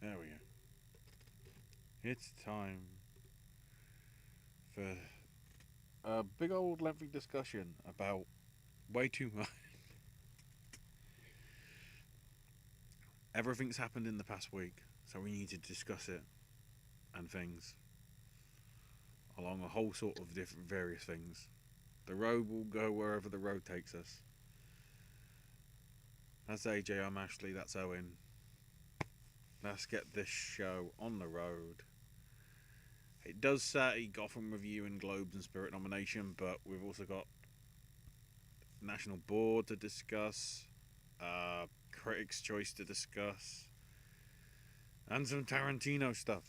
There we go. It's time for a big old lengthy discussion about way too much. Everything's happened in the past week, so we need to discuss it and things along a whole sort of different various things. The road will go wherever the road takes us. That's AJ, I'm Ashley, that's Owen. Let's get this show on the road. It does say Gotham Review and Globes and Spirit nomination, but we've also got National Board to discuss, Critics' Choice to discuss, and some Tarantino stuff.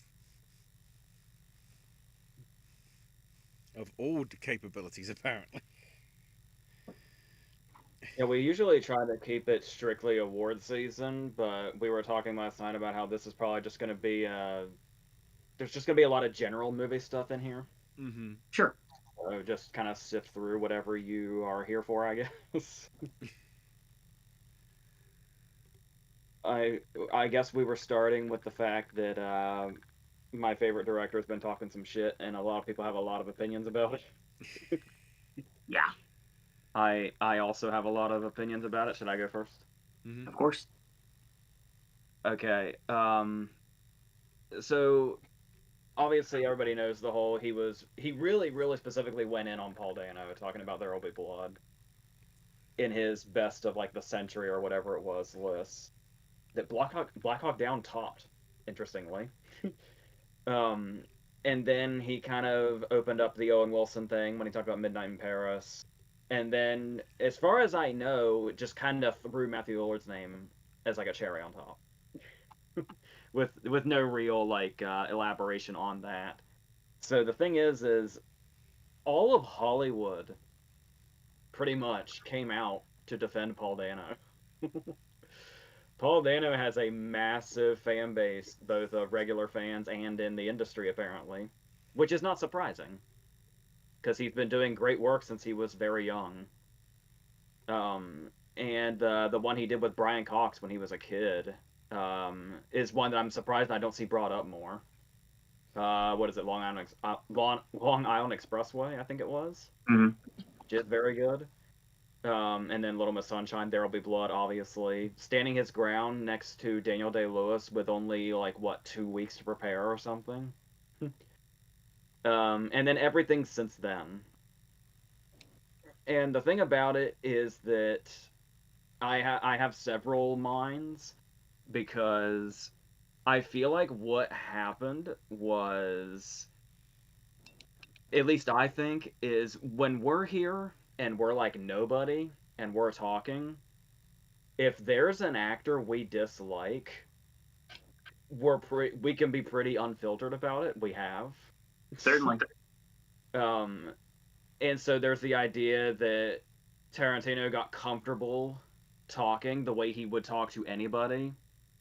Of all the capabilities, apparently. Yeah, we usually try to keep it strictly award season, but we were talking last night about how this is probably just going to be there's just going to be a lot of general movie stuff in here. Mm-hmm. Sure. So just kind of sift through whatever you are here for, I guess. I I guess we were starting with the fact that my favorite director has been talking some shit, and a lot of people have a lot of opinions about it. Yeah, I also have a lot of opinions about it. Should I go first? Mm-hmm. of course. Okay. So obviously everybody knows the whole he really specifically went in on Paul Dano talking about There Will Be Blood in his best of like the century or whatever it was list that Black Hawk Down topped, interestingly. Um, and then he kind of opened up the Owen Wilson thing when he talked about Midnight in Paris. And then, as far as I know, just kind of threw Matthew Lillard's name as like a cherry on top, with no real like elaboration on that. So the thing is all of Hollywood pretty much came out to defend Paul Dano. Paul Dano has a massive fan base, both of regular fans and in the industry, apparently, which is not surprising because he's been doing great work since he was very young. And the one he did with Brian Cox when he was a kid is one that I'm surprised I don't see brought up more. What is it, Long Island Expressway? I think it was, Hmm. which is very good. And then Little Miss Sunshine, There Will Be Blood, obviously. Standing his ground next to Daniel Day Lewis with only, like, what, 2 weeks to prepare or something? And then everything since then. And the thing about it is that I have several minds because I feel like what happened was, at least I think, is when we're here and we're like nobody and we're talking, if there's an actor we dislike, we can be pretty unfiltered about it. We have. Certainly. Um, and so there's the idea that Tarantino got comfortable talking the way he would talk to anybody,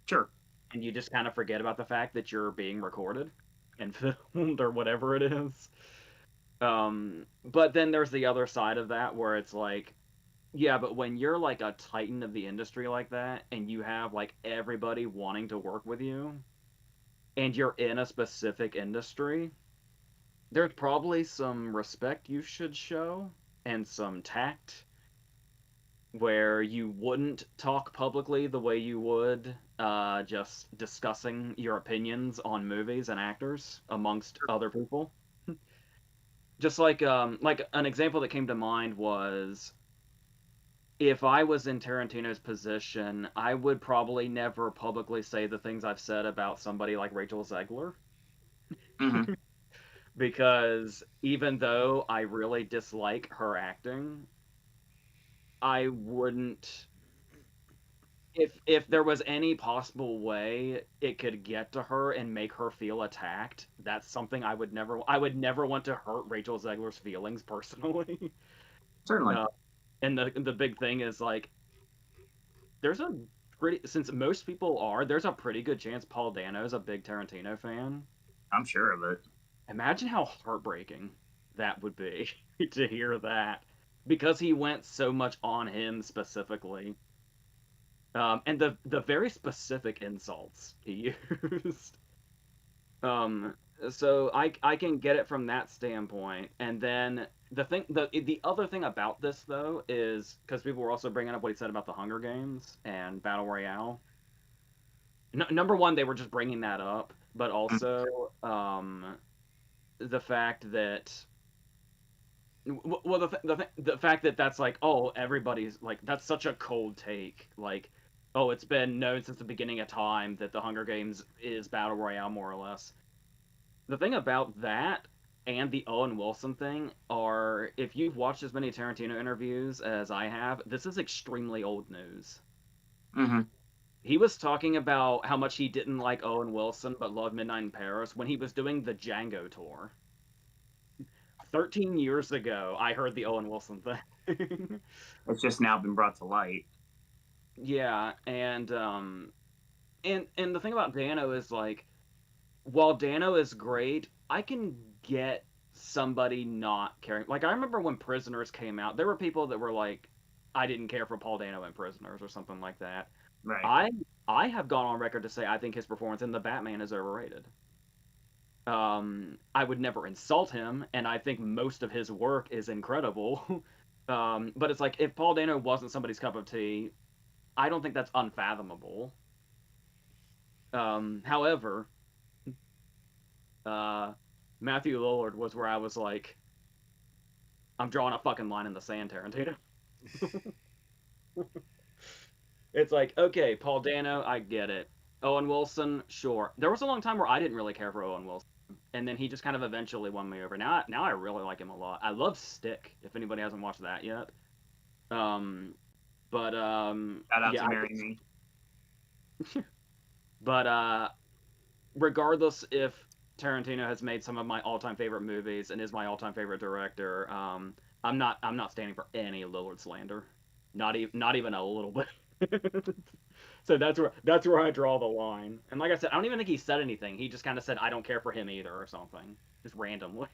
Sure. and you just kind of forget about the fact that you're being recorded and filmed or whatever it is. But then there's the other side of that where it's like, yeah, but when you're like a titan of the industry like that, and you have like everybody wanting to work with you, and you're in a specific industry, there's probably some respect you should show and some tact where you wouldn't talk publicly the way you would just discussing your opinions on movies and actors amongst other people. Just like an example that came to mind was if I was in Tarantino's position, I would probably never publicly say the things I've said about somebody like Rachel Zegler Hmm. because even though I really dislike her acting, I wouldn't, if there was any possible way it could get to her and make her feel attacked, that's something I would never want to hurt Rachel Zegler's feelings personally. Certainly. uh, and the big thing is like there's a pretty since most people are there's a pretty good chance Paul Dano's a big Tarantino fan. I'm sure of it. Imagine how heartbreaking that would be to hear that because he went so much on him specifically. And the very specific insults he used. Um, so I can get it from that standpoint, and then the other thing about this though is because people were also bringing up what he said about the Hunger Games and Battle Royale. Number one, they were just bringing that up, but also the fact that well the fact that that's like, oh, everybody's like, that's such a cold take, like, oh, it's been known since the beginning of time that the Hunger Games is Battle Royale, more or less. The thing about that and the Owen Wilson thing are, if you've watched as many Tarantino interviews as I have, this is extremely old news. Mm-hmm. He was talking about how much he didn't like Owen Wilson but loved Midnight in Paris when he was doing the Django tour. 13 years ago, I heard the Owen Wilson thing. It's just now been brought to light. Yeah, and the thing about Dano is like, while Dano is great, I can get somebody not caring. Like, I remember when Prisoners came out, there were people that were like, I didn't care for Paul Dano in Prisoners or something like that. Right. I have gone on record to say I think his performance in The Batman is overrated. I would never insult him, and I think most of his work is incredible. But it's like, if Paul Dano wasn't somebody's cup of tea, I don't think that's unfathomable. However, uh, Matthew Lillard was where I was like, I'm drawing a fucking line in the sand, Tarantino. It's like, okay, Paul Dano, I get it. Owen Wilson, sure. There was a long time where I didn't really care for Owen Wilson, and then he just kind of eventually won me over. Now I really like him a lot. I love Stick. If anybody hasn't watched that yet, um, but Shout out yeah, to Marry Me. but regardless if Tarantino has made some of my all-time favorite movies and is my all-time favorite director, I'm not standing for any Lillard slander, not even a little bit. So that's where I draw the line. And like I said, I don't even think he said anything. He just kind of said, I don't care for him either, or something, just randomly.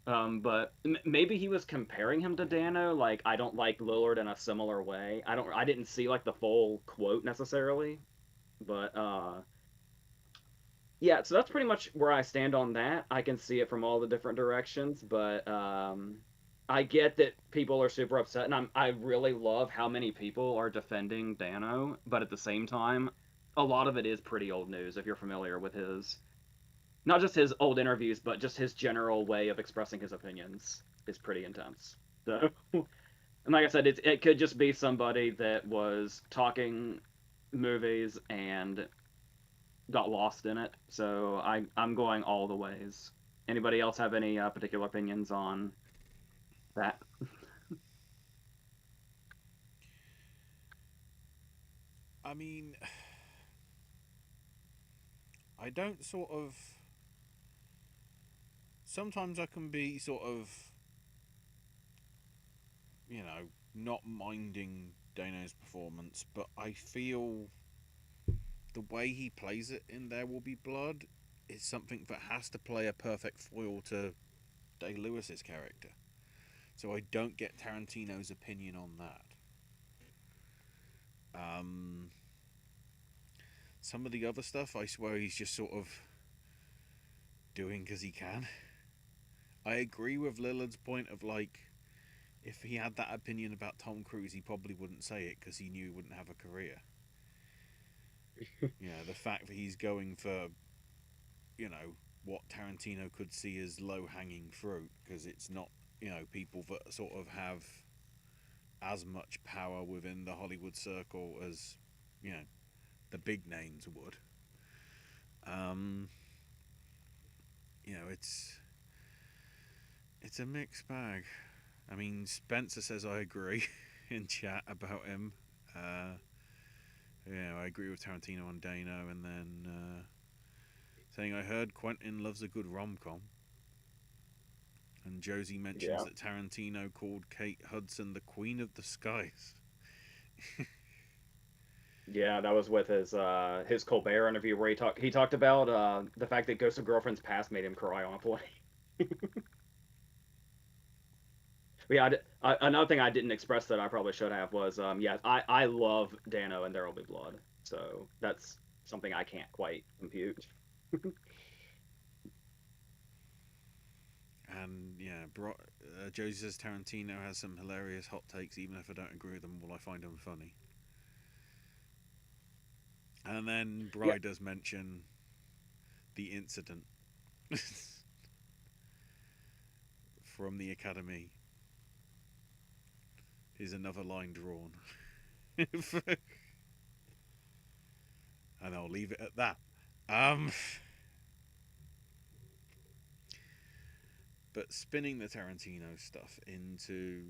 But maybe he was comparing him to Dano. Like, I don't like Lillard in a similar way. I didn't see like the full quote necessarily, but yeah. So that's pretty much where I stand on that. I can see it from all the different directions, but I get that people are super upset, and I really love how many people are defending Dano, but at the same time, a lot of it is pretty old news if you're familiar with his, not just his old interviews, but just his general way of expressing his opinions is pretty intense. So, and like I said, it could just be somebody that was talking movies and got lost in it. So I'm going all the ways. Anybody else have any particular opinions on that? I mean, I don't sort of. Sometimes I can be sort of, not minding Dano's performance, but I feel the way he plays it in There Will Be Blood is something that has to play a perfect foil to Day Lewis's character. So I don't get Tarantino's opinion on that. Some of the other stuff, I swear he's just sort of doing because he can. I agree with Lillard's point of like, if he had that opinion about Tom Cruise, he probably wouldn't say it because he knew he wouldn't have a career. The fact that he's going for, what Tarantino could see as low hanging fruit because it's not, people that sort of have as much power within the Hollywood circle as, the big names would. Um, it's a mixed bag. I mean, Spencer says I agree in chat about him. I agree with Tarantino on Dano, and then saying I heard Quentin loves a good rom com. And Josie mentions that Tarantino called Kate Hudson the Queen of the Skies. Yeah, that was with his Colbert interview where he talked about the fact that Ghost of Girlfriend's Past made him cry on a plane. Another thing I didn't express that I probably should have was, yeah, I love Dano and There Will Be Blood. So that's something I can't quite compute. And yeah, Josie says Tarantino has some hilarious hot takes. Even if I don't agree with them, will I find them funny? And then Yeah. Bri does mention the incident from the Academy. Is another line drawn. And I'll leave it at that. But spinning the Tarantino stuff into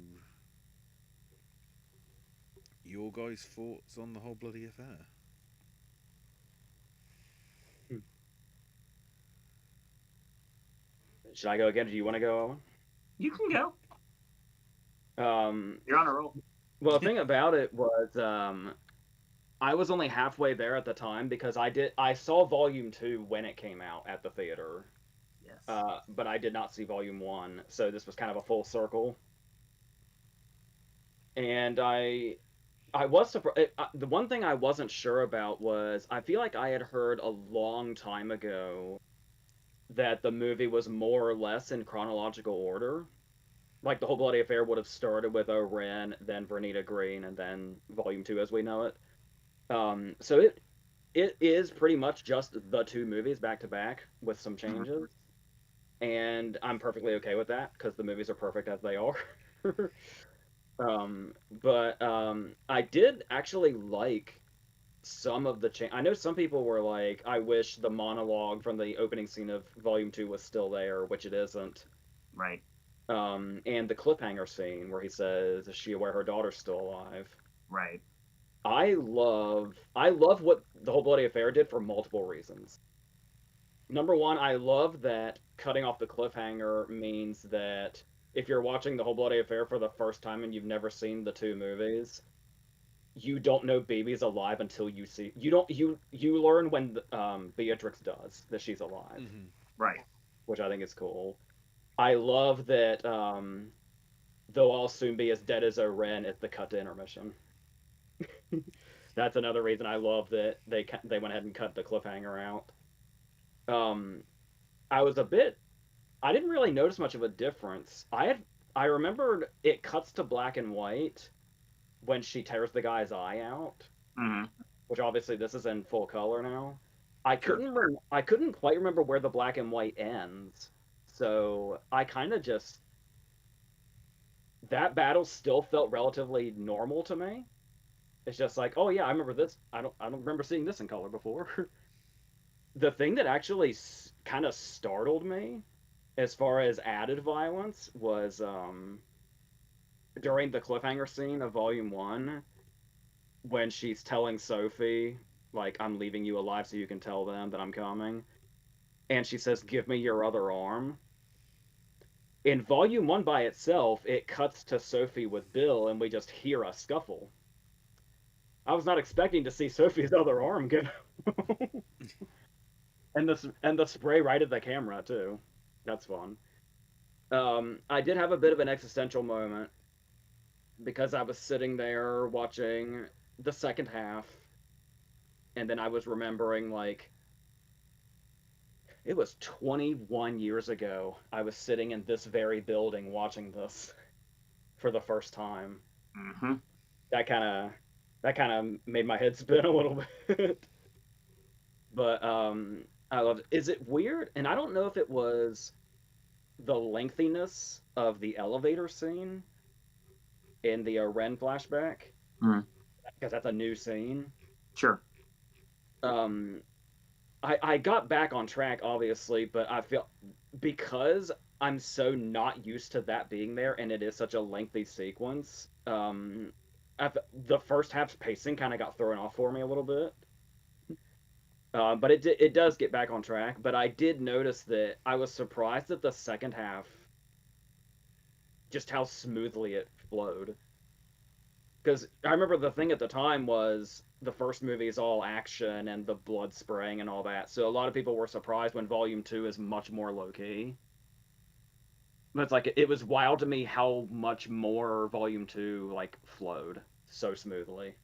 your guys' thoughts on the whole bloody affair. Should I go again? Do you want to go, Owen? You can go. Um, You're on a roll. well, the thing about it was, I was only halfway there at the time because I saw Volume 2 when it came out at the theater. Yes. But I did not see Volume 1, so this was kind of a full circle. And I was surprised. The one thing I wasn't sure about was I feel like I had heard a long time ago that the movie was more or less in chronological order. Like the whole bloody affair would have started with Oren, then Vernita Green, and then Volume 2 as we know it. So it is pretty much just the two movies back to back with some changes. And I'm perfectly okay with that because the movies are perfect as they are. But I did actually like some of the change. I know some people were like, I wish the monologue from the opening scene of Volume 2 was still there, which it isn't. Right. And the cliffhanger scene where he says, "Is she aware her daughter's still alive?" Right. I love what the whole bloody affair did for multiple reasons. Number one, I love that cutting off the cliffhanger means that if you're watching the whole bloody affair for the first time and you've never seen the two movies, you don't know Baby's alive until you see you learn when Beatrix does that she's alive, Right. which I think is cool. I love that though I'll soon be as dead as Oren at the cut to intermission. That's another reason I love that they went ahead and cut the cliffhanger out. Um, I was a bit. I didn't really notice much of a difference. I remembered it cuts to black and white when she tears the guy's eye out, Mm-hmm. which obviously this is in full color now. Sure. I couldn't quite remember where the black and white ends, so I kind of just that battle still felt relatively normal to me. It's just like, oh yeah, I remember this. I don't remember seeing this in color before. The thing that actually kind of startled me as far as added violence was during the cliffhanger scene of Volume 1 when she's telling Sophie, like, I'm leaving you alive so you can tell them that I'm coming. And she says, give me your other arm. In Volume 1 by itself, it cuts to Sophie with Bill and we just hear a scuffle. I was not expecting to see Sophie's other arm go. and the spray right at the camera too. That's fun. I did have a bit of an existential moment because I was sitting there watching the second half, and then I was remembering like it was 21 years ago. I was sitting in this very building watching this for the first time. Mm-hmm. That kind of made my head spin a little bit. But I loved it. Is it weird? And I don't know if it was the lengthiness of the elevator scene in the Ren flashback, because that's a new scene. Sure. I got back on track, obviously, but I feel because I'm so not used to that being there, and it is such a lengthy sequence. The first half's pacing kind of got thrown off for me a little bit. But it does get back on track. But I did notice that I was surprised at the second half, just how smoothly it flowed. Because I remember the thing at the time was the first movie is all action and the blood spraying and all that. So a lot of people were surprised when Volume 2 is much more low key. But it's like it was wild to me how much more Volume 2 like flowed so smoothly.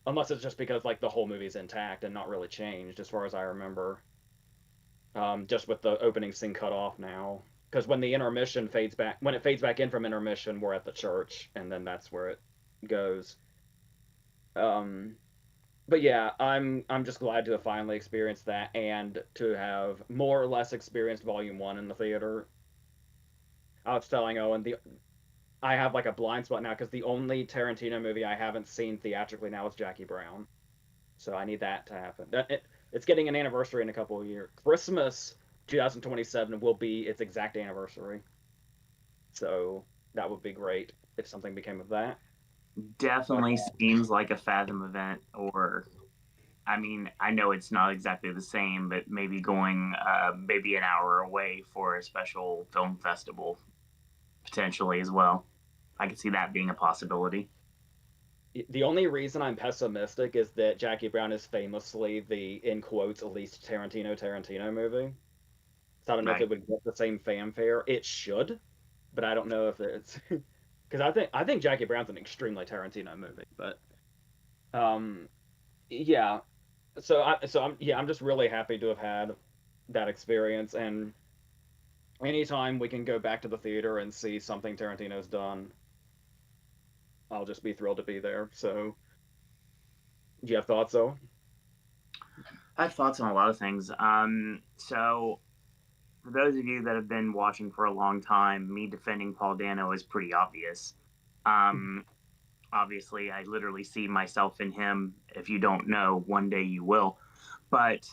Unless it's just because like the whole movie's intact and not really changed as far as I remember. Just with the opening scene cut off now. Because when the intermission fades back, when it fades back in from intermission, we're at the church, and then that's where it goes. But yeah, I'm just glad to have finally experienced that and to have more or less experienced Volume 1 in the theater. I was telling Owen, I have like a blind spot now because the only Tarantino movie I haven't seen theatrically now is Jackie Brown. So I need that to happen. It's getting an anniversary in a couple of years. Christmas 2027 will be its exact anniversary. So that would be great if something became of that. Definitely seems like a Fathom event, or I mean, I know it's not exactly the same, but maybe going maybe an hour away for a special film festival potentially as well. I could see that being a possibility. The only reason I'm pessimistic is that Jackie Brown is famously the, in quotes, least Tarantino movie. So I don't know if it would get the same fanfare. It should, but I don't know if it's because I think Jackie Brown's an extremely Tarantino movie. But yeah. I'm just really happy to have had that experience, and anytime we can go back to the theater and see something Tarantino's done, I'll just be thrilled to be there. So, do you have thoughts, though? I have thoughts on a lot of things. So for those of you that have been watching for a long time, me defending Paul Dano is pretty obvious. Obviously, I literally see myself in him. If you don't know, one day you will. But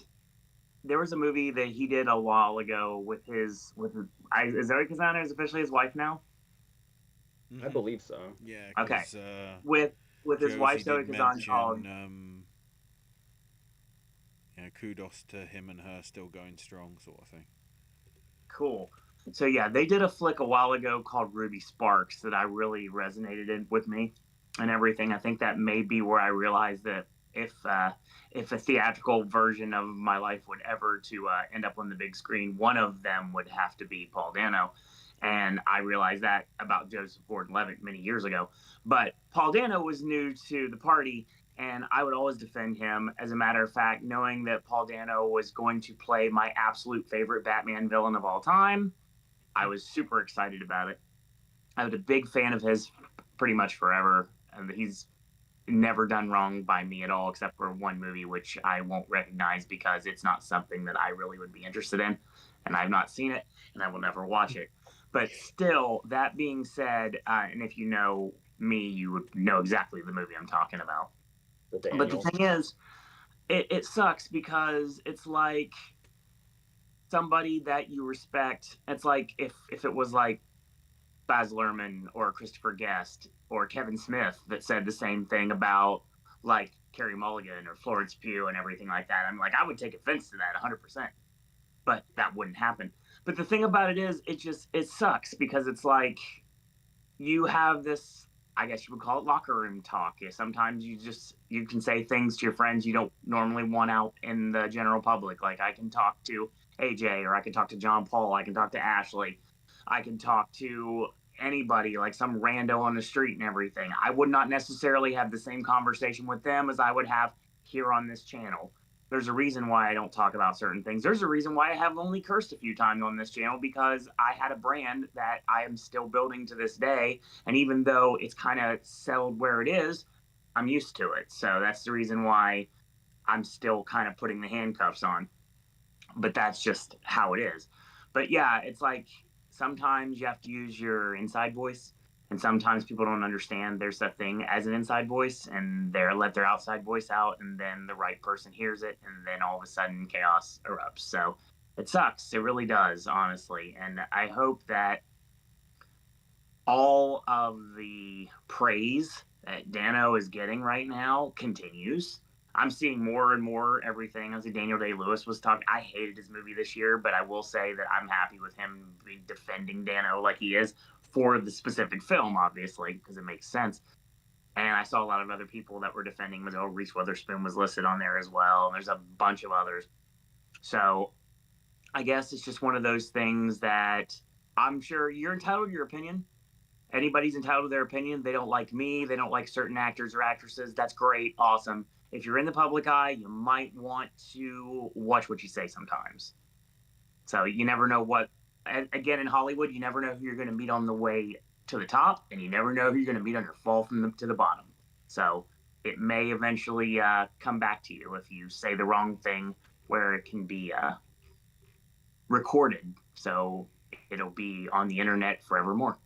there was a movie that he did a while ago with is Zoe Kazana is officially his wife now? I believe so. Yeah. Okay. With his wife Zoe Kazan called. Yeah, kudos to him and her still going strong, sort of thing. Cool. So yeah, they did a flick a while ago called Ruby Sparks that I really resonated with me and everything. I think that may be where I realized that if a theatrical version of my life would ever to end up on the big screen, one of them would have to be Paul Dano. And I realized that about Joseph Gordon-Levitt many years ago. But Paul Dano was new to the party, and I would always defend him. As a matter of fact, knowing that Paul Dano was going to play my absolute favorite Batman villain of all time, I was super excited about it. I was a big fan of his pretty much forever. And he's never done wrong by me at all, except for one movie, which I won't recognize because it's not something that I really would be interested in. And I've not seen it, and I will never watch it. But still, that being said, and if you know me, you would know exactly the movie I'm talking about. But the thing is, it sucks because it's like somebody that you respect. It's like if it was like Baz Luhrmann or Christopher Guest or Kevin Smith that said the same thing about like Carey Mulligan or Florence Pugh and everything like that. I'm like, I would take offense to that 100%, but that wouldn't happen. But the thing about it is, it sucks because it's like you have this, I guess you would call it locker room talk. Sometimes you can say things to your friends you don't normally want out in the general public. Like I can talk to AJ, or I can talk to John Paul, I can talk to Ashley, I can talk to anybody, like some rando on the street and everything. I would not necessarily have the same conversation with them as I would have here on this channel. There's a reason why I don't talk about certain things. There's a reason why I have only cursed a few times on this channel, because I had a brand that I am still building to this day. And even though it's kind of settled where it is, I'm used to it. So that's the reason why I'm still kind of putting the handcuffs on. But that's just how it is. But yeah, it's like sometimes you have to use your inside voice. And sometimes people don't understand there's a thing as an inside voice, and they let their outside voice out, and then the right person hears it, and then all of a sudden chaos erupts. So it sucks. It really does, honestly. And I hope that all of the praise that Dano is getting right now continues. I'm seeing more and more everything. I see Daniel Day-Lewis was talking. I hated his movie this year, but I will say that I'm happy with him defending Dano like he is for the specific film, obviously, because it makes sense. And I saw a lot of other people that were defending him. Reese Witherspoon was listed on there as well. And there's a bunch of others. So I guess it's just one of those things that I'm sure you're entitled to your opinion. Anybody's entitled to their opinion. They don't like me. They don't like certain actors or actresses. That's great. Awesome. If you're in the public eye, you might want to watch what you say sometimes. So you never know what, again, in Hollywood, you never know who you're going to meet on the way to the top, and you never know who you're going to meet on your fall to the bottom. So it may eventually come back to you if you say the wrong thing where it can be recorded. So it'll be on the internet forevermore.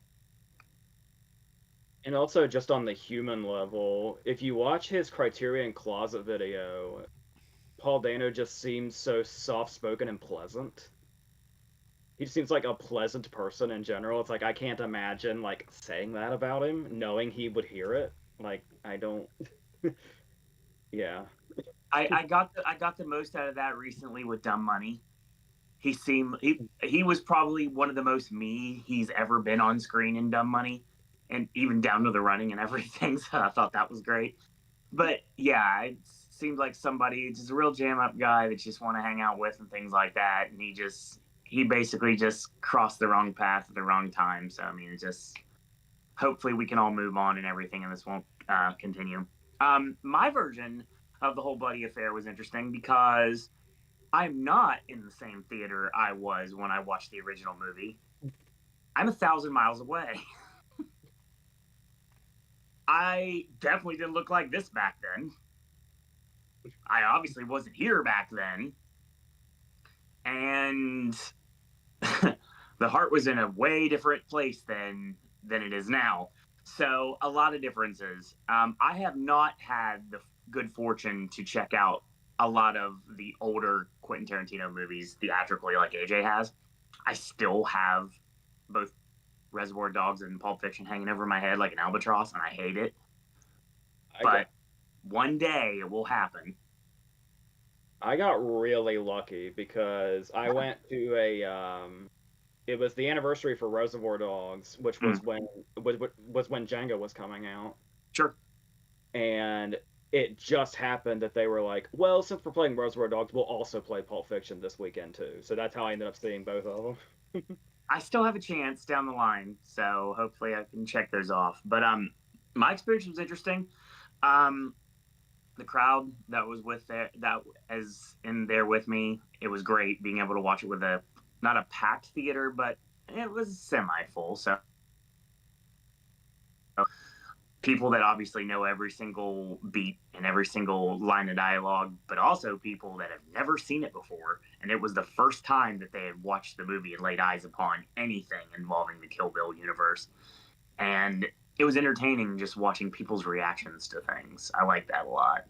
And also, just on the human level, if you watch his Criterion Closet video, Paul Dano just seems so soft-spoken and pleasant. He seems like a pleasant person in general. It's like I can't imagine like saying that about him, knowing he would hear it. Like I don't. Yeah. I got the most out of that recently with Dumb Money. He was probably one of the most me he's ever been on screen in Dumb Money, and even down to the running and everything. So I thought that was great. But yeah, it seemed like somebody, just a real jam up guy that you just want to hang out with and things like that. And he basically just crossed the wrong path at the wrong time. So I mean, just hopefully we can all move on and everything, and this won't continue. My version of the whole Buddy affair was interesting because I'm not in the same theater I was when I watched the original movie. I'm 1,000 miles away. I definitely didn't look like this back then. I obviously wasn't here back then. And the heart was in a way different place than it is now. So a lot of differences. I have not had the good fortune to check out a lot of the older Quentin Tarantino movies theatrically like AJ has. I still have both Reservoir Dogs and Pulp Fiction hanging over my head like an albatross, and I hate it. But one day it will happen. I got really lucky because I went to it was the anniversary for Reservoir Dogs, which was when Django was coming out. Sure. And it just happened that they were like, well, since we're playing Reservoir Dogs, we'll also play Pulp Fiction this weekend too. So that's how I ended up seeing both of them. I still have a chance down the line, so hopefully I can check those off. But my experience was interesting. The crowd that was in there with me, it was great being able to watch it with not a packed theater, but it was semi-full. So people that obviously know every single beat and every single line of dialogue, but also people that have never seen it before. And it was the first time that they had watched the movie and laid eyes upon anything involving the Kill Bill universe. And it was entertaining just watching people's reactions to things. I like that a lot.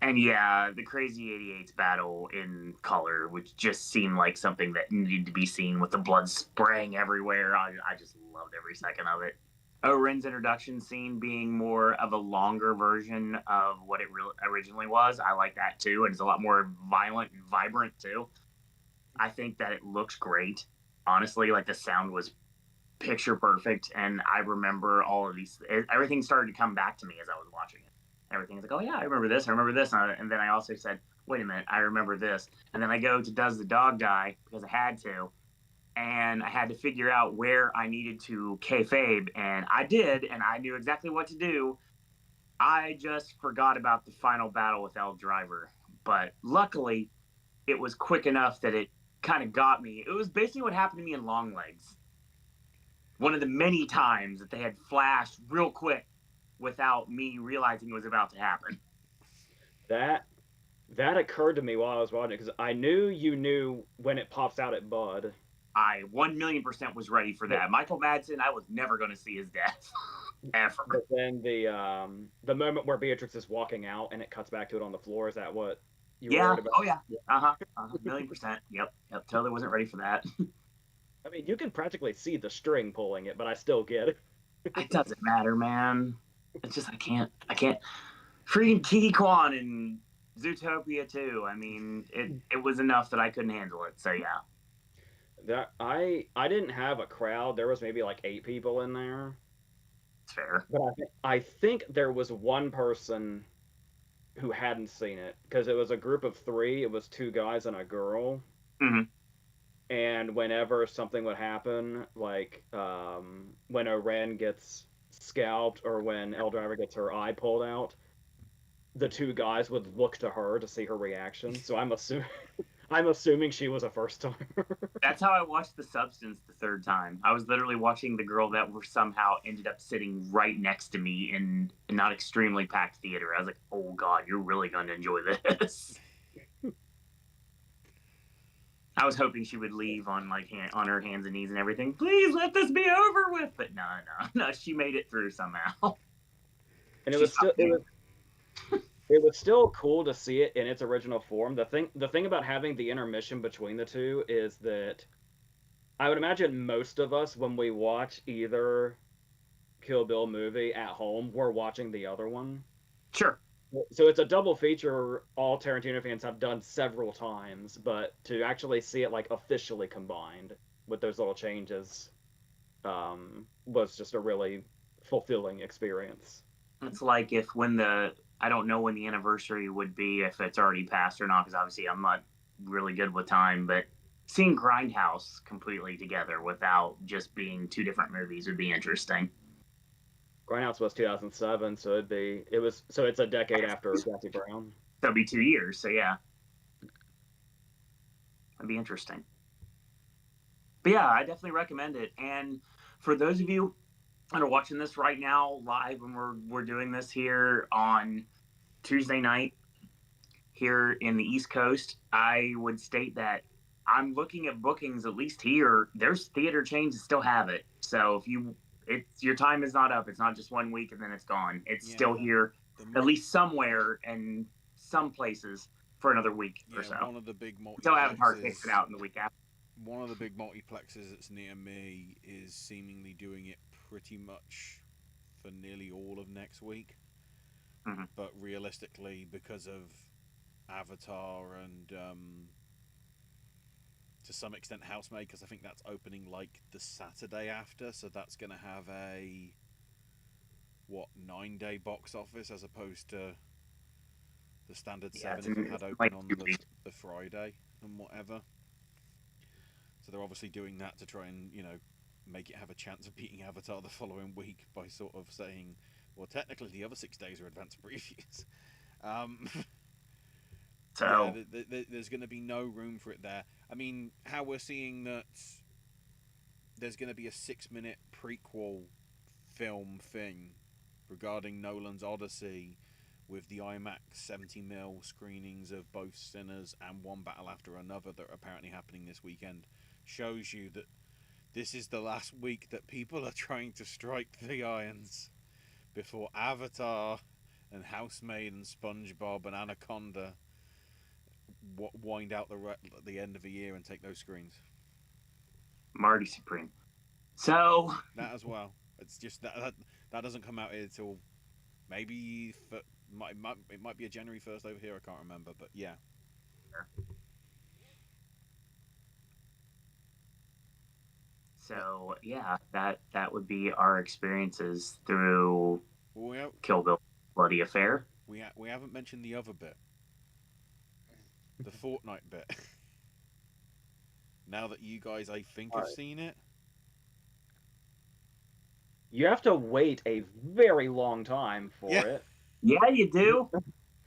And yeah, the Crazy 88's battle in color, which just seemed like something that needed to be seen with the blood spraying everywhere. I just loved every second of it. Owen's introduction scene being more of a longer version of what it originally was. I like that too. And it's a lot more violent and vibrant too. I think that it looks great. Honestly, like the sound was picture perfect. And I remember all of these, everything started to come back to me as I was watching it. Everything's like, oh yeah, I remember this. And then I also said, wait a minute, I remember this. And then I go to Does the Dog Die? Because I had to. And I had to figure out where I needed to kayfabe, and I did, and I knew exactly what to do. I just forgot about the final battle with El Driver, but luckily, it was quick enough that it kind of got me. It was basically what happened to me in Longlegs. One of the many times that they had flashed real quick without me realizing it was about to happen. That occurred to me while I was watching it, because I knew you knew when it pops out at Bud. I 1,000,000% was ready for that. Michael Madsen, I was never going to see his death. Ever. But then the moment where Beatrix is walking out and it cuts back to it on the floor, is that what you were worried about? Oh yeah. 1,000,000%. Yep. Totally wasn't ready for that. I mean, you can practically see the string pulling it, but I still get it. It doesn't matter, man. It's just I can't. Freaking Kiki Kwan and Zootopia too. I mean, it was enough that I couldn't handle it. So yeah. That I didn't have a crowd. There was maybe like 8 people in there. It's fair. But I think there was one person who hadn't seen it, because it was a group of 3. It was 2 guys and a girl. Mm-hmm. and whenever something would happen, like when Oren gets scalped or when El Driver gets her eye pulled out, the two guys would look to her to see her reaction. So I'm assuming she was a first timer. That's how I watched The Substance the third time. I was literally watching the girl that were somehow ended up sitting right next to me in a not extremely packed theater. I was like, oh God, you're really going to enjoy this. I was hoping she would leave on on her hands and knees and everything. Please let this be over with. But no. She made it through somehow. And it was still cool to see it in its original form. The thing about having the intermission between the two is that I would imagine most of us, when we watch either Kill Bill movie at home, we're watching the other one. Sure. So it's a double feature all Tarantino fans have done several times, but to actually see it like officially combined with those little changes was just a really fulfilling experience. It's like if when I don't know when the anniversary would be, if it's already passed or not, because obviously I'm not really good with time, but seeing Grindhouse completely together without just being two different movies would be interesting. Grindhouse was 2007, so it's a decade after Jackie Brown. That'll be 2 years, so yeah, that'd be interesting. But yeah, I definitely recommend it. And for those of you that are watching this right now live, when we're doing this here on Tuesday night here in the East Coast, I would state that I'm looking at bookings, at least here. There's theater chains that still have it. So your time is not up. It's not just 1 week and then it's gone. It's still here, at least somewhere and some places for another week or so. One of the big multiplexes. Still having hard kicks it out in the week after. One of the big multiplexes that's near me is seemingly doing it pretty much for nearly all of next week. Mm-hmm. But realistically, because of Avatar and to some extent Housemakers, I think that's opening like the Saturday after, so that's going to have a 9-day box office as opposed to the standard 7 if it had open on the Friday and whatever. So they're obviously doing that to try and make it have a chance of beating Avatar the following week by sort of saying, well, technically the other 6 days are advanced previews. So there's going to be no room for it there. I mean, how we're seeing that there's going to be a 6-minute prequel film thing regarding Nolan's Odyssey with the IMAX 70mm screenings of both Sinners and One Battle After Another that are apparently happening this weekend shows you that this is the last week that people are trying to strike the irons before Avatar and Housemaid and SpongeBob and Anaconda wind out the end of the year and take those screens. Marty Supreme. So that as well. It's just that doesn't come out here till maybe it might be a January 1st over here. I can't remember, but yeah. So yeah, that would be our experiences through Kill Bill Bloody Affair. We haven't mentioned the other bit. The Fortnite bit. Now that you guys, I think, have seen it. You have to wait a very long time for it. Yeah, you do.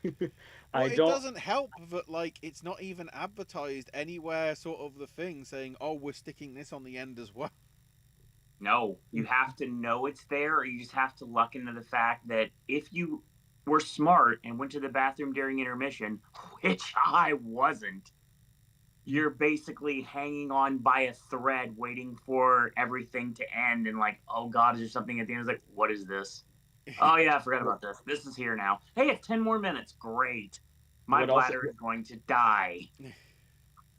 It doesn't help that, like, it's not even advertised anywhere, sort of the thing, saying, oh, we're sticking this on the end as well. No, you have to know it's there, or you just have to luck into the fact that if you were smart and went to the bathroom during intermission, which I wasn't, you're basically hanging on by a thread waiting for everything to end and like, oh God, is there something at the end? It's like, what is this? Oh yeah, I forgot about this. This is here now. Hey, it's 10 more minutes. Great. My bladder is going to die.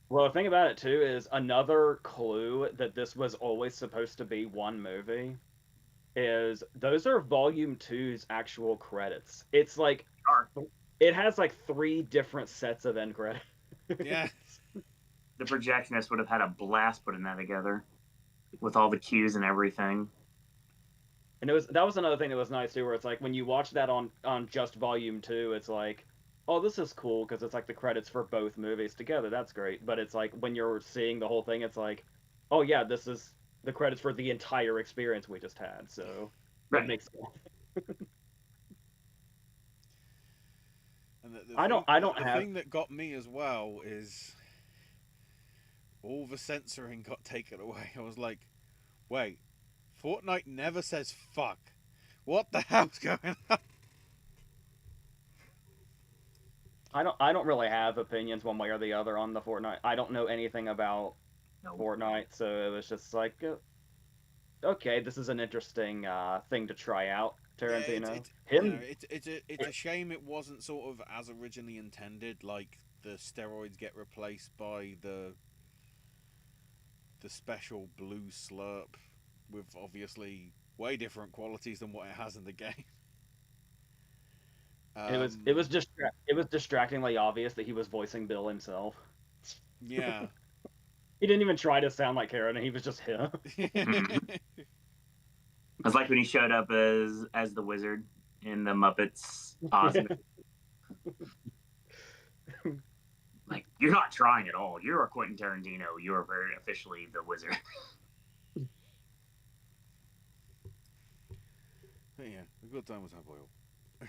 Well, the thing about it too is another clue that this was always supposed to be one movie is those are Volume 2's actual credits. It's like it has like 3 different sets of end credits. Yeah. The projectionist would have had a blast putting that together with all the cues and everything. And that was another thing that was nice too, where it's like when you watch that on just Volume 2, it's like, oh, this is cool because it's like the credits for both movies together. That's great. But it's like when you're seeing the whole thing, it's like, oh yeah, this is the credits for the entire experience we just had. So it Right. makes sense. And I don't the have. thing that got me as well is all the censoring got taken away. I was like, wait, Fortnite never says fuck. What the hell's going on? I don't really have opinions one way or the other on the Fortnite. I don't know anything about No. Fortnite, so it was just like, okay, this is an interesting thing to try out. Yeah, Tarantino, you know, him, it's a shame it wasn't sort of as originally intended. Like the steroids get replaced by the special blue slurp with obviously way different qualities than what it has in the game. it was distractingly obvious that he was voicing Bill himself. Yeah. He didn't even try to sound like Karen, he was just him. Mhm. It was like when he showed up as the wizard in the Muppets Oz movie. Like, you're not trying at all. You're a Quentin Tarantino. You are very officially the wizard. Yeah, a good time was had oil.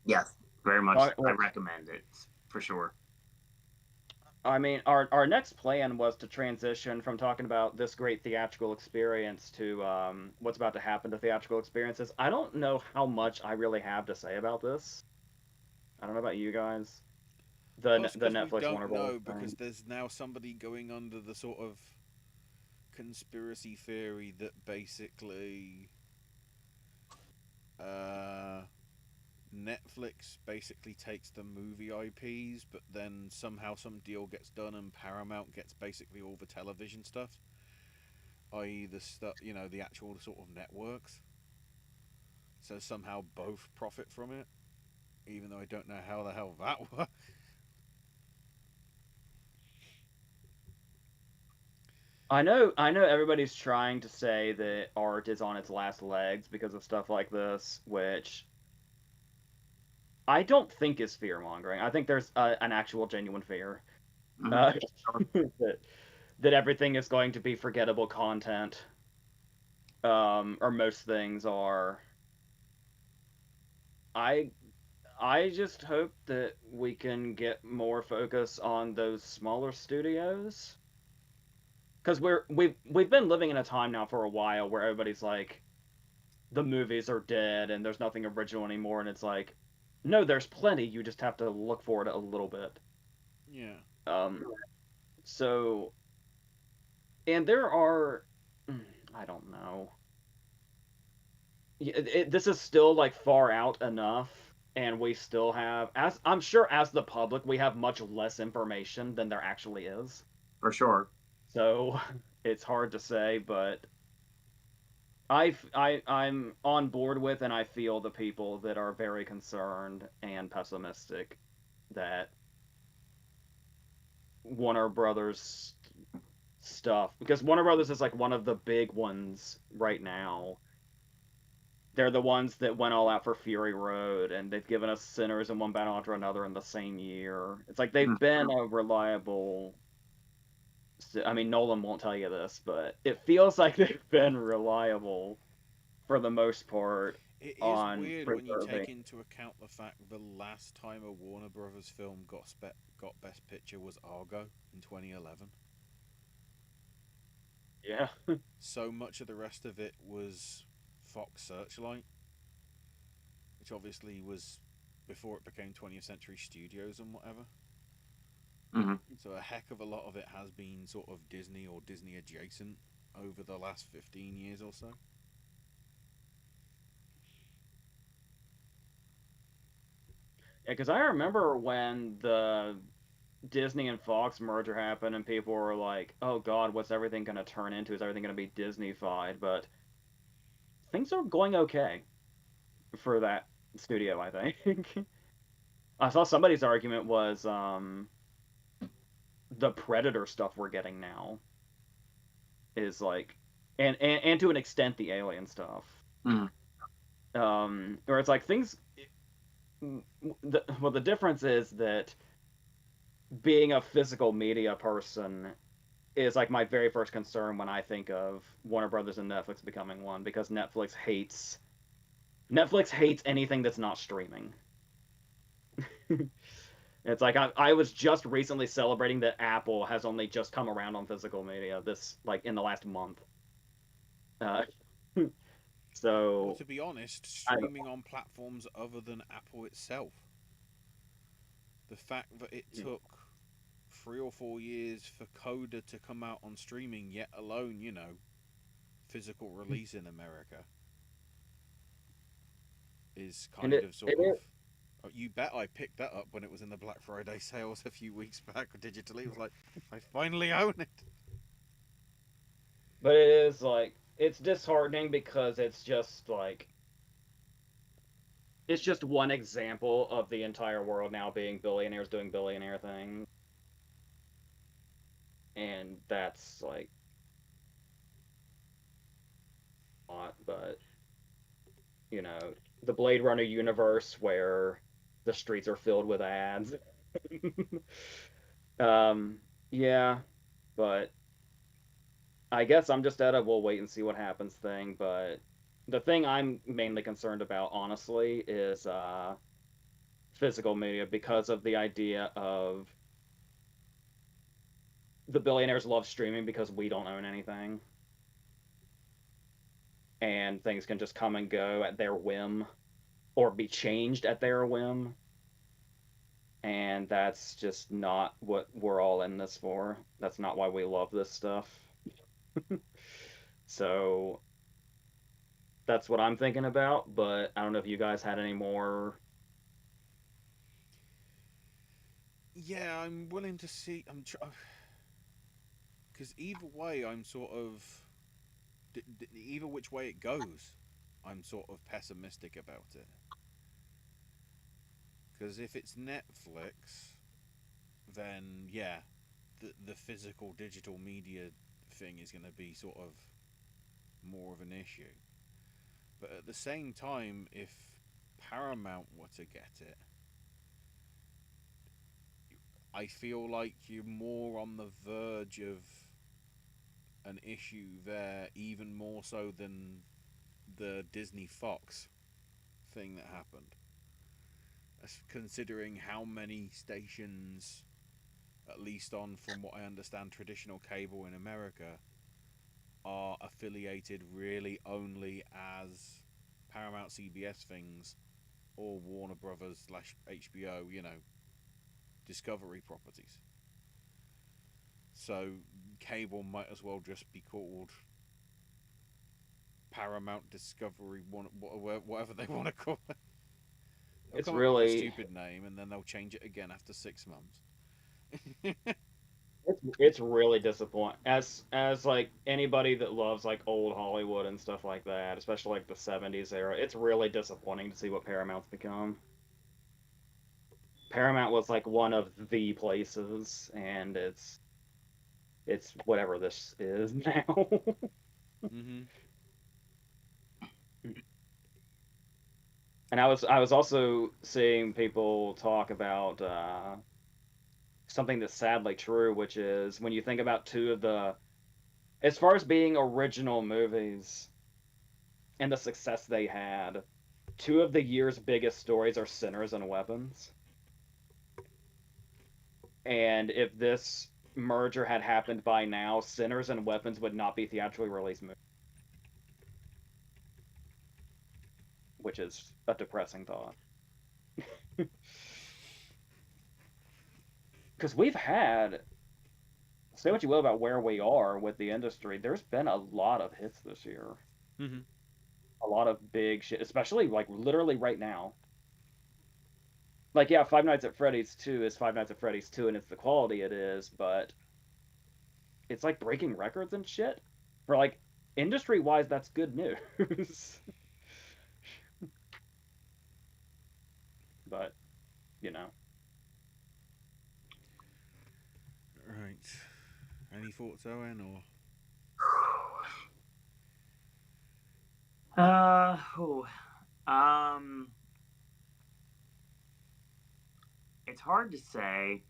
Yes, very much. Well, I recommend it for sure. I mean, our next plan was to transition from talking about this great theatrical experience to what's about to happen to theatrical experiences. I don't know how much I really have to say about this. I don't know about you guys. Plus, The because we Netflix don't Warner Bros. know, because thing. there's now somebody going under the sort of conspiracy theory that basically uh, Netflix basically takes the movie IPs, but then somehow some deal gets done and Paramount gets basically all the television stuff, i.e. the stuff, you know, the actual sort of networks. So somehow both profit from it, even though I don't know how the hell that works. I know everybody's trying to say that art is on its last legs because of stuff like this, which I don't think is fear mongering. I think there's an actual genuine fear Mhm. uh, that that everything is going to be forgettable content, or most things are. I I just hope that we can get more focus on those smaller studios because we've been living in a time now for a while where everybody's like the movies are dead and there's nothing original anymore, and it's like, no, there's plenty. You just have to look for it a little bit. Yeah. Um, so and there are, I don't know. This is still like far out enough, and we still have, as I'm sure, as the public, we have much less information than there actually is. For sure. So it's hard to say, but I'm on board with, and I feel the people that are very concerned and pessimistic that Warner Brothers stuff, because Warner Brothers is like one of the big ones right now. They're the ones that went all out for Fury Road, and they've given us Sinners and One Battle After Another in the same year. It's like they've been a reliable. I mean, Nolan won't tell you this, but it feels like they've been reliable for the most part It is on weird when you preserving. take into account the fact the last time a Warner Brothers film got Best Picture was Argo in 2011. Yeah. So much of the rest of it was Fox Searchlight, which obviously was before it became 20th Century Studios and whatever. Mm-hmm. So a heck of a lot of it has been sort of Disney or Disney adjacent over the last 15 years or so. Yeah, because I remember when the Disney and Fox merger happened, and people were like, "Oh God, what's everything going to turn into? Is everything going to be Disney-fied?" But things are going okay for that studio, I think. I saw somebody's argument was the Predator stuff we're getting now is like, and to an extent the Alien stuff. Mm-hmm. Where it's like things. well, the difference is that being a physical media person is like my very first concern when I think of Warner Brothers and Netflix becoming one, because Netflix hates anything that's not streaming. It's like I was just recently celebrating that Apple has only just come around on physical media this like in the last month. Uh, Well, so to be honest, I streaming on platforms other than Apple itself. The fact that it took 3 or 4 years for Coda to come out on streaming, yet alone, physical release in America, is and kind of it sort of. You bet I picked that up when it was in the Black Friday sales a few weeks back digitally. It was like, I finally own it. but it is like it's disheartening because it's just one example of the entire world now being billionaires doing billionaire things, and that's like a lot. But you know, the Blade Runner universe where the streets are filled with ads. um, yeah, but I guess I'm just at a we'll wait and see what happens thing. But the thing I'm mainly concerned about, honestly, is physical media, because of the idea of the billionaires love streaming because we don't own anything, and things can just come and go at their whim or be changed at their whim. And that's just not what we're all in this for. That's not why we love this stuff. So that's what I'm thinking about, but I don't know if you guys had any more. Yeah, I'm willing to see. Because either way, I'm sort of. Either which way it goes, I'm sort of pessimistic about it. Because if it's Netflix, then yeah, the physical digital media thing is going to be sort of more of an issue. But at the same time, if Paramount were to get it, I feel like you're more on the verge of an issue there, even more so than the Disney Fox thing that happened. Considering how many stations, at least on, from what I understand, traditional cable in America, are affiliated really only as Paramount CBS things or Warner Brothers slash HBO, Discovery properties. So cable might as well just be called Paramount Discovery, whatever they want to call it. They'll It's come up with a really stupid name and then they'll change it again after 6 months. it's really disappointing, as like anybody that loves like old Hollywood and stuff like that, especially like the 70s era. It's really disappointing to see what Paramount's become. Paramount was like one of the places, and it's whatever this is now. Mm-hmm. And I was also seeing people talk about something that's sadly true, which is when you think about two of the, as far as being original movies and the success they had, two of the year's biggest stories are Sinners and Weapons. And if this merger had happened by now, Sinners and Weapons would not be theatrically released movies, which is a depressing thought. Because we've had, say what you will about where we are with the industry, there's been a lot of hits this year. Mm-hmm. A lot of big shit, especially like literally right now. Like, yeah, Five Nights at Freddy's 2 is Five Nights at Freddy's 2 and it's the quality it is, but it's like breaking records and shit. For like industry wise, that's good news. But, you know. Right. Any thoughts, Owen? Or Uh, oh, um, it's hard to say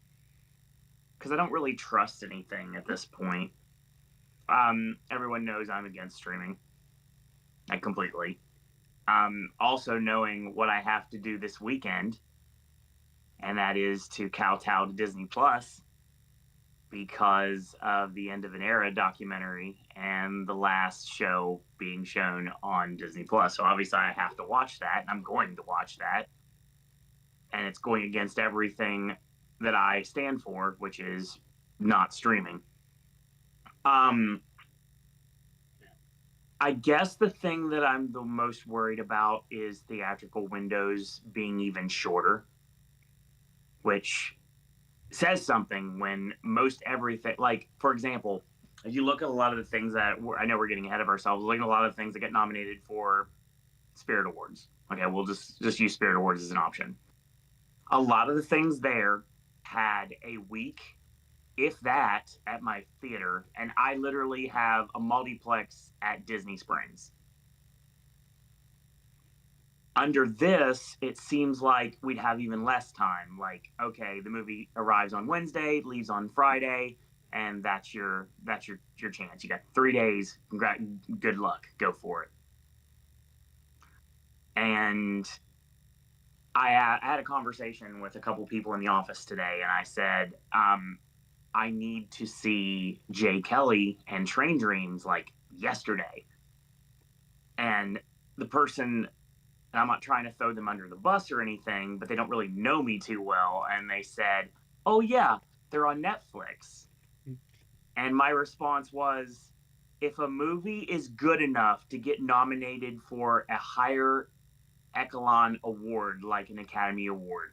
because I don't really trust anything at this point. Everyone knows I'm against streaming, like completely. Also knowing what I have to do this weekend, and that is to kowtow to Disney Plus because of the End of an Era documentary and the last show being shown on Disney Plus. So obviously I have to watch that, and I'm going to watch that. And it's going against everything that I stand for, which is not streaming. I guess the thing that I'm the most worried about is theatrical windows being even shorter, which says something when most everything, like, for example, if you look at a lot of the things that I know we're getting ahead of ourselves, looking at a lot of the things that get nominated for Spirit Awards. Okay, we'll just use Spirit Awards as an option. A lot of the things there had a week, if that, at my theater, and I literally have a multiplex at Disney Springs. Under this, it seems like we'd have even less time. Like, okay, the movie arrives on Wednesday, leaves on Friday, and that's your chance. You got 3 days. Good luck. Go for it. And I had a conversation with a couple people in the office today, and I said, I need to see Jay Kelly and Train Dreams like yesterday. And the person, I'm not trying to throw them under the bus or anything, but they don't really know me too well. And they said, oh, yeah, they're on Netflix. And my response was, if a movie is good enough to get nominated for a higher echelon award, like an Academy Award,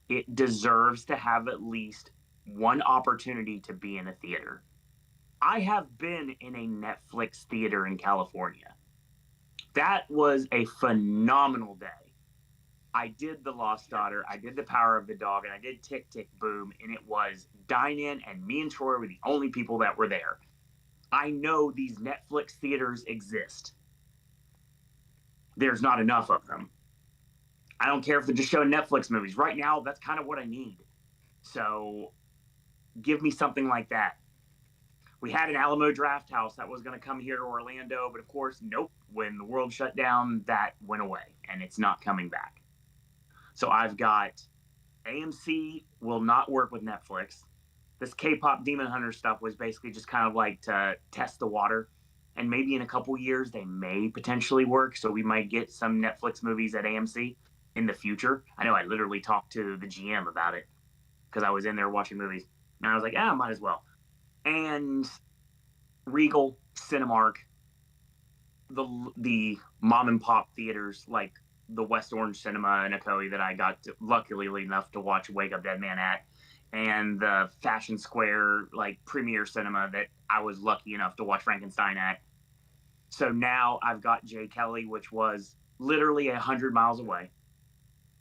it deserves to have at least one opportunity to be in a theater. I have been in a Netflix theater in California. That was a phenomenal day. I did The Lost Daughter, I did The Power of the Dog, and I did Tick, Tick, Boom, and it was dine-in, and me and Troy were the only people that were there. I know these Netflix theaters exist. There's not enough of them. I don't care if they're just showing Netflix movies. Right now, that's kind of what I need. So give me something like that. We had an Alamo Draft House that was going to come here to Orlando, but of course, nope. When the world shut down, that went away, and it's not coming back. So I've got AMC will not work with Netflix. This K-pop Demon Hunter stuff was basically just kind of like to test the water, and maybe in a couple years they may potentially work. So we might get some Netflix movies at AMC in the future. I know I literally talked to the GM about it because I was in there watching movies, and I was like, I might as well. And Regal, Cinemark, the mom and pop theaters like the West Orange Cinema in Ocoee that I got luckily enough to watch Wake Up Dead Man at, and the Fashion Square like Premier Cinema that I was lucky enough to watch Frankenstein at. So now I've got Jay Kelly, which was literally 100 miles away,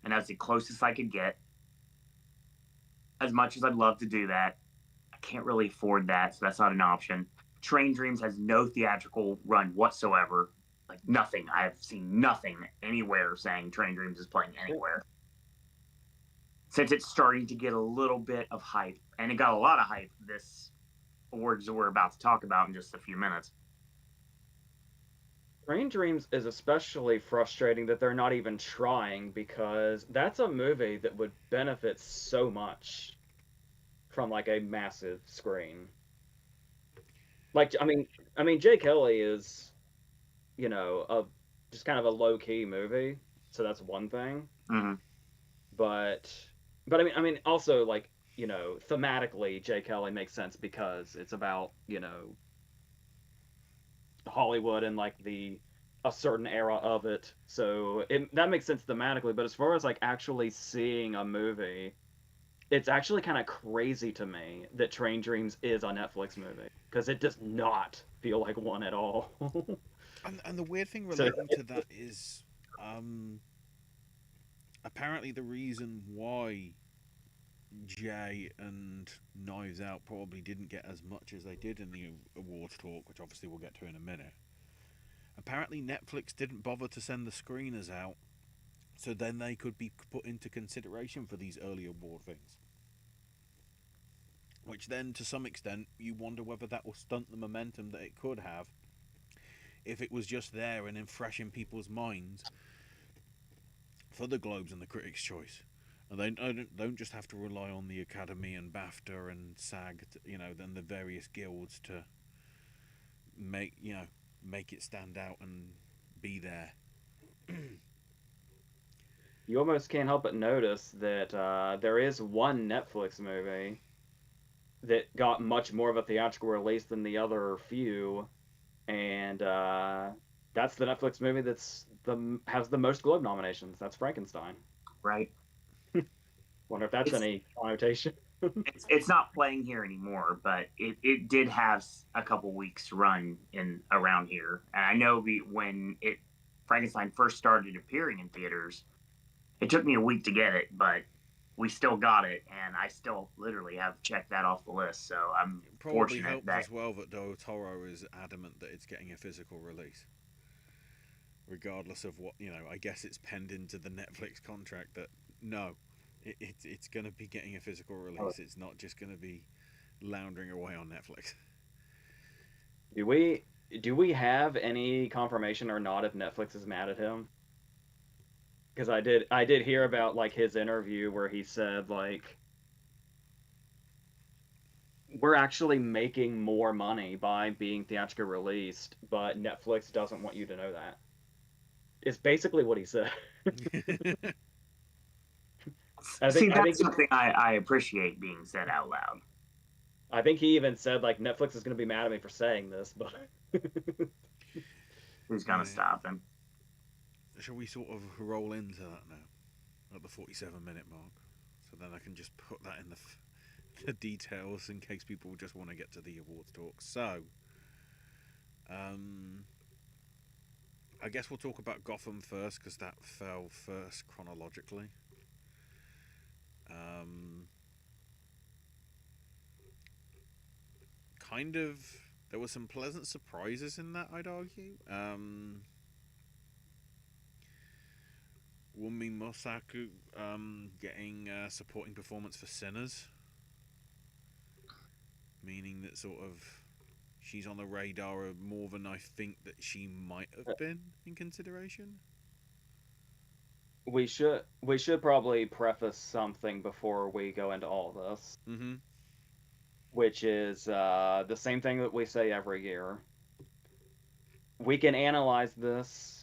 and that's the closest I could get. As much as I'd love to do that, I can't really afford that, so that's not an option. Train Dreams has no theatrical run whatsoever. Like nothing. I've seen nothing anywhere saying Train Dreams is playing anywhere. Since it's starting to get a little bit of hype, and it got a lot of hype this awards that we're about to talk about in just a few minutes. Train Dreams is especially frustrating that they're not even trying, because that's a movie that would benefit so much from like a massive screen. Like, I mean, Jay Kelly is, just kind of a low key movie, so that's one thing. Mm-hmm. But I mean, also like thematically, Jay Kelly makes sense because it's about Hollywood and like a certain era of it, so that makes sense thematically. But as far as like actually seeing a movie, it's actually kind of crazy to me that Train Dreams is a Netflix movie, because it does not feel like one at all. And the weird thing relating to that is, apparently the reason why Jay and Knives Out probably didn't get as much as they did in the awards talk, which obviously we'll get to in a minute. Apparently Netflix didn't bother to send the screeners out So then they could be put into consideration for these early award things. Which then, to some extent, you wonder whether that will stunt the momentum that it could have if it was just there and in fresh in people's minds for the Globes and the Critics' Choice. And they don't just have to rely on the Academy and BAFTA and SAG, then the various guilds to make it stand out and be there. You almost can't help but notice that there is one Netflix movie that got much more of a theatrical release than the other few, and that's the Netflix movie has the most Globe nominations. That's Frankenstein. Right. Wonder if that's any connotation. It's not playing here anymore, but it did have a couple weeks run in around here. And I know when Frankenstein first started appearing in theaters, it took me a week to get it, but we still got it, and I still literally have checked that off the list. So I'm Probably fortunate helps that as well that Del Toro is adamant that it's getting a physical release, regardless of what I guess it's penned into the Netflix contract that no, it's going to be getting a physical release. It's not just going to be lounging away on Netflix. Do we have any confirmation or not if Netflix is mad at him? Because I did hear about like his interview where he said like we're actually making more money by being theatrically released, but Netflix doesn't want you to know that. It's basically what he said. that's something I appreciate being said out loud. I think he even said like Netflix is going to be mad at me for saying this, but who's going to stop him? Shall we sort of roll into that now at the 47-minute mark, so then I can just put that in the details in case people just want to get to the awards talk. So, I guess we'll talk about Gotham first because that fell first chronologically. Kind of, there were some pleasant surprises in that, I'd argue. Wunmi Mosaku getting a supporting performance for Sinners, meaning that sort of she's on the radar of more than I think that she might have been in consideration. We should probably preface something before we go into all of this. Mm-hmm. Which is the same thing that we say every year. We can analyze this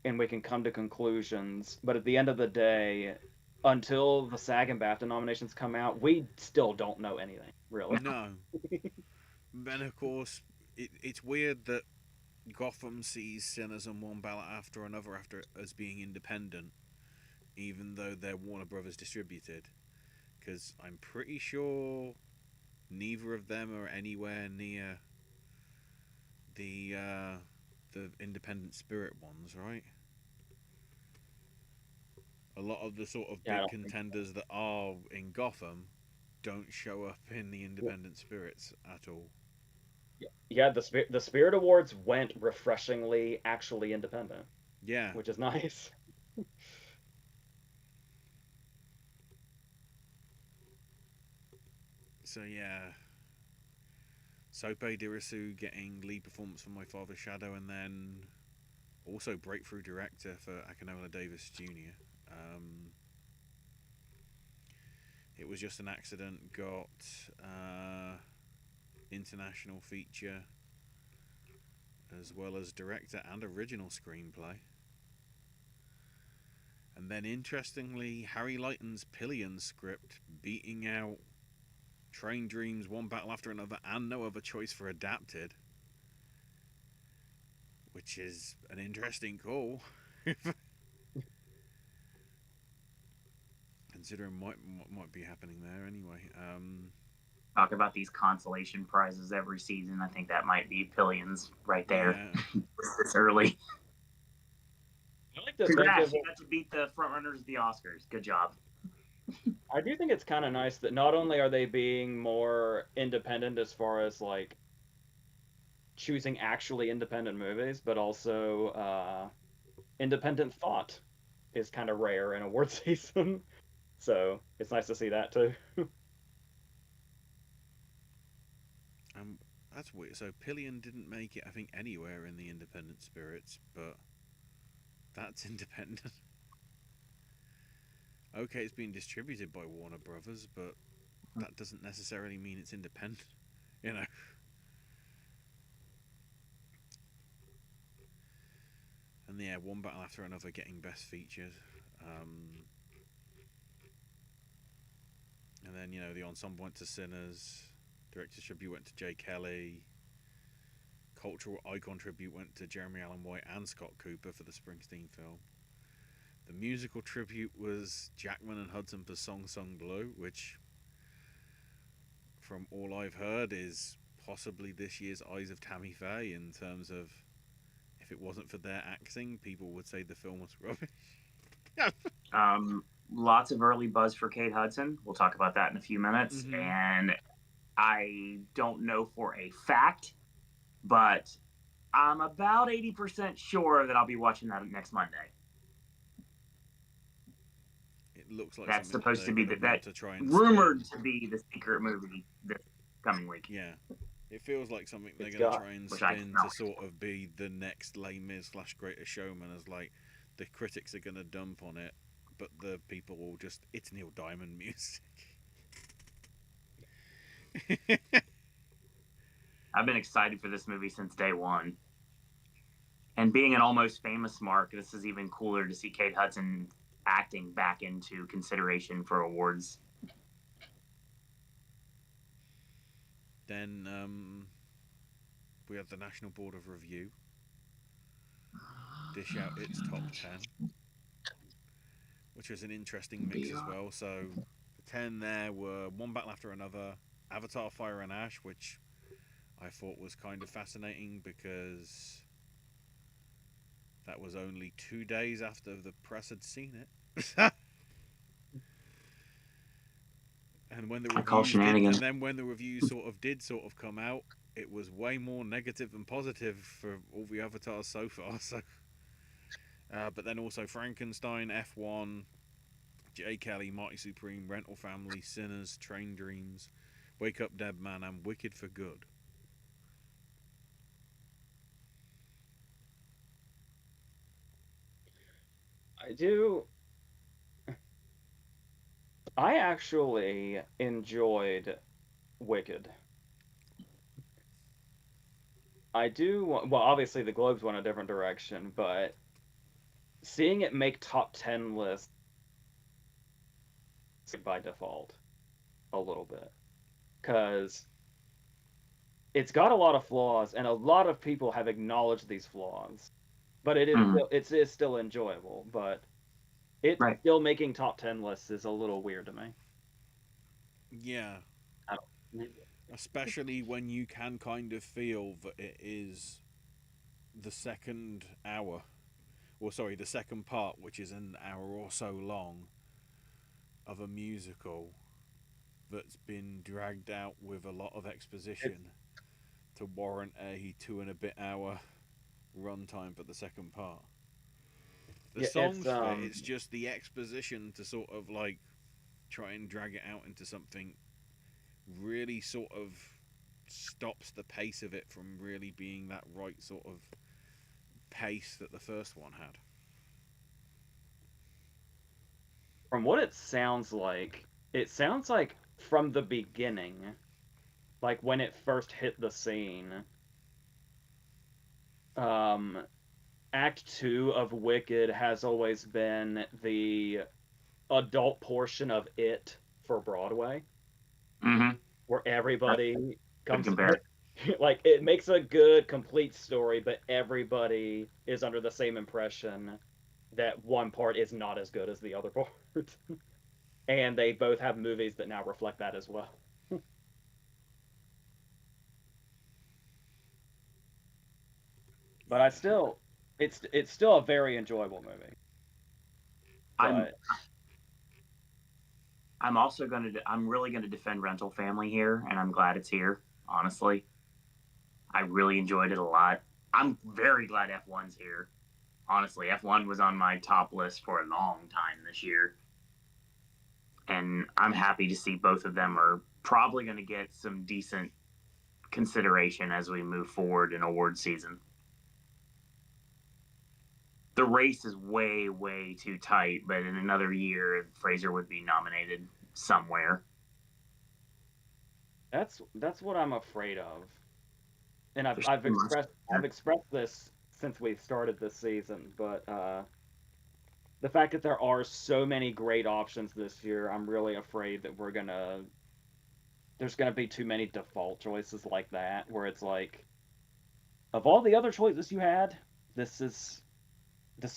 and we can come to conclusions, but at the end of the day, until the SAG and BAFTA nominations come out, we still don't know anything, really. No. Then, of course, it's weird that Gotham sees Sinners and One Ballot After Another as being independent, even though they're Warner Brothers distributed. Because I'm pretty sure neither of them are anywhere near the Independent Spirit ones, right? A lot of the sort of big contenders that are in Gotham don't show up in the Independent Spirits at all. Yeah, the Spirit Awards went refreshingly actually independent. Yeah. Which is nice. So yeah, Sope Dirisu getting lead performance for My Father's Shadow, and then also breakthrough director for Akinola Davis Jr. It Was Just an Accident got international feature as well as director and original screenplay. And then interestingly, Harry Lighton's Pillion script beating out Train Dreams, One Battle After Another, and No Other Choice for Adapted, which is an interesting call. Considering what might be happening there anyway. Talk about these consolation prizes every season. I think that might be Pillions right there. Yeah. This early. Congrats, you got to beat the frontrunners of the Oscars. Good job. I do think it's kind of nice that not only are they being more independent as far as like choosing actually independent movies, but also independent thought. is kind of rare in award season. So it's nice to see that too. That's weird. So Pillion didn't make it, I think, anywhere in the independent spirits, but that's independent. Okay, it's being distributed by Warner Brothers, but that doesn't necessarily mean it's independent, you know. And yeah, one battle after another getting best featured. And then, you know, the ensemble went to Sinners, director's tribute went to Jay Kelly, cultural icon tribute went to Jeremy Allen White and Scott Cooper for the Springsteen film. The musical tribute was Jackman and Hudson for Song Sung Blue, which, from all I've heard, is possibly this year's Eyes of Tammy Faye in terms of, if it wasn't for their acting, people would say the film was rubbish. Lots of early buzz for Kate Hudson. We'll talk about that in a few minutes. Mm-hmm. And I don't know for a fact, but I'm about 80% sure that I'll be watching that next Monday. It looks like that's supposed to be that to try and rumored to be the secret movie this coming week. Yeah. It feels like something they're going to try and spin to sort of be the next Les Mis / Greatest Showman, as like the critics are going to dump on it, but the people will just, it's Neil Diamond music. I've been excited for this movie since day one. And being an Almost Famous mark, this is even cooler to see Kate Hudson acting back into consideration for awards. Then we have the National Board of Review dish out its top 10, which was an interesting mix as well. So the 10 there were One Battle After Another, Avatar Fire and Ash, which I thought was kind of fascinating because that was only 2 days after the press had seen it. And when the reviews did come out, it was way more negative than positive for all the avatars so far. So, but then also Frankenstein, F1, J. Kelly, Marty Supreme, Rental Family, Sinners, Train Dreams, Wake Up Dead Man, and Wicked for Good. I actually enjoyed Wicked. Well, obviously the Globes went a different direction, but seeing it make top 10 lists by default a little bit, because it's got a lot of flaws and a lot of people have acknowledged these flaws, but it is still enjoyable. But it's still making top 10 lists is a little weird to me. Yeah. Especially when you can kind of feel that it is the second hour, the second part, which is an hour or so long, of a musical that's been dragged out with a lot of exposition to warrant a 2.5-hour runtime for the second part. The songs, it's just the exposition to sort of like try and drag it out into something really sort of stops the pace of it from really being that right sort of pace that the first one had. From what it sounds like from the beginning, like when it first hit the scene, Act 2 of Wicked has always been the adult portion of it for Broadway. Mm-hmm. Where everybody comes like it makes a good complete story, but everybody is under the same impression that one part is not as good as the other part. And they both have movies that now reflect that as well. But it's still a very enjoyable movie. I'm really gonna defend Rental Family here, and I'm glad it's here. Honestly, I really enjoyed it a lot. I'm very glad F1's here. honestly, F1 was on my top list for a long time this year. And I'm happy to see both of them are probably going to get some decent consideration as we move forward in award season. The race is way, way too tight, but in another year, Fraser would be nominated somewhere. That's what I'm afraid of, and There's I've too much. expressed this since we started this season, but the fact that there are so many great options this year, I'm really afraid that there's gonna be too many default choices like that, where it's like, of all the other choices you had, this is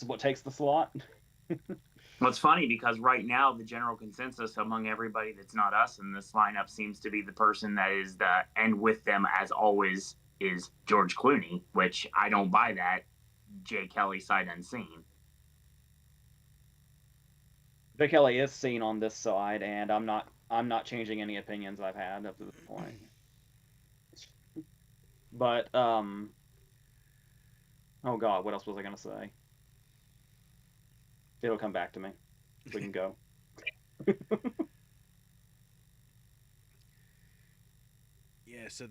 what takes the slot. Well, it's funny because right now the general consensus among everybody that's not us in this lineup seems to be the person that is the and with them as always is George Clooney, which I don't buy that. Jay Kelly sight unseen. Vic Kelly is seen on this side, and I'm not changing any opinions I've had up to this point. But oh god, what else was I gonna say? It'll come back to me. We can go. Yeah, so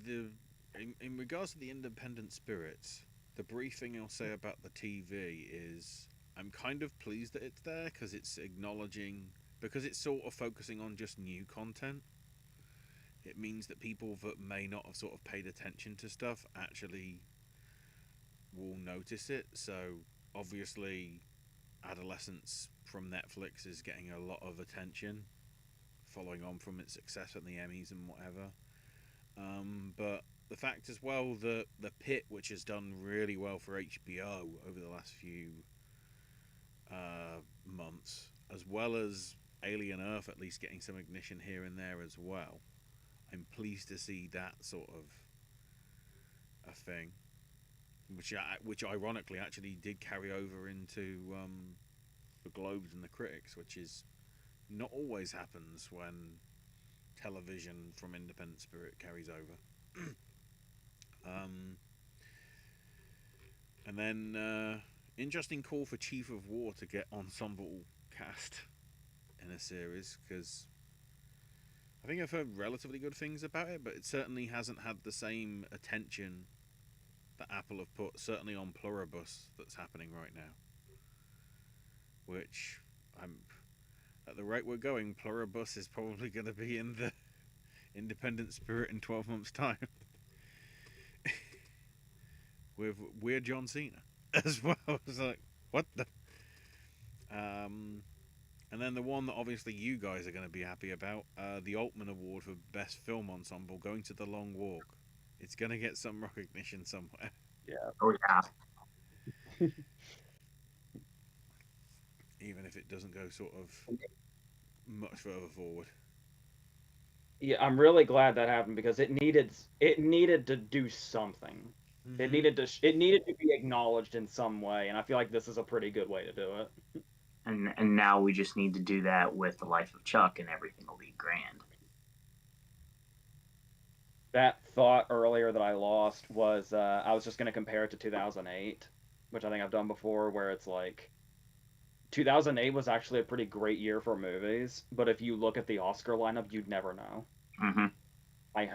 in regards to the independent spirits, the brief thing I'll say about the TV is I'm kind of pleased that it's there because it's acknowledging, because it's sort of focusing on just new content. It means that people that may not have sort of paid attention to stuff actually will notice it. So obviously, Adolescence from Netflix is getting a lot of attention, following on from its success at the Emmys and whatever. But the fact as well that The Pit, which has done really well for HBO over the last few months, as well as Alien Earth at least getting some ignition here and there as well. I'm pleased to see that sort of a thing, which ironically actually did carry over into the Globes and the critics, which is not always happens when television from independent spirit carries over. And then interesting call for Chief of War to get ensemble cast in a series, because I think I've heard relatively good things about it, but it certainly hasn't had the same attention that Apple have put certainly on Pluribus that's happening right now. Which I'm at the rate we're going, Pluribus is probably going to be in the independent spirit in 12 months' time. With weird John Cena as well. It's like, what the? And then the one that obviously you guys are going to be happy about, the Altman Award for Best Film Ensemble, going to The Long Walk. It's going to get some recognition somewhere. Yeah. Oh yeah. Even if it doesn't go sort of much further forward. Yeah, I'm really glad that happened because it needed to do something. Mm-hmm. It needed to be acknowledged in some way, and I feel like this is a pretty good way to do it. And now we just need to do that with The Life of Chuck, and everything will be grand. That thought earlier that I lost was I was just going to compare it to 2008, which I think I've done before, where it's like 2008 was actually a pretty great year for movies, but if you look at the Oscar lineup, you'd never know. Mm-hmm. I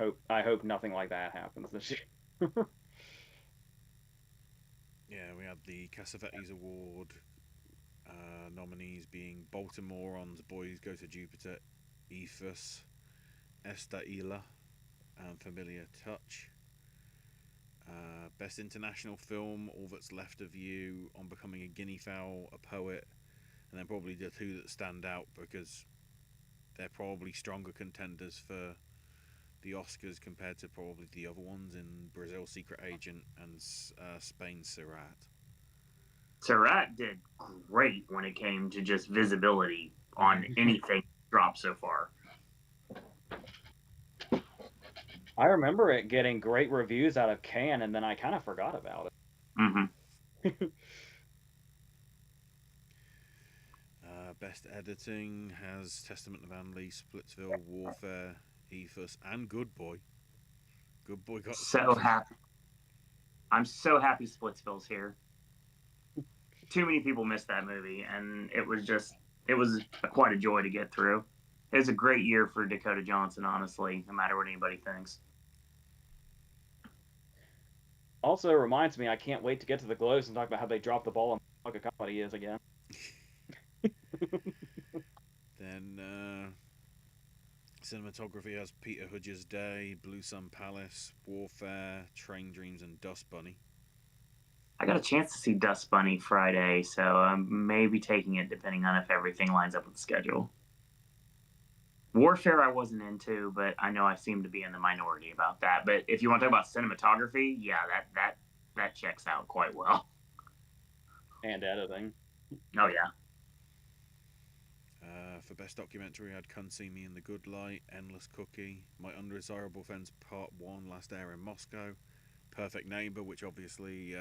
hope nothing like that happens this year. Yeah, we had the Cassavetes Award nominees being Baltimore on Boys Go to Jupiter, Ethos, Esta Ila, and Familiar Touch. Best International Film, All That's Left of You, On Becoming a Guinea Fowl, A Poet, and then probably the two that stand out because they're probably stronger contenders for the Oscars compared to probably the other ones in Brazil, Secret Agent, and Spain, Sirat. Sirat did great when it came to just visibility on anything dropped so far. I remember it getting great reviews out of Cannes, and then I kind of forgot about it. Mm-hmm. Best Editing has Testament of Anley, Splitsville, Warfare, Ethos, and Good Boy. Good Boy got so happy. I'm so happy Splitsville's here. too many people missed that movie, and it was quite a joy to get through. It was a great year for Dakota Johnson, honestly, no matter what anybody thinks. Also, it reminds me, I can't wait to get to the Globes and talk about how they dropped the ball on what a comedy is again. Then cinematography has Peter Hudge's Day, Blue Sun Palace, Warfare, Train Dreams, and Dust Bunny. I got a chance to see Dust Bunny Friday, so I'm maybe taking it depending on if everything lines up with the schedule. Warfare I wasn't into, but I know I seem to be in the minority about that. But if you want to talk about cinematography, yeah, that checks out quite well. And editing. Oh yeah. For best documentary, I had Come See Me in the Good Light, Endless Cookie, My Undesirable Friends Part 1, Last Air in Moscow, Perfect Neighbor, which obviously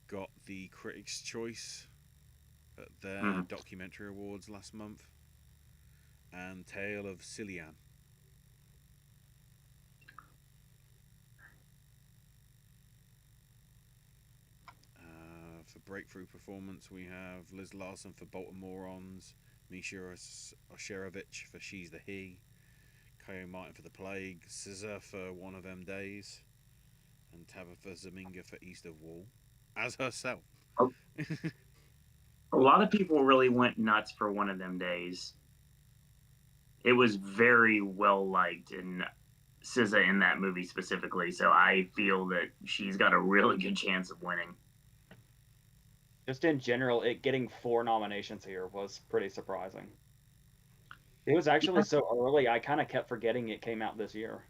got the Critics' Choice at their documentary awards last month, and Tale of Cillian. For breakthrough performance, we have Liz Larson for Baltimoreans, Misha Osherovich for She's the He, Kyo Martin for The Plague, SZA for One of Them Days, and Tabitha Zaminga for East of Wall, as herself. A lot of people really went nuts for One of Them Days. It was very well liked, and SZA in that movie specifically, so I feel that she's got a really good chance of winning. Just in general, it getting 4 nominations here was pretty surprising. It was actually so early, I kind of kept forgetting it came out this year.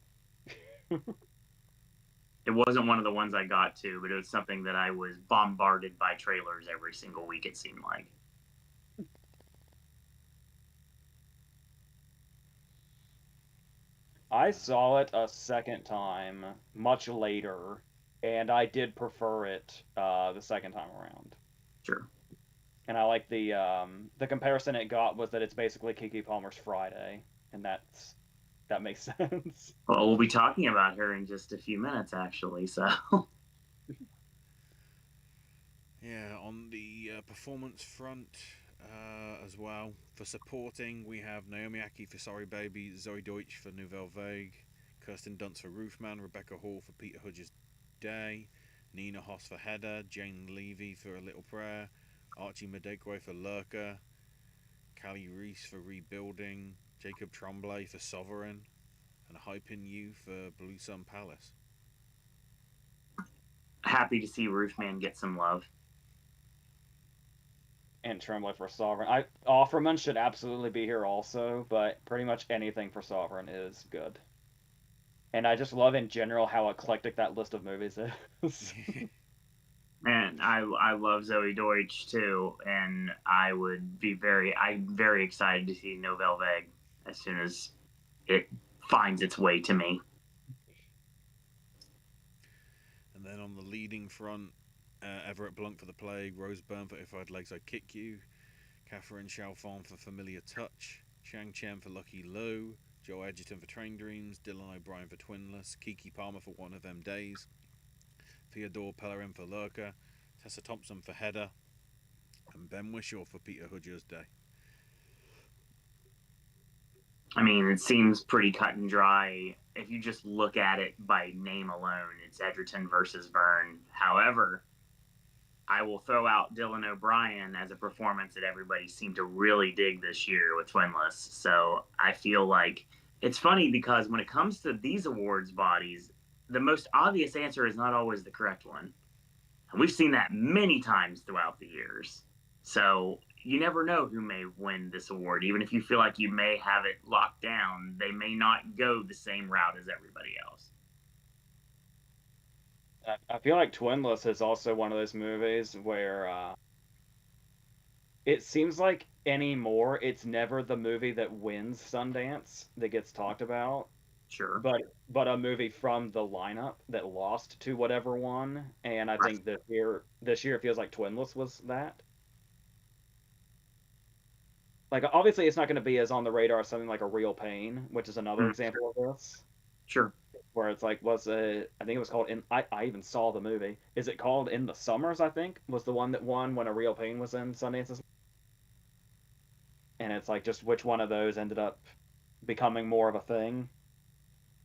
It wasn't one of the ones I got to, but it was something that I was bombarded by trailers every single week, it seemed like. I saw it a second time, much later, and I did prefer it the second time around. Sure. And I like the comparison it got was that it's basically Keke Palmer's Friday, and that makes sense. Well, we'll be talking about her in just a few minutes, actually. So. Yeah, on the performance front as well. For supporting, we have Naomi Aki for Sorry Baby, Zoe Deutsch for Nouvelle Vague, Kirsten Dunst for Roofman, Rebecca Hall for Peter Hudge's Day, Nina Hoss for Heather, Jane Levy for A Little Prayer, Archie Madekwe for Lurker, Callie Reese for Rebuilding, Jacob Tremblay for Sovereign, and Hypin You for Blue Sun Palace. Happy to see Roofman get some love. And Tremblay for Sovereign. Offerman should absolutely be here also, but pretty much anything for Sovereign is good. And I just love in general how eclectic that list of movies is. And I love Zoe Deutsch too, and I'm very excited to see Nouvelle Vague as soon as it finds its way to me. And then on the leading front, Everett Blunt for The Plague, Rose Byrne for If I Had Legs I'd Kick You, Catherine Chalfant for Familiar Touch, Shang Chen for Lucky Lou, Joe Edgerton for Train Dreams, Dylan O'Brien for Twinless, Keke Palmer for One of Them Days, Theodore Pellerin for Lurker, Tessa Thompson for Heather, and Ben Whishaw for Peter Hudge's Day. I mean, it seems pretty cut and dry. If you just look at it by name alone, it's Edgerton versus Byrne. However, I will throw out Dylan O'Brien as a performance that everybody seemed to really dig this year with Twinless. So I feel like it's funny because when it comes to these awards bodies, the most obvious answer is not always the correct one. And we've seen that many times throughout the years. So you never know who may win this award. Even if you feel like you may have it locked down, they may not go the same route as everybody else. I feel like Twinless is also one of those movies where it seems like anymore it's never the movie that wins Sundance that gets talked about. Sure. But a movie from the lineup that lost to whatever won. And I think this year it feels like Twinless was that. Like, obviously it's not going to be as on the radar as something like A Real Pain, which is another example of this. Sure. where it's like, I think it was called I even saw the movie. Is it called In the Summers? I think was the one that won when A Real Pain was in Sundance, and it's like just which one of those ended up becoming more of a thing.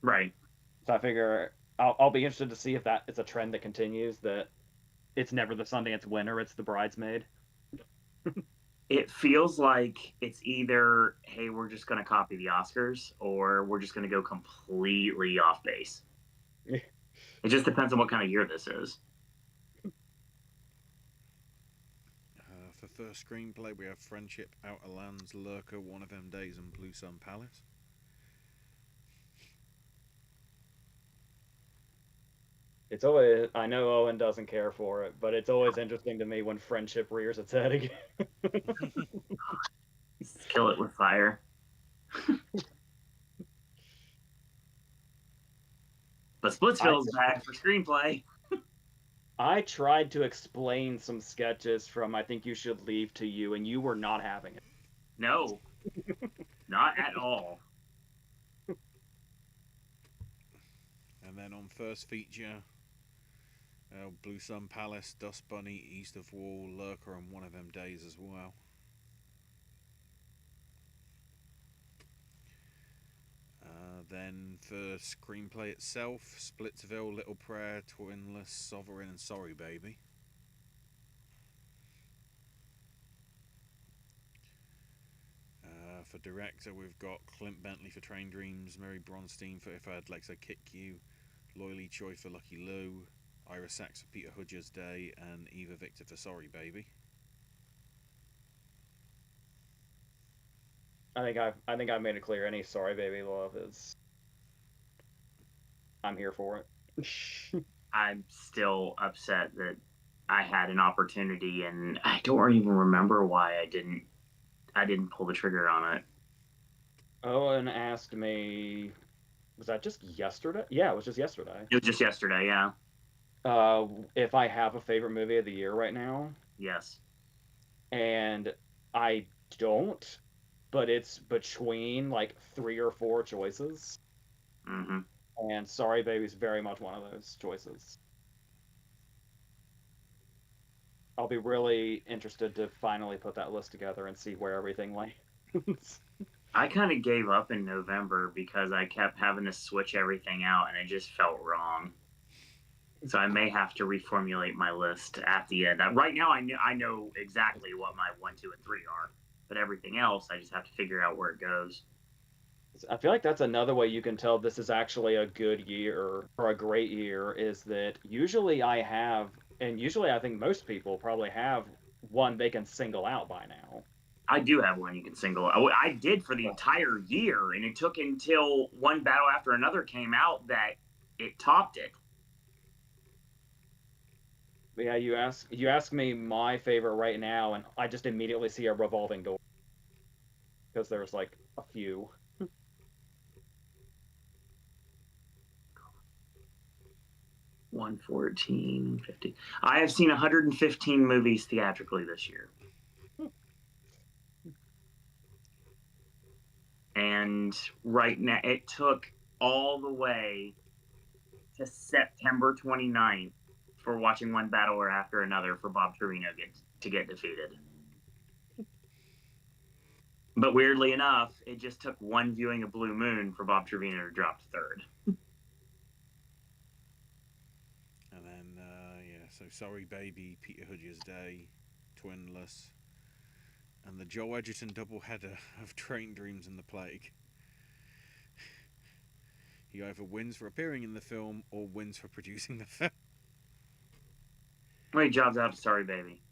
Right. So I figure I'll be interested to see if that is a trend that continues. That it's never the Sundance winner; it's the bridesmaid. It feels like it's either, hey, we're just going to copy the Oscars, or we're just going to go completely off base. It just depends on what kind of year this is. For first screenplay, we have Friendship, Outer Lands, Lurker, One of Them Days, and Blue Sun Palace. It's always, I know Owen doesn't care for it, but it's always interesting to me when friendship rears its head again. Kill it with fire. But Splitsville's back for screenplay. I tried to explain some sketches from I Think You Should Leave to you, and you were not having it. No, not at all. And then on first feature, Blue Sun Palace, Dust Bunny, East of Wall, Lurker, and One of Them Days as well. Then for screenplay itself, Splitsville, Little Prayer, Twinless, Sovereign, and Sorry Baby. For director, we've got Clint Bentley for Train Dreams, Mary Bronstein for If I Had Legs I'd Kick You, Loy Choi for Lucky Lou, Ira Sachs for Peter Hudger's Day, and Eva Victor for Sorry Baby. I think I've made it clear. Any Sorry Baby love is, I'm here for it. I'm still upset that I had an opportunity, and I don't even remember why I didn't pull the trigger on it. Owen asked me, was that just yesterday? Yeah, it was just yesterday. It was just yesterday, yeah. If I have a favorite movie of the year right now. Yes. And I don't, but it's between like 3 or 4 choices. Mm-hmm. And Sorry Baby's very much one of those choices. I'll be really interested to finally put that list together and see where everything lands. I kind of gave up in November because I kept having to switch everything out, and it just felt wrong. So I may have to reformulate my list at the end. Right now, I know exactly what my 1, 2, and 3 are, but everything else, I just have to figure out where it goes. I feel like that's another way you can tell this is actually a good year or a great year, is that usually I have, and usually I think most people probably have one they can single out by now. I do have one you can single. I did for the entire year, and it took until one battle after another came out that it topped it. Yeah, you ask me my favorite right now, and I just immediately see a revolving door because there's like a few. 114, 50. I have seen 115 movies theatrically this year. And right now, it took all the way to September 29th for watching one battler after another for Bob Trevino to get defeated. But weirdly enough, it just took one viewing of Blue Moon for Bob Trevino to drop to third. And then, so Sorry Baby, Peter Hudger's Day, Twinless, and the Joe Edgerton doubleheader of Train Dreams and the Plague. He either wins for appearing in the film or wins for producing the film. Well, he jobs out to Sorry Baby.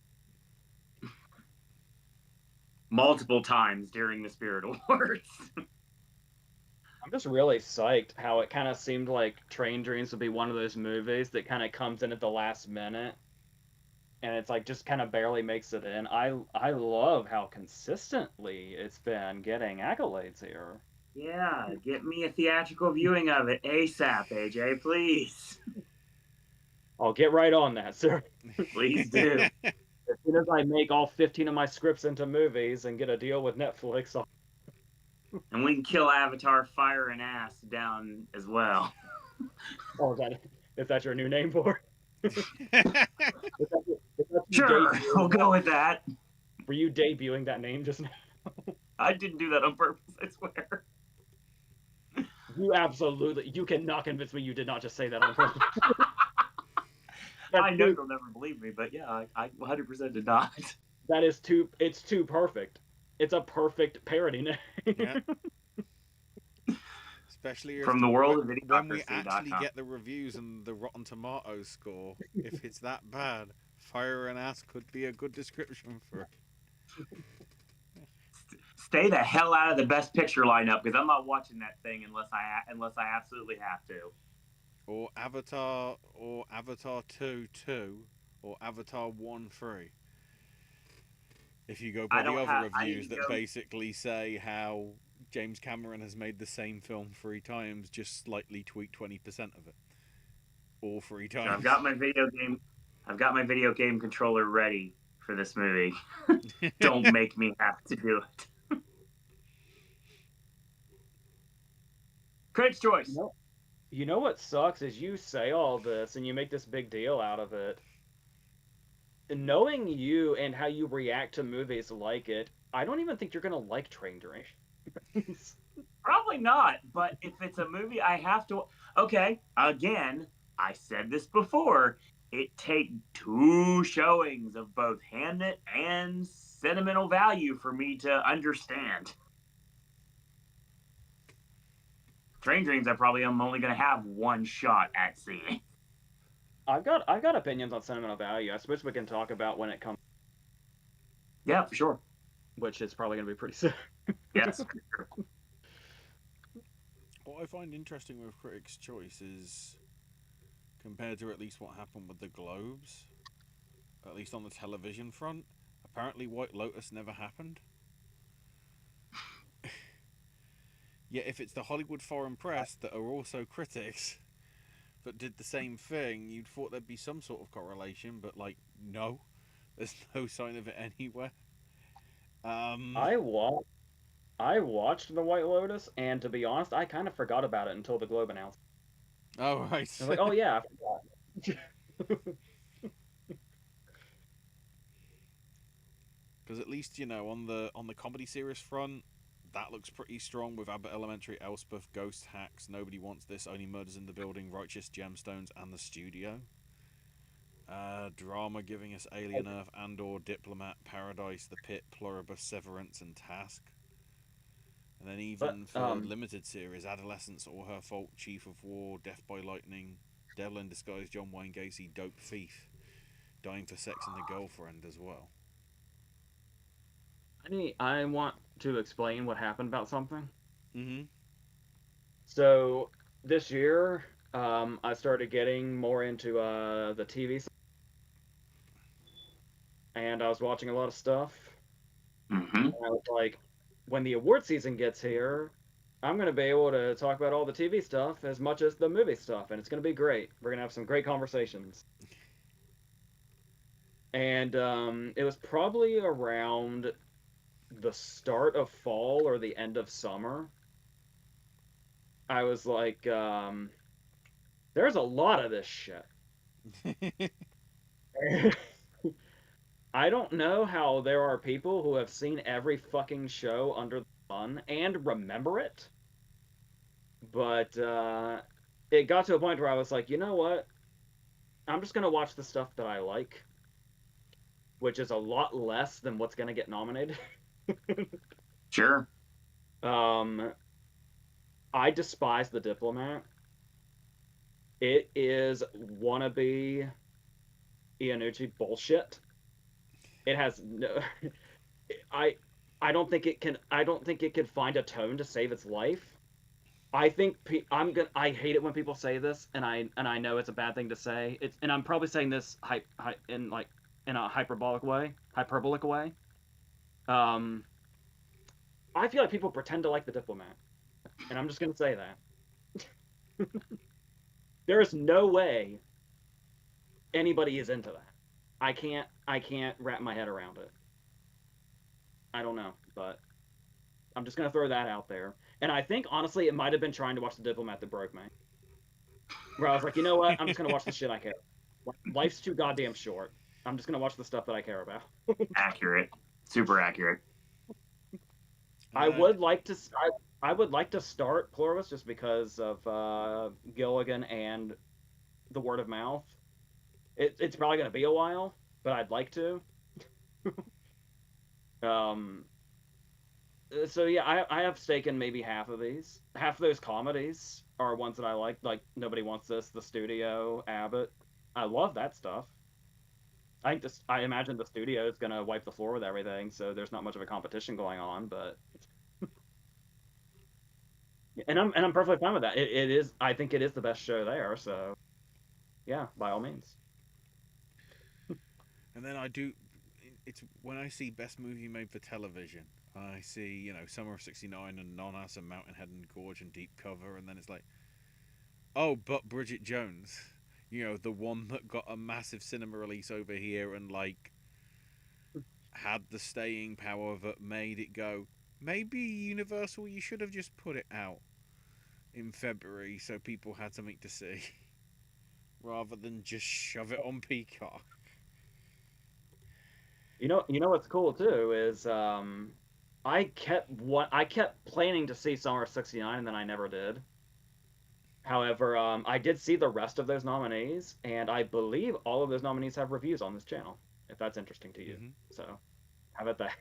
Multiple times during the Spirit Awards. I'm just really psyched how it kind of seemed like Train Dreams would be one of those movies that kind of comes in at the last minute, and it's like just kind of barely makes it in. I love how consistently it's been getting accolades here. Yeah, get me a theatrical viewing of it ASAP, AJ, please. I'll get right on that, sir. Please do. As soon as I make all 15 of my scripts into movies and get a deal with Netflix, and we can kill Avatar Fire and Ass down as well. Oh, is that your new name for it? Is that you Sure, we'll debuting go with that. Were you debuting that name just now? I didn't do that on purpose, I swear. You cannot convince me you did not just say that on purpose. I know you'll never believe me, but yeah, I 100% did not. It's too perfect. It's a perfect parody name. Yeah. Especially From the world of when we actually videocracy.com. get the reviews and the Rotten Tomatoes score. If it's that bad, fire and ass could be a good description for it. Stay the hell out of the best picture lineup because I'm not watching that thing unless I absolutely have to. Or Avatar 2 2 or Avatar 1 3. If you go by the other reviews that basically say how James Cameron has made the same film 3 times, just slightly tweaked 20% of it. All 3 times. So I've got my video game controller ready for this movie. Don't make me have to do it. Critics' choice. You know what sucks is you say all this and you make this big deal out of it. Knowing you and how you react to movies like it, I don't even think you're gonna like Train Durations. Probably not, but if it's a movie I have to... Okay, again, I said this before. It takes 2 showings of both Hamnet and sentimental value for me to understand. Train Dreams, I probably am only going to have 1 shot at seeing. I've got opinions on sentimental value. I suppose we can talk about when it comes. Yeah, for sure. Which is probably going to be pretty soon. Yes. What I find interesting with Critics' Choice is, compared to at least what happened with the Globes, at least on the television front, apparently White Lotus never happened. Yet if it's the Hollywood Foreign Press that are also critics that did the same thing, you'd thought there'd be some sort of correlation, but no, there's no sign of it anywhere. I watched the White Lotus, and to be honest, I kind of forgot about it until the Globe announced. Oh right. I was like, oh yeah, I forgot. Because at least on the comedy series front, that looks pretty strong with Abbott Elementary, Elspeth, Ghost Hacks, Nobody Wants This, Only Murders in the Building, Righteous Gemstones, and The Studio. Drama giving us Alien Earth, Andor, Diplomat, Paradise, The Pit, Pluribus, Severance, and Task. And then even for limited series, Adolescence, All Her Fault, Chief of War, Death by Lightning, Devil in Disguise, John Wayne Gacy, Dope Thief, Dying for Sex and a Girlfriend as well. I want to explain what happened about something. Mm-hmm. So this year, I started getting more into the TV, and I was watching a lot of stuff. Mm-hmm. And I was like, when the award season gets here, I'm going to be able to talk about all the TV stuff as much as the movie stuff, and it's going to be great. We're going to have some great conversations. And it was probably around the start of fall or the end of summer. I was like, there's a lot of this shit. I don't know how there are people who have seen every fucking show under the sun and remember it, but it got to a point where I was like, you know what? I'm just going to watch the stuff that I like, which is a lot less than what's going to get nominated. Sure. I despise The Diplomat. It is wannabe Iannucci bullshit. It has no. I don't think it can. I don't think it can find a tone to save its life. I think I hate it when people say this, and I know it's a bad thing to say. And I'm probably saying this in a hyperbolic way. I feel like people pretend to like The Diplomat, and I'm just gonna say that. There is no way anybody is into that. I can't wrap my head around it. I don't know, but I'm just gonna throw that out there. And I think honestly, it might have been trying to watch The Diplomat that broke me. where I was like, you know what? I'm just gonna watch the shit I care. Life's too goddamn short. I'm just gonna watch the stuff that I care about. Accurate. Super accurate. I would like to. I would like to start Pluribus just because of Gilligan and the word of mouth. It's probably gonna be a while, but I'd like to. Um, so yeah, I have stake in maybe half of these. Half of those comedies are ones that I like Nobody Wants This, The Studio, Abbott. I love that stuff. I imagine the studio is gonna wipe the floor with everything, so there's not much of a competition going on. But I'm perfectly fine with that. It is. I think it is the best show there. So yeah, by all means. And then I do. It's when I see best movie made for television. I see, Summer of '69 and Non-Ass and Mountainhead and Gorge and Deep Cover, and then it's like, oh, but Bridget Jones, the one that got a massive cinema release over here and had the staying power that made it go. Maybe Universal, you should have just put it out in February so people had something to see, rather than just shove it on Peacock. You know what's cool too is I kept planning to see Summer of '69 and then I never did. However, I did see the rest of those nominees, and I believe all of those nominees have reviews on this channel, if that's interesting to you. Mm-hmm. So, how about that?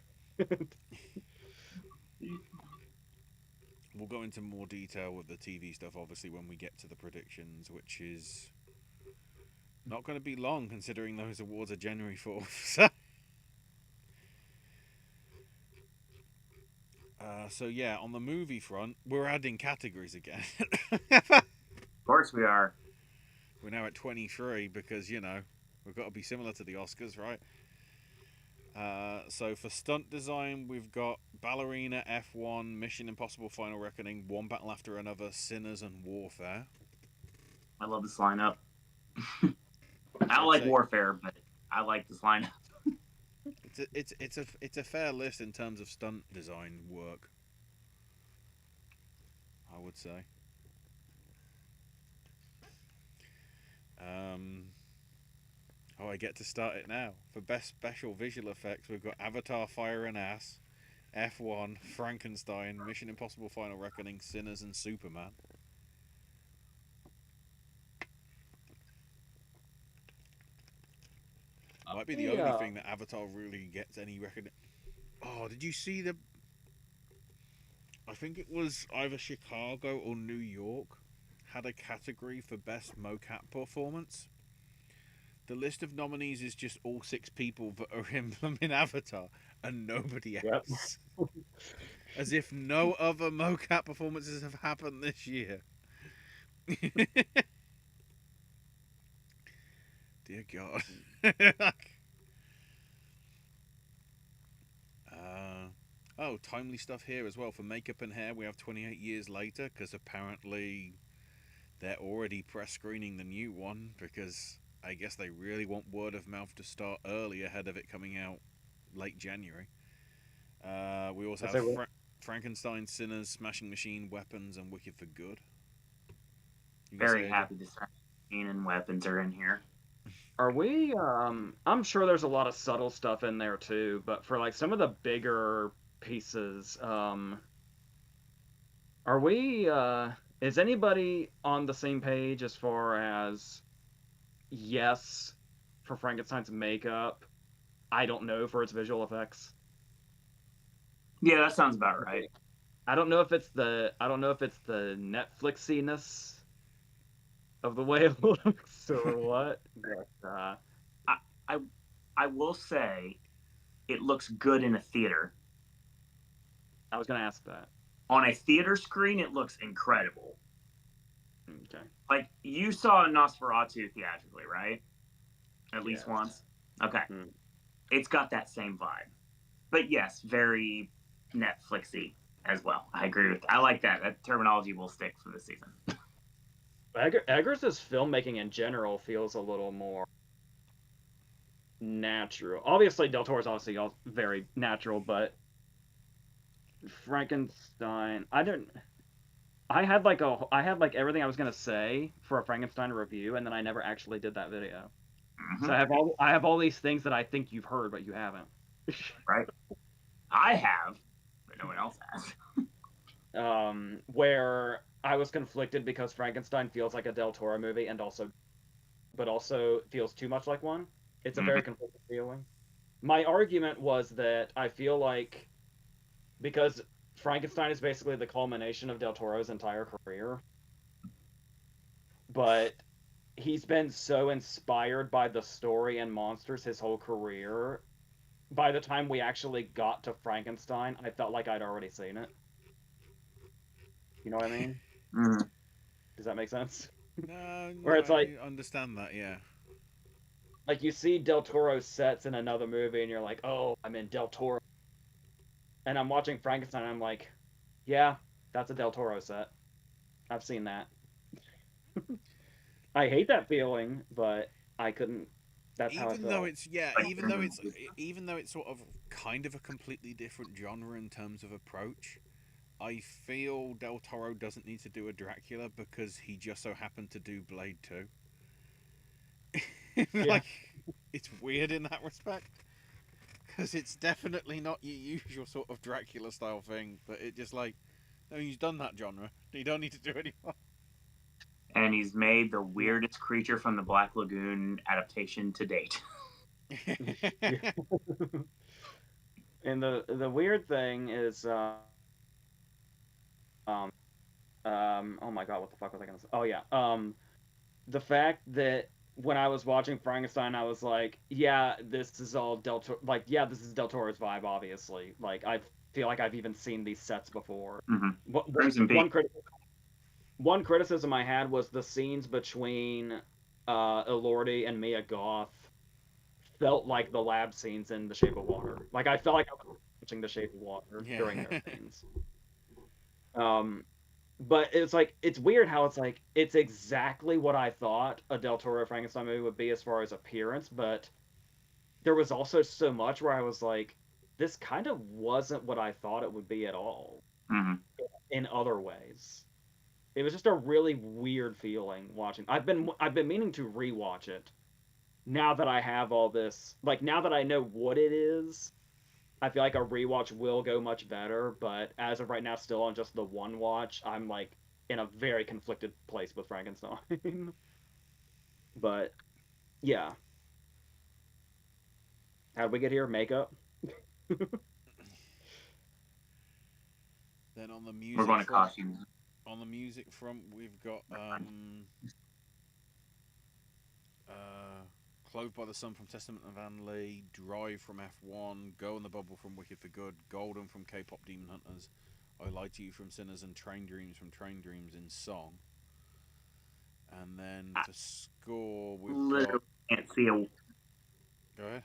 We'll go into more detail with the TV stuff, obviously, when we get to the predictions, which is not going to be long, considering those awards are January 4th. So yeah, on the movie front, we're adding categories again. Of course we are. We're now at 23 because, we've got to be similar to the Oscars, right? So for stunt design, we've got Ballerina, F1, Mission Impossible Final Reckoning, One Battle After Another, Sinners, and Warfare. I love this lineup. I don't like Warfare, but I like this lineup. It's a fair list in terms of stunt design work, I would say. I get to start it now. For best special visual effects, we've got Avatar: Fire and Ass, F1, Frankenstein, Mission Impossible: Final Reckoning, Sinners, and Superman. Might be the only thing that Avatar really gets any recognition. Oh, did you see the? I think it was either Chicago or New York had a category for best mocap performance. The list of nominees is just all 6 people that are in Avatar and nobody else. Yep. As if no other mocap performances have happened this year. Dear God. Timely stuff here as well. For makeup and hair, we have 28 years later, because apparently they're already press screening the new one, because I guess they really want word of mouth to start early ahead of it coming out late January. We also have Frankenstein, Sinners, Smashing Machine, Weapons, and Wicked for Good. Very happy the Smashing Machine and Weapons are in here. Are we? I'm sure there's a lot of subtle stuff in there too, but for like some of the bigger pieces, are we? Is anybody on the same page as far as yes for Frankenstein's makeup? I don't know for its visual effects. Yeah, that sounds about right. I don't know if it's the Netflixiness of the way it looks or what. But, I will say it looks good in a theater. I was going to ask that. On a theater screen, it looks incredible. Okay. Like, you saw Nosferatu theatrically, right? At least once? Okay. It's got that same vibe. But yes, very Netflixy as well. I agree with that. I like that. That terminology will stick for this season. Eggers' filmmaking in general feels a little more natural. Obviously, Del Toro's obviously very natural, but Frankenstein, I I had like everything I was gonna say for a Frankenstein review, and then I never actually did that video. So Mhm. I have all these things that I think you've heard, but you haven't. Right. I have, but no one else has. Where I was conflicted because Frankenstein feels like a Del Toro movie and also feels too much like one. It's a very Mhm. conflicted feeling. My argument was that I feel like because Frankenstein is basically the culmination of Del Toro's entire career, but he's been so inspired by the story and monsters his whole career. By the time we actually got to Frankenstein, I felt like I'd already seen it. You know what I mean? Mhm. Does that make sense? No, Where no, it's I understand that. Yeah. like you see Del Toro's sets in another movie and you're like, "Oh, I'm in Del Toro." And I'm watching Frankenstein and I'm like, "Yeah, that's a Del Toro set. I've seen that." I hate that feeling, but I couldn't that's how I Even though felt. it's yeah, Like, even though it's sort of kind of a completely different genre in terms of approach, I feel Del Toro doesn't need to do a Dracula because he just so happened to do Blade 2. Yeah. Like, it's weird in that respect because it's definitely not your usual sort of Dracula style thing, but it just like, no, he's done that genre. You don't need to do anymore. and he's made the weirdest creature from the Black Lagoon adaptation to date. Yeah. And the weird thing is oh my god, what the fuck was I gonna say? Oh yeah. The fact that when I was watching Frankenstein, I was like, yeah, this is all like, yeah, this is Del Toro's vibe, obviously. Like, I feel like I've even seen these sets before. Mm-hmm. What, Crimson Peak. one criticism I had was the scenes between Elordi and Mia Goth felt like the lab scenes in The Shape of Water. Like, I felt like I was watching The Shape of Water Yeah. during their scenes. Um, but it's like it's weird how it's like it's exactly what I thought a Del Toro Frankenstein movie would be as far as appearance, but there was also so much where I was like, this kind of wasn't what I thought it would be at all Mm-hmm. in other ways. It was just a really weird feeling watching. I've been meaning to rewatch it now that I have all this, like now that I know what it is. I feel like a rewatch will go much better, but as of right now, still on just the one watch, I'm like in a very conflicted place with Frankenstein. But yeah, how'd we get here? Makeup. Then on the We're music going to front, costumes. we've got uh, Clothed by the Sun from Testament of Anne Lee, Drive from F1, Go in the Bubble from Wicked for Good, Golden from K-pop Demon Hunters, I Lie to You from Sinners, and Train Dreams from Train Dreams in song. And then I for score, we've got. literally can't see a Go ahead.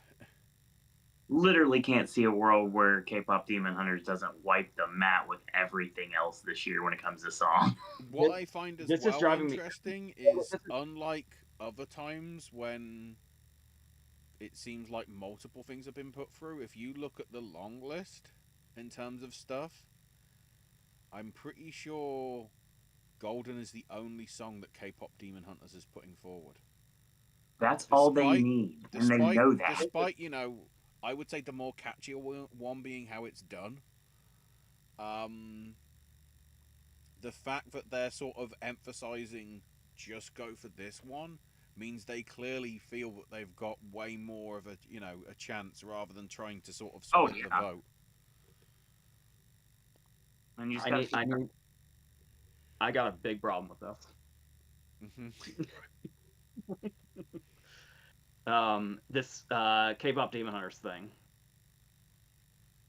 literally can't see a world where K-pop Demon Hunters doesn't wipe the mat with everything else this year when it comes to song. What I find as This is well driving me. interesting is, unlike other times when it seems like multiple things have been put through, if you look at the long list in terms of stuff, I'm pretty sure Golden is the only song that K-pop Demon Hunters is putting forward. That's all they Despite, need, and they despite, know that. despite, I would say the more catchier one being how it's done. Um, the fact that they're sort of emphasizing just go for this one means they clearly feel that they've got way more of a chance rather than trying to sort of Oh split the yeah, vote. and you just I got to need. see. I got a big problem with this. Hmm. This K-pop Demon Hunters thing.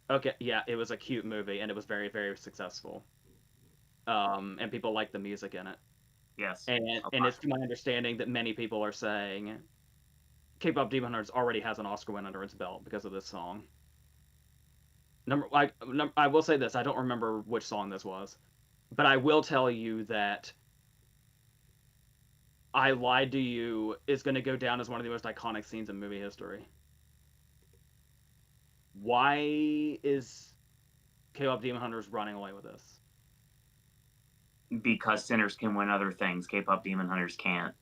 Okay, yeah, it was a cute movie and it was very, very successful. And people like the music in it. Yes, a And lot. it's to my understanding that many people are saying K-pop Demon Hunters already has an Oscar win under its belt because of this song. I will say this: I don't remember which song this was, but I will tell you that "I Lied to You" is going to go down as one of the most iconic scenes in movie history. Why is K-pop Demon Hunters running away with this? because Sinners can win other things. K-pop Demon Hunters can't.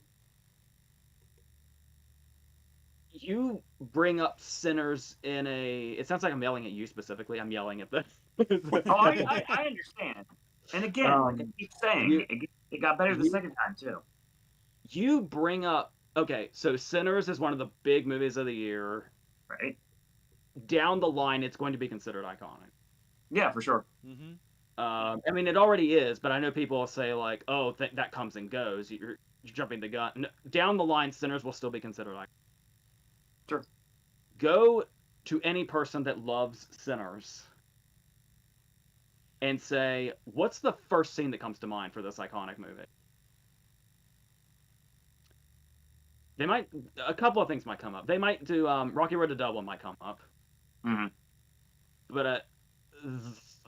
You bring up Sinners in a. It sounds like I'm yelling at you specifically. I'm yelling at the. Oh, I understand. And again, like I keep saying, it got better the second time too. You bring up. Okay, so Sinners is one of the big movies of the year. Right. Down the line, it's going to be considered iconic. Yeah, for sure. Mm-hmm. I mean, it already is, but I know people will say like, "Oh, that comes and goes." You're jumping the gun. No, down the line, Sinners will still be considered iconic. Sure. Go to any person that loves Sinners and say, "What's the first scene that comes to mind for this iconic movie?" They might. A couple of things might come up. They might do. Rocky Road to Dublin might come up. Mm-hmm. But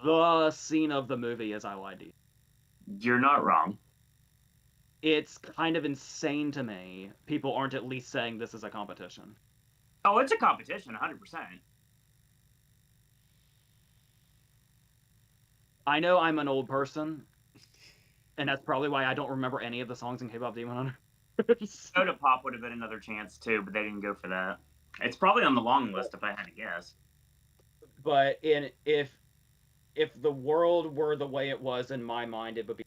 the scene of the movie is "I Lied to You." You're not wrong. It's kind of insane to me. People aren't at least saying this is a competition. Oh, it's a competition, 100%. I know I'm an old person, and that's probably why I don't remember any of the songs in K-pop Demon Hunters. Soda Pop would have been another chance too, but they didn't go for that. It's probably on the long list if I had to guess. But if the world were the way it was in my mind, it would be.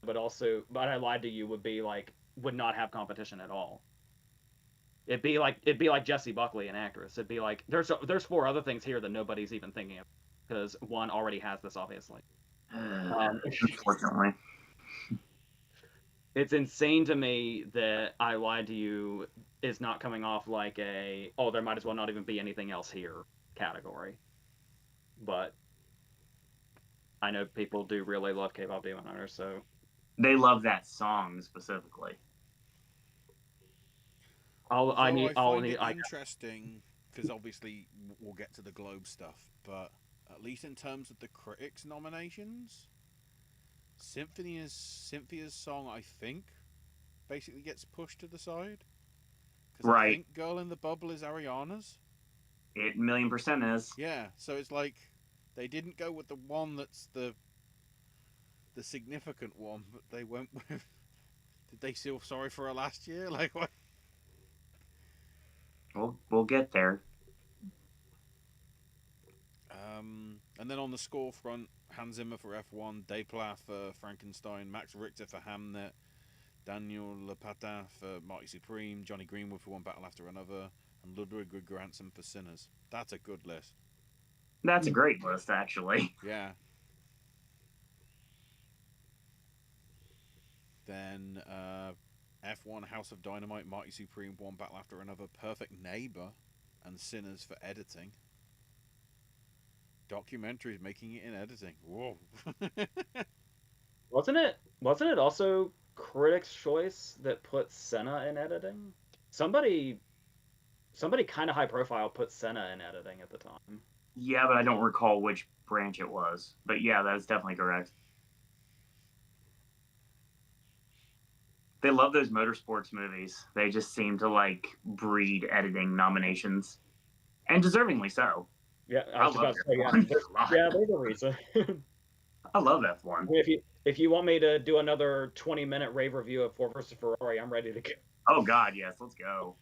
But I Lied to You would be like would not have competition at all. It'd be like Jessie Buckley, an actress. It'd be like there's 4 other things here that nobody's even thinking of because one already has this obviously. Unfortunately. It's insane to me that I Lied to You is not coming off like a there might as well not even be anything else here category. But I know people do really love K-pop Demon Hunters, so they love that song specifically. I find it interesting because obviously we'll get to the Globe stuff, but at least in terms of the critics nominations, Cynthia's song, I think, basically gets pushed to the side. Because I think Girl in the Bubble is Ariana's. It 1,000,000% is. Yeah, so it's like they didn't go with the one that's the significant one, but they went with. Did they feel sorry for her last year? Like what? We'll get there. And then on the score front, Hans Zimmer for F1, Desplat for Frankenstein, Max Richter for Hamnet, Daniel Lepata for Marty Supreme, Johnny Greenwood for One Battle After Another, and Ludwig Göransson for Sinners. That's a good list. That's a great list, actually. Yeah. Then F1, House of Dynamite, Marty Supreme, One Battle After Another, Perfect Neighbor, and Sinners for editing. Documentaries making it in editing. Whoa. Wasn't it also Critics' Choice that put Senna in editing? Somebody kind of high profile put Senna in editing at the time. Yeah, but I don't recall which branch it was. But yeah, that's definitely correct. They love those motorsports movies. They just seem to like breed editing nominations, and deservingly so. Yeah, I was about to say, yeah, there's a reason. I love F1. If you want me to do another 20-minute rave review of Ford versus Ferrari, I'm ready to go. Oh God, yes, let's go.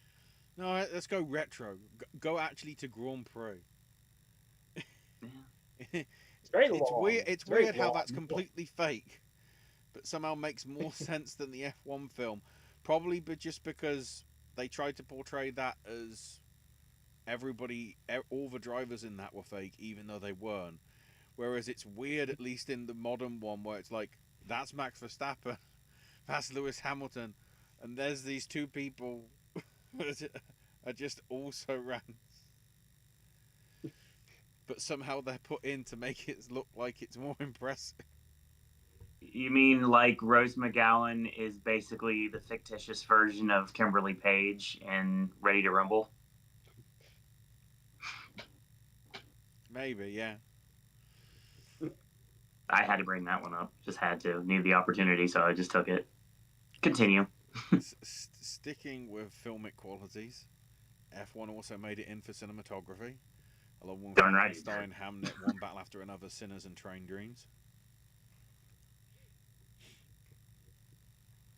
No, let's go retro. Go actually to Grand Prix. It's very long. Weird. It's weird how that's completely fake, but somehow makes more sense than the F1 film. Probably, but just because they tried to portray that as all the drivers in that were fake, even though they weren't. Whereas it's weird, at least in the modern one, where it's like, that's Max Verstappen, that's Lewis Hamilton, and there's these two people are just also rants. But somehow they're put in to make it look like it's more impressive. You mean like Rose McGowan is basically the fictitious version of Kimberly Page in Ready to Rumble? Maybe, yeah. I had to bring that one up. Just had to. Need the opportunity, so I just took it. Continue. Sticking with filmic qualities, F1 also made it in for cinematography, along with Frankenstein, Hamnet, One Battle After Another, Sinners, and Train Dreams.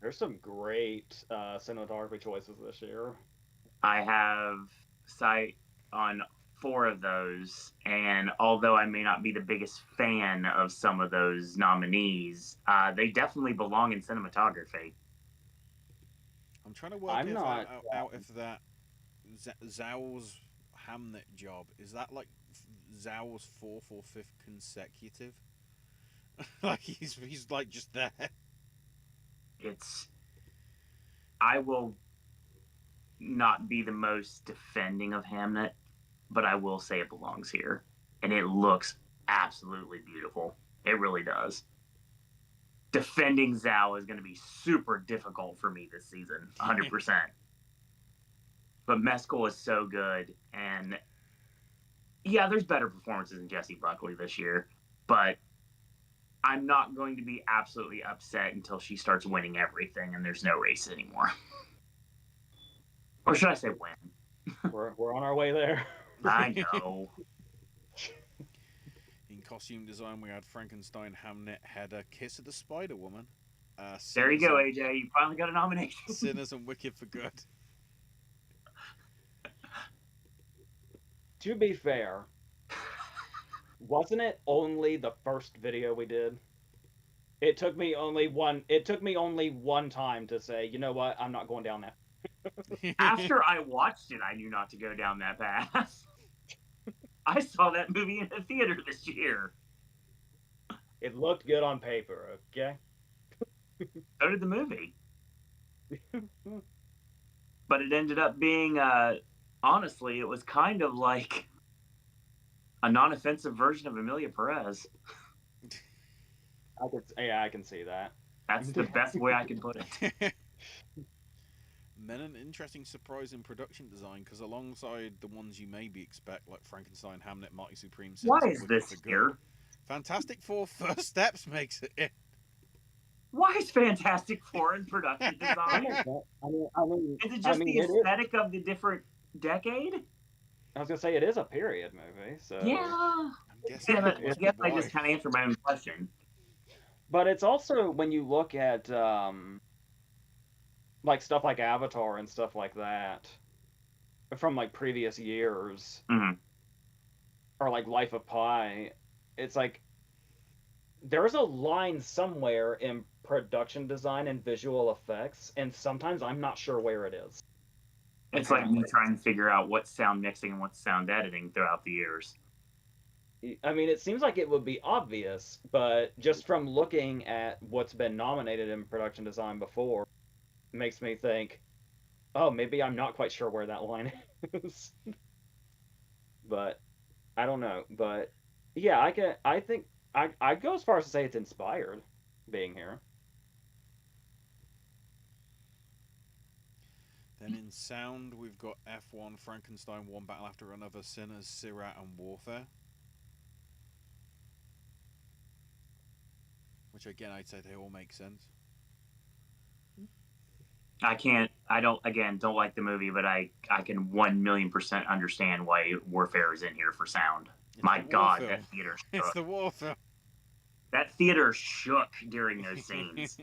There's some great cinematography choices this year. I have sight on 4 of those, and although I may not be the biggest fan of some of those nominees, they definitely belong in cinematography. I'm trying to work I'm not. out if that Zhao's Hamnet job is that like Zhao's fourth or fifth consecutive. Like he's like just there. It's I will not be the most defending of Hamnet, but I will say it belongs here, and it looks absolutely beautiful. It really does. Defending Zhao is going to be super difficult for me this season, 100%. But Mescal is so good, and yeah, there's better performances than Jessie Buckley this year, but I'm not going to be absolutely upset until she starts winning everything and there's no race anymore. Or should I say win? We're on our way there. I know. In costume design, we had Frankenstein, Hamnet, Hedda, Kiss of the Spider Woman. There you go, AJ. You finally got a nomination. Sinners and Wicked for Good. To be fair, wasn't it only the first video we did? It took me only one time to say, you know what, I'm not going down that. After I watched it, I knew not to go down that path. I saw that movie in the theater this year. It looked good on paper, okay? So did the movie. But it ended up being, honestly, it was kind of like a non-offensive version of Emilia Perez. I can see that. That's the best way I can put it. Then an interesting surprise in production design, because alongside the ones you maybe expect, like Frankenstein, Hamnet, Marty Supreme, Why is this here? Fantastic Four First Steps makes it in. Why is Fantastic Four in production design? Is it just the aesthetic of the different decade? I was gonna say it is a period movie, so yeah. I guess I just kind of answered my own question. But it's also when you look at like stuff like Avatar and stuff like that from like previous years, or like Life of Pi, it's like there's a line somewhere in production design and visual effects, and sometimes I'm not sure where it is. It's like me trying to figure out what's sound mixing and what's sound editing throughout the years. I mean, it seems like it would be obvious, but just from looking at what's been nominated in production design before, it makes me think, oh, maybe I'm not quite sure where that line is. But I don't know. But yeah, I think I'd go as far as to say it's inspired being here. Then in sound, we've got F1, Frankenstein, One Battle After Another, Sinners, Sirat, and Warfare. Which again, I'd say they all make sense. I don't like the movie, but I can 1,000,000% understand why Warfare is in here for sound. My God, that theater shook. It's the Warfare. That theater shook during those scenes.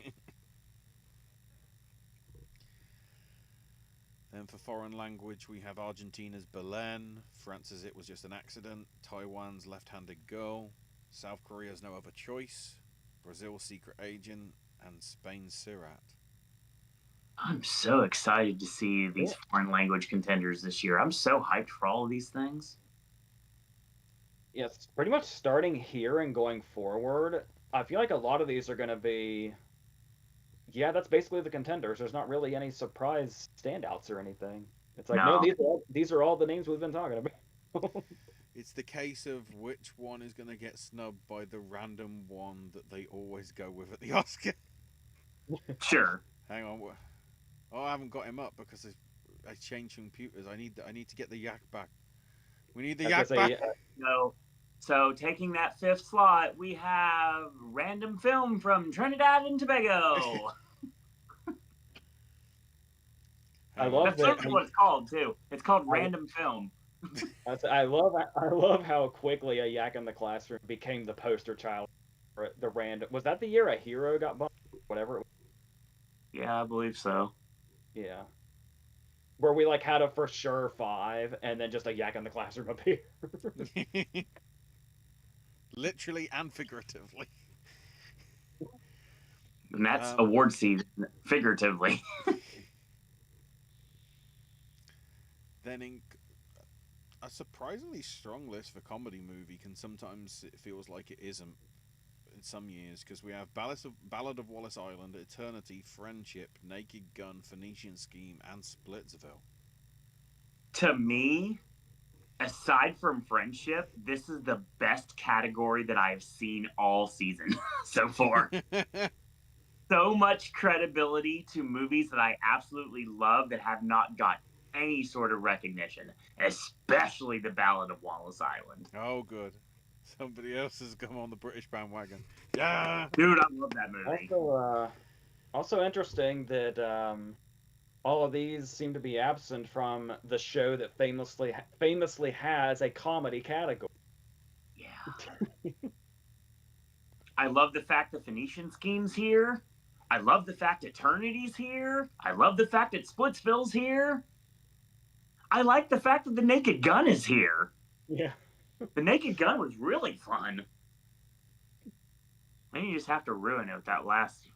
Then for foreign language, we have Argentina's Belen, France's It Was Just an Accident, Taiwan's Left-Handed Girl, South Korea's No Other Choice, Brazil's Secret Agent, and Spain's Sirat. I'm so excited to see these foreign language contenders this year. I'm so hyped for all of these things. Yes, pretty much starting here and going forward, I feel like a lot of these are going to be, yeah, that's basically the contenders. There's not really any surprise standouts or anything. It's like, no, these are all the names we've been talking about. It's the case of which one is going to get snubbed by the random one that they always go with at the Oscar. Sure. Hang on. Oh, I haven't got him up because I changed computers. I need to get the yak back. We need the yak back. So taking that 5th slot, we have Random Film from Trinidad and Tobago. I love That's what it's called too. It's called Random Film. I love how quickly a yak in the classroom became the poster child for the random. Was that the year A Hero got bumped? Whatever it was. Yeah, Yeah, I believe so. Yeah. Where we like had a for sure 5 and then just a yak in the classroom appear. Literally and figuratively. And that's award season, figuratively. Then in a surprisingly strong list for comedy movie can sometimes it feels like it isn't in some years because we have Ballad of Wallace Island, Eternity, Friendship, Naked Gun, Phoenician Scheme, and Splitsville. To me, aside from Friendship, this is the best category that I've seen all season so far. So much credibility to movies that I absolutely love that have not got any sort of recognition, especially the Ballad of Wallace Island. Oh, good. Somebody else has come on the British bandwagon. Yeah! Dude, I love that movie. Also interesting that all of these seem to be absent from the show that famously has a comedy category. Yeah. I love the fact the Phoenician Scheme's here. I love the fact Eternity's here. I love the fact that Splitsville's here. I like the fact that the Naked Gun is here. Yeah. The Naked Gun was really fun. Maybe you just have to ruin it with that last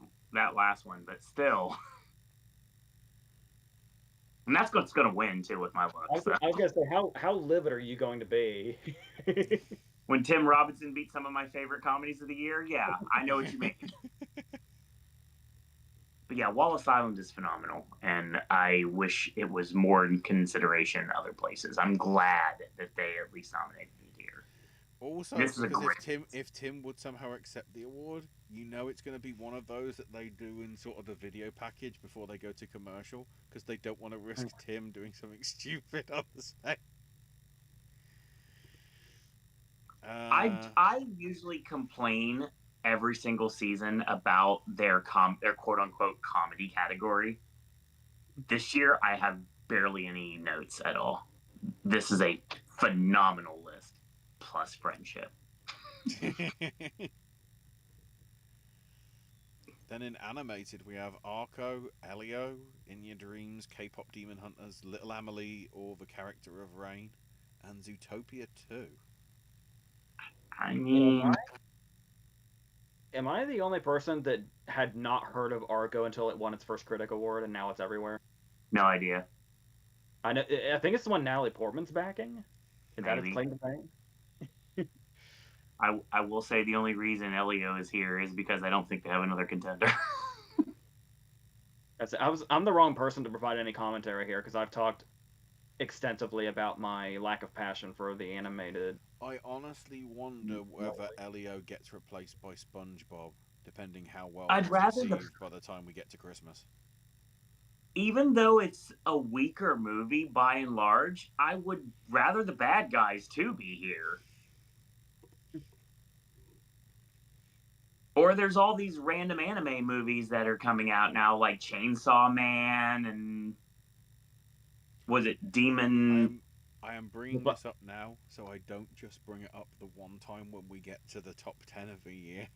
one, but still. And that's what's going to win too with my look. So. I was gonna say, how livid are you going to be? When Tim Robinson beat some of my favorite comedies of the year, yeah, I know what you mean. But yeah, Wallace Island is phenomenal, and I wish it was more in consideration other places. I'm glad that they at least nominated it here. Also, this is because if Tim would somehow accept the award, you know it's going to be one of those that they do in sort of the video package before they go to commercial, because they don't want to risk Tim doing something stupid on the set. I usually complain every single season about their quote unquote comedy category. This year, I have barely any notes at all. This is a phenomenal list, plus Friendship. Then in animated, we have Arco, Elio, In Your Dreams, K-pop Demon Hunters, Little Amelie, or The Character of Rain, and Zootopia 2. I mean, am I the only person that had not heard of Argo until it won its first critic award and now it's everywhere? No idea. I think it's the one Natalie Portman's backing. Is that its claim to fame? I will say the only reason Elio is here is because I don't think they have another contender. I'm the wrong person to provide any commentary here because I've talked extensively about my lack of passion for the animated. I honestly wonder whether Elio gets replaced by SpongeBob, depending how well it's received by the time we get to Christmas. Even though it's a weaker movie by and large, I would rather the bad guys too be here. Or there's all these random anime movies that are coming out now, like Chainsaw Man and was it Demon? I am bringing this up now, so I don't just bring it up the one time when we get to the top 10 of the year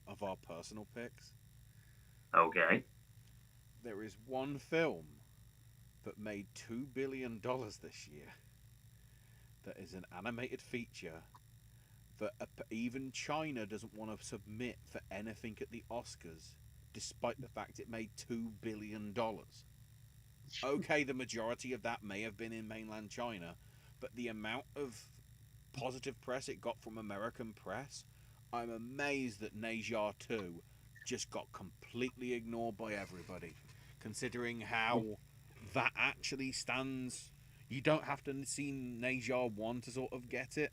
of our personal picks. Okay. There is one film that made $2 billion this year that is an animated feature that even China doesn't want to submit for anything at the Oscars, despite the fact it made $2 billion. Okay, the majority of that may have been in mainland China, but the amount of positive press it got from American press, I'm amazed that Ne Zha 2 just got completely ignored by everybody, considering how that actually stands. You don't have to see Ne Zha 1 to sort of get it.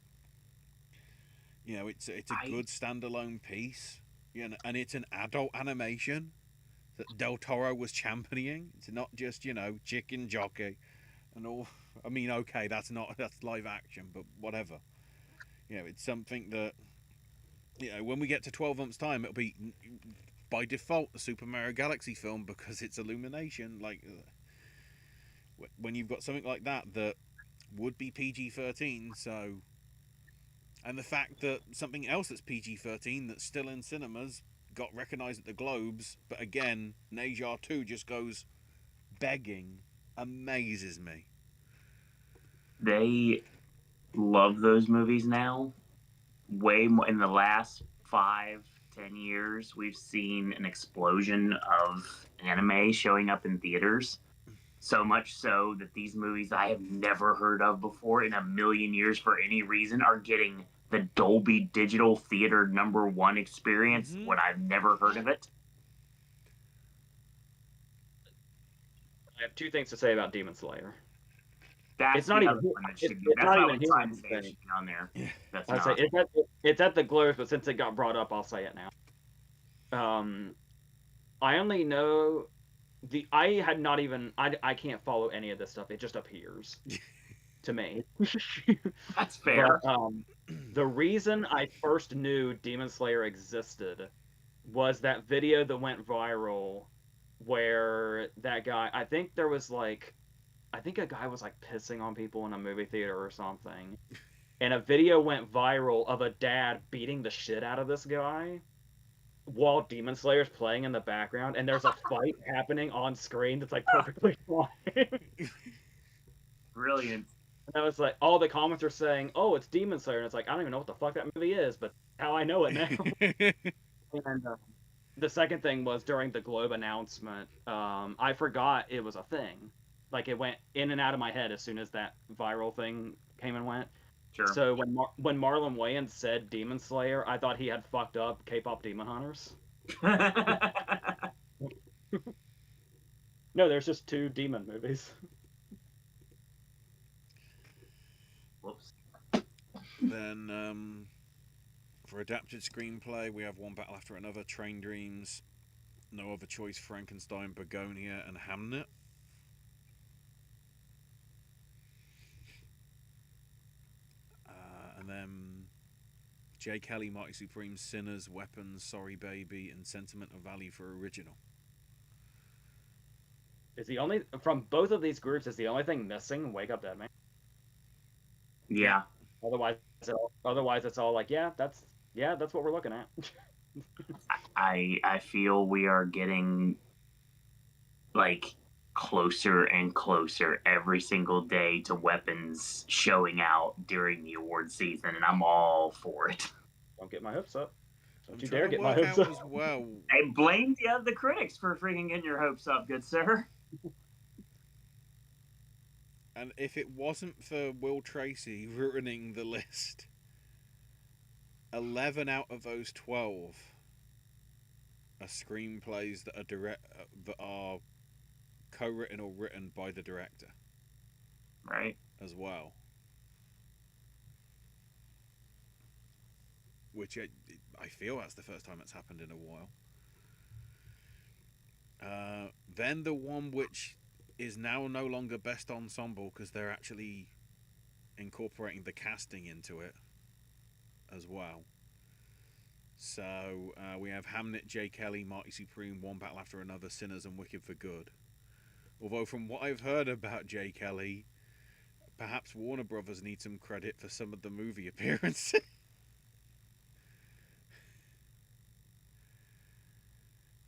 You know, it's a good standalone piece, you know, and it's an adult animation that Del Toro was championing. It's not just, you know, chicken jockey and all. I mean, okay, that's live action, but whatever. You know, it's something that, you know, when we get to 12 months' time, it'll be by default the Super Mario Galaxy film because it's Illumination. Like, when you've got something like that would be PG-13, so. And the fact that something else that's PG-13 that's still in cinemas, got recognised at the Globes, but again, Najar 2 just goes begging. Amazes me. They love those movies now. Way more in the last 5-10 years, we've seen an explosion of anime showing up in theaters. So much so that these movies I have never heard of before in a million years for any reason are getting the Dolby Digital Theater #1 experience when I've never heard of it. I have two things to say about Demon Slayer. That's It's not the even. other one that should be. It's That's not what I even was here trying on to say. the It thing. should be on there. That's I say not. it's at the Globes, but since it got brought up, I'll say it now. I only know I had not even. I can't follow any of this stuff. It just appears to me. That's fair. But the reason I first knew Demon Slayer existed was that video that went viral where that guy, I think a guy was like pissing on people in a movie theater or something. And a video went viral of a dad beating the shit out of this guy while Demon Slayer's playing in the background, and there's a fight happening on screen that's like perfectly fine. Brilliant. And I was like, all the comments are saying, "Oh, it's Demon Slayer," and it's like, I don't even know what the fuck that movie is, but how I know it now. And the second thing was during the Globe announcement, I forgot it was a thing. Like it went in and out of my head as soon as that viral thing came and went. Sure. So when Marlon Wayans said Demon Slayer, I thought he had fucked up K-pop Demon Hunters. No, there's just 2 demon movies. Whoops. Then, for adapted screenplay, we have One Battle After Another, Train Dreams, No Other Choice, Frankenstein, Begonia, and Hamnet. And then J. Kelly, Mighty Supreme, Sinners, Weapons, Sorry Baby, and Sentimental Value for Original. Is the only from both of these groups is the only thing missing Wake Up Dead Man. Yeah. Otherwise it's all like, that's what we're looking at. I feel we are getting like closer and closer every single day to Weapons showing out during the award season, and I'm all for it. Don't get my hopes up. Don't you trying dare to get my work hopes out up. as well. I blame the critics for freaking getting your hopes up, good sir. And if it wasn't for Will Tracy ruining the list, 11 out of those 12 are screenplays that are co-written or written by the director. Right. As well. Which I feel that's the first time it's happened in a while. Then the one which is now no longer best ensemble because they're actually incorporating the casting into it as well. So we have Hamnet, J. Kelly, Mighty Supreme, One Battle After Another, Sinners, and Wicked for Good. Although from what I've heard about J. Kelly, perhaps Warner Brothers need some credit for some of the movie appearances.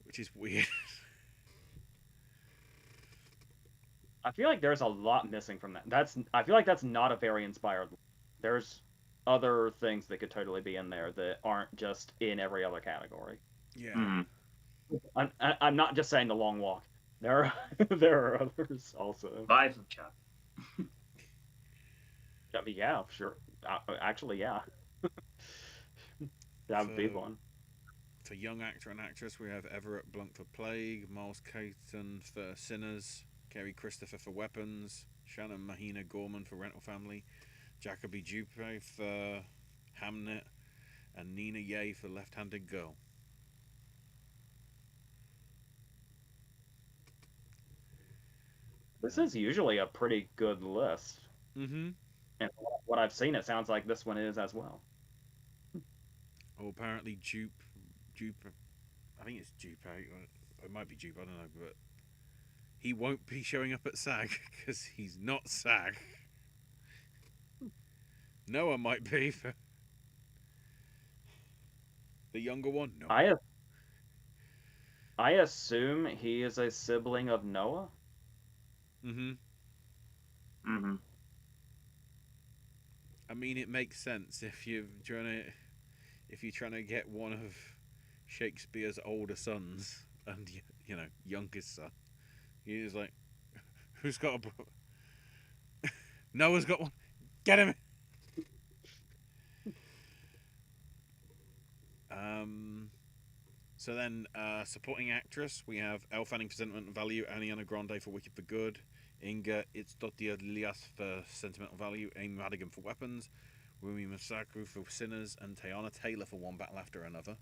Which is weird. I feel like there's a lot missing from that. I feel like that's not a very inspired. There's other things that could totally be in there that aren't just in every other category. Yeah. I'm not just saying The Long Walk. There are others also. Life of Chuck. Yeah, sure. Actually, yeah. That would be one. For young actor and actress, we have Everett Blunt for Plague, Miles Caton for Sinners, Kerry Christopher for Weapons, Shannon Mahina Gorman for Rental Family, Jacoby Dupe for Hamnet, and Nina Ye for Left-Handed Girl. This is usually a pretty good list. Mm-hmm. And what I've seen, it sounds like this one is as well. Oh, apparently Dupe, I think it's Dupe, it might be Dupe, I don't know, but he won't be showing up at SAG because he's not SAG. Noah might be for the younger one. No. I assume he is a sibling of Noah. Mm-hmm. Mm-hmm. I mean, it makes sense if you're trying to get one of Shakespeare's older sons and youngest son. He's like, who's got a brother? Noah's got one. Get him. So then, supporting actress, we have Elle Fanning for sentimental value, Ariana Grande for Wicked for Good, Inga Itzdottir Lias for sentimental value, Amy Madigan for weapons, Rumi Masaku for sinners, and Teyana Taylor for One Battle After Another.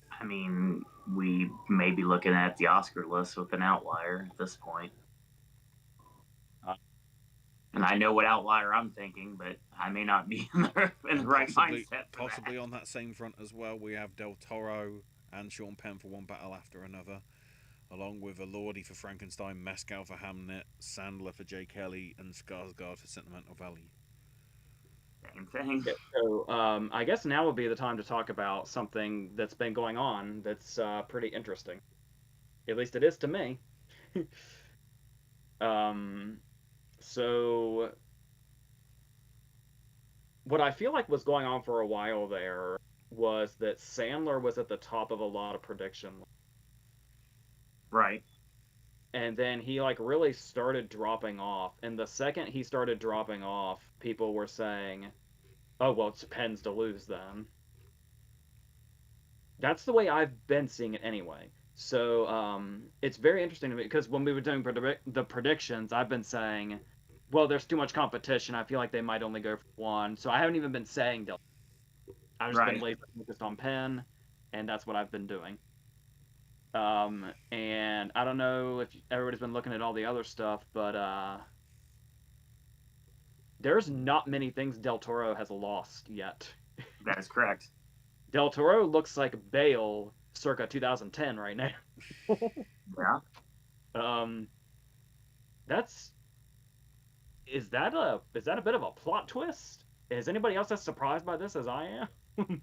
I mean, we may be looking at the Oscar list with an outlier at this point. And I know what outlier I'm thinking, but I may not be in the right mindset. Possibly on that same front as well, we have Del Toro and Sean Penn for One Battle After Another, along with Elordi for Frankenstein, Mescal for Hamnet, Sandler for J. Kelly, and Skarsgård for Sentimental Value. Same thing. Yeah, so I guess now would be the time to talk about something that's been going on that's pretty interesting. At least it is to me. So what I feel like was going on for a while there was that Sandler was at the top of a lot of predictions. Right. And then he like really started dropping off. And the second he started dropping off, people were saying, "Oh, well, it's Penn's to lose then." That's the way I've been seeing it anyway. So it's very interesting to me because when we were doing the predictions, I've been saying, well, there's too much competition. I feel like they might only go for one. So I haven't even been saying Del. I've just been laser focused on Penn, and that's what I've been doing. And I don't know if everybody's been looking at all the other stuff, but there's not many things Del Toro has lost yet. That is correct. Del Toro looks like Bale circa 2010 right now. Yeah. Is that a bit of a plot twist? Is anybody else as surprised by this as I am?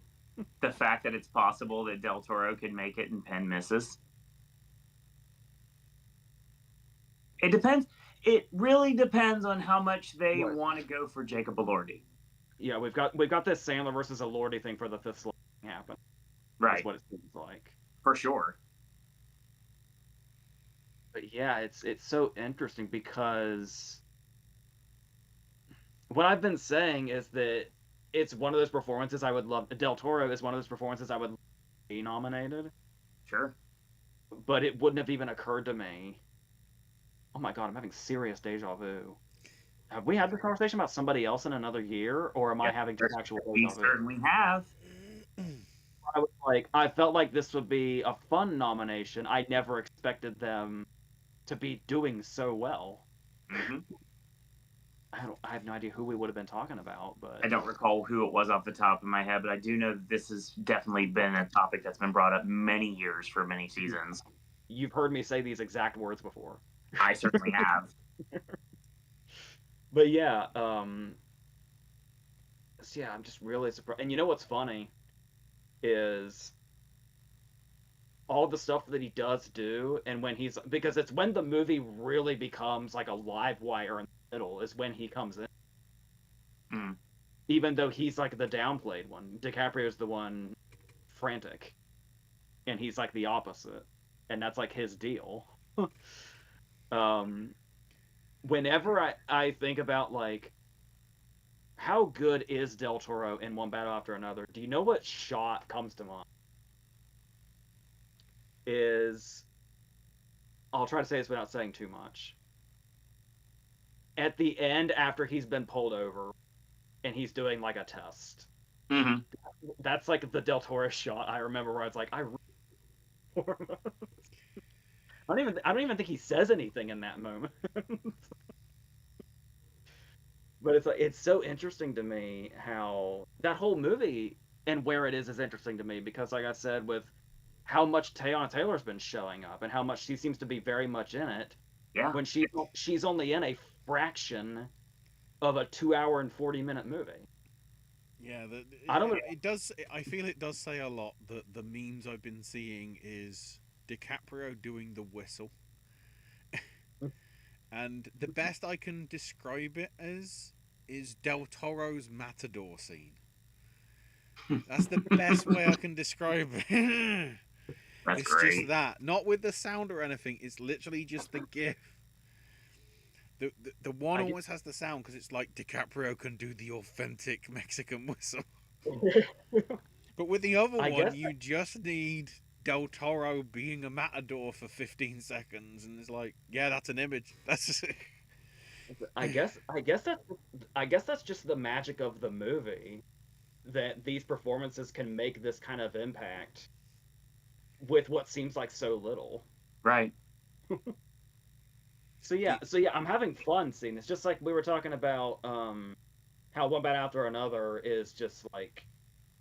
The fact that it's possible that Del Toro could make it and Penn misses. It depends. It really depends on how much they want to go for Jacob Elordi. Yeah, we've got this Sandler versus Elordi thing for the fifth slot happen. Right. That's what it seems like. For sure. But yeah, it's so interesting because what I've been saying is that it's one of those performances I would love. Del Toro is one of those performances I would love to be nominated. Sure. But it wouldn't have even occurred to me. Oh my god, I'm having serious deja vu. Have we had this conversation about somebody else in another year, or am I having just actual deja vu? We certainly have. I felt like this would be a fun nomination. I never expected them to be doing so well. Mm-hmm. I have no idea who we would have been talking about, but I don't recall who it was off the top of my head, but I do know that this has definitely been a topic that's been brought up many years for many seasons. You've heard me say these exact words before. I certainly have. But yeah, yeah, I'm just really surprised. And you know what's funny is all the stuff that he does do, and because it's when the movie really becomes like a live wire in the middle is when he comes in. Mm. Even though he's like the downplayed one, DiCaprio's the one frantic, and he's like the opposite, and that's like his deal. Whenever I think about like how good is Del Toro in One Battle After Another, do you know what shot comes to mind? I'll try to say this without saying too much. At the end, after he's been pulled over, and he's doing like a test. Mm-hmm. That's like the Del Toro shot I remember where it's like I don't even think he says anything in that moment. But it's so interesting to me how that whole movie and where it is interesting to me because, like I said, with how much Teyana Taylor's been showing up and how much she seems to be very much in it. Yeah. When she's only in a fraction of a 2 hour and 40-minute movie. Yeah, I don't know. it does. I feel it does say a lot that the memes I've been seeing is DiCaprio doing the whistle, and the best I can describe it as is Del Toro's Matador scene. That's the best way I can describe it. That's It's great. just that, not with the sound or anything. It's literally just the gif. The one always has the sound because it's like DiCaprio can do the authentic Mexican whistle. But with the other I one, guess you just need Del Toro being a matador for 15 seconds, and it's like, yeah, that's an image. That's I guess that's just the magic of the movie, that these performances can make this kind of impact with what seems like so little. Right. So yeah, I'm having fun seeing this. Just like we were talking about, how One Bat After Another is just like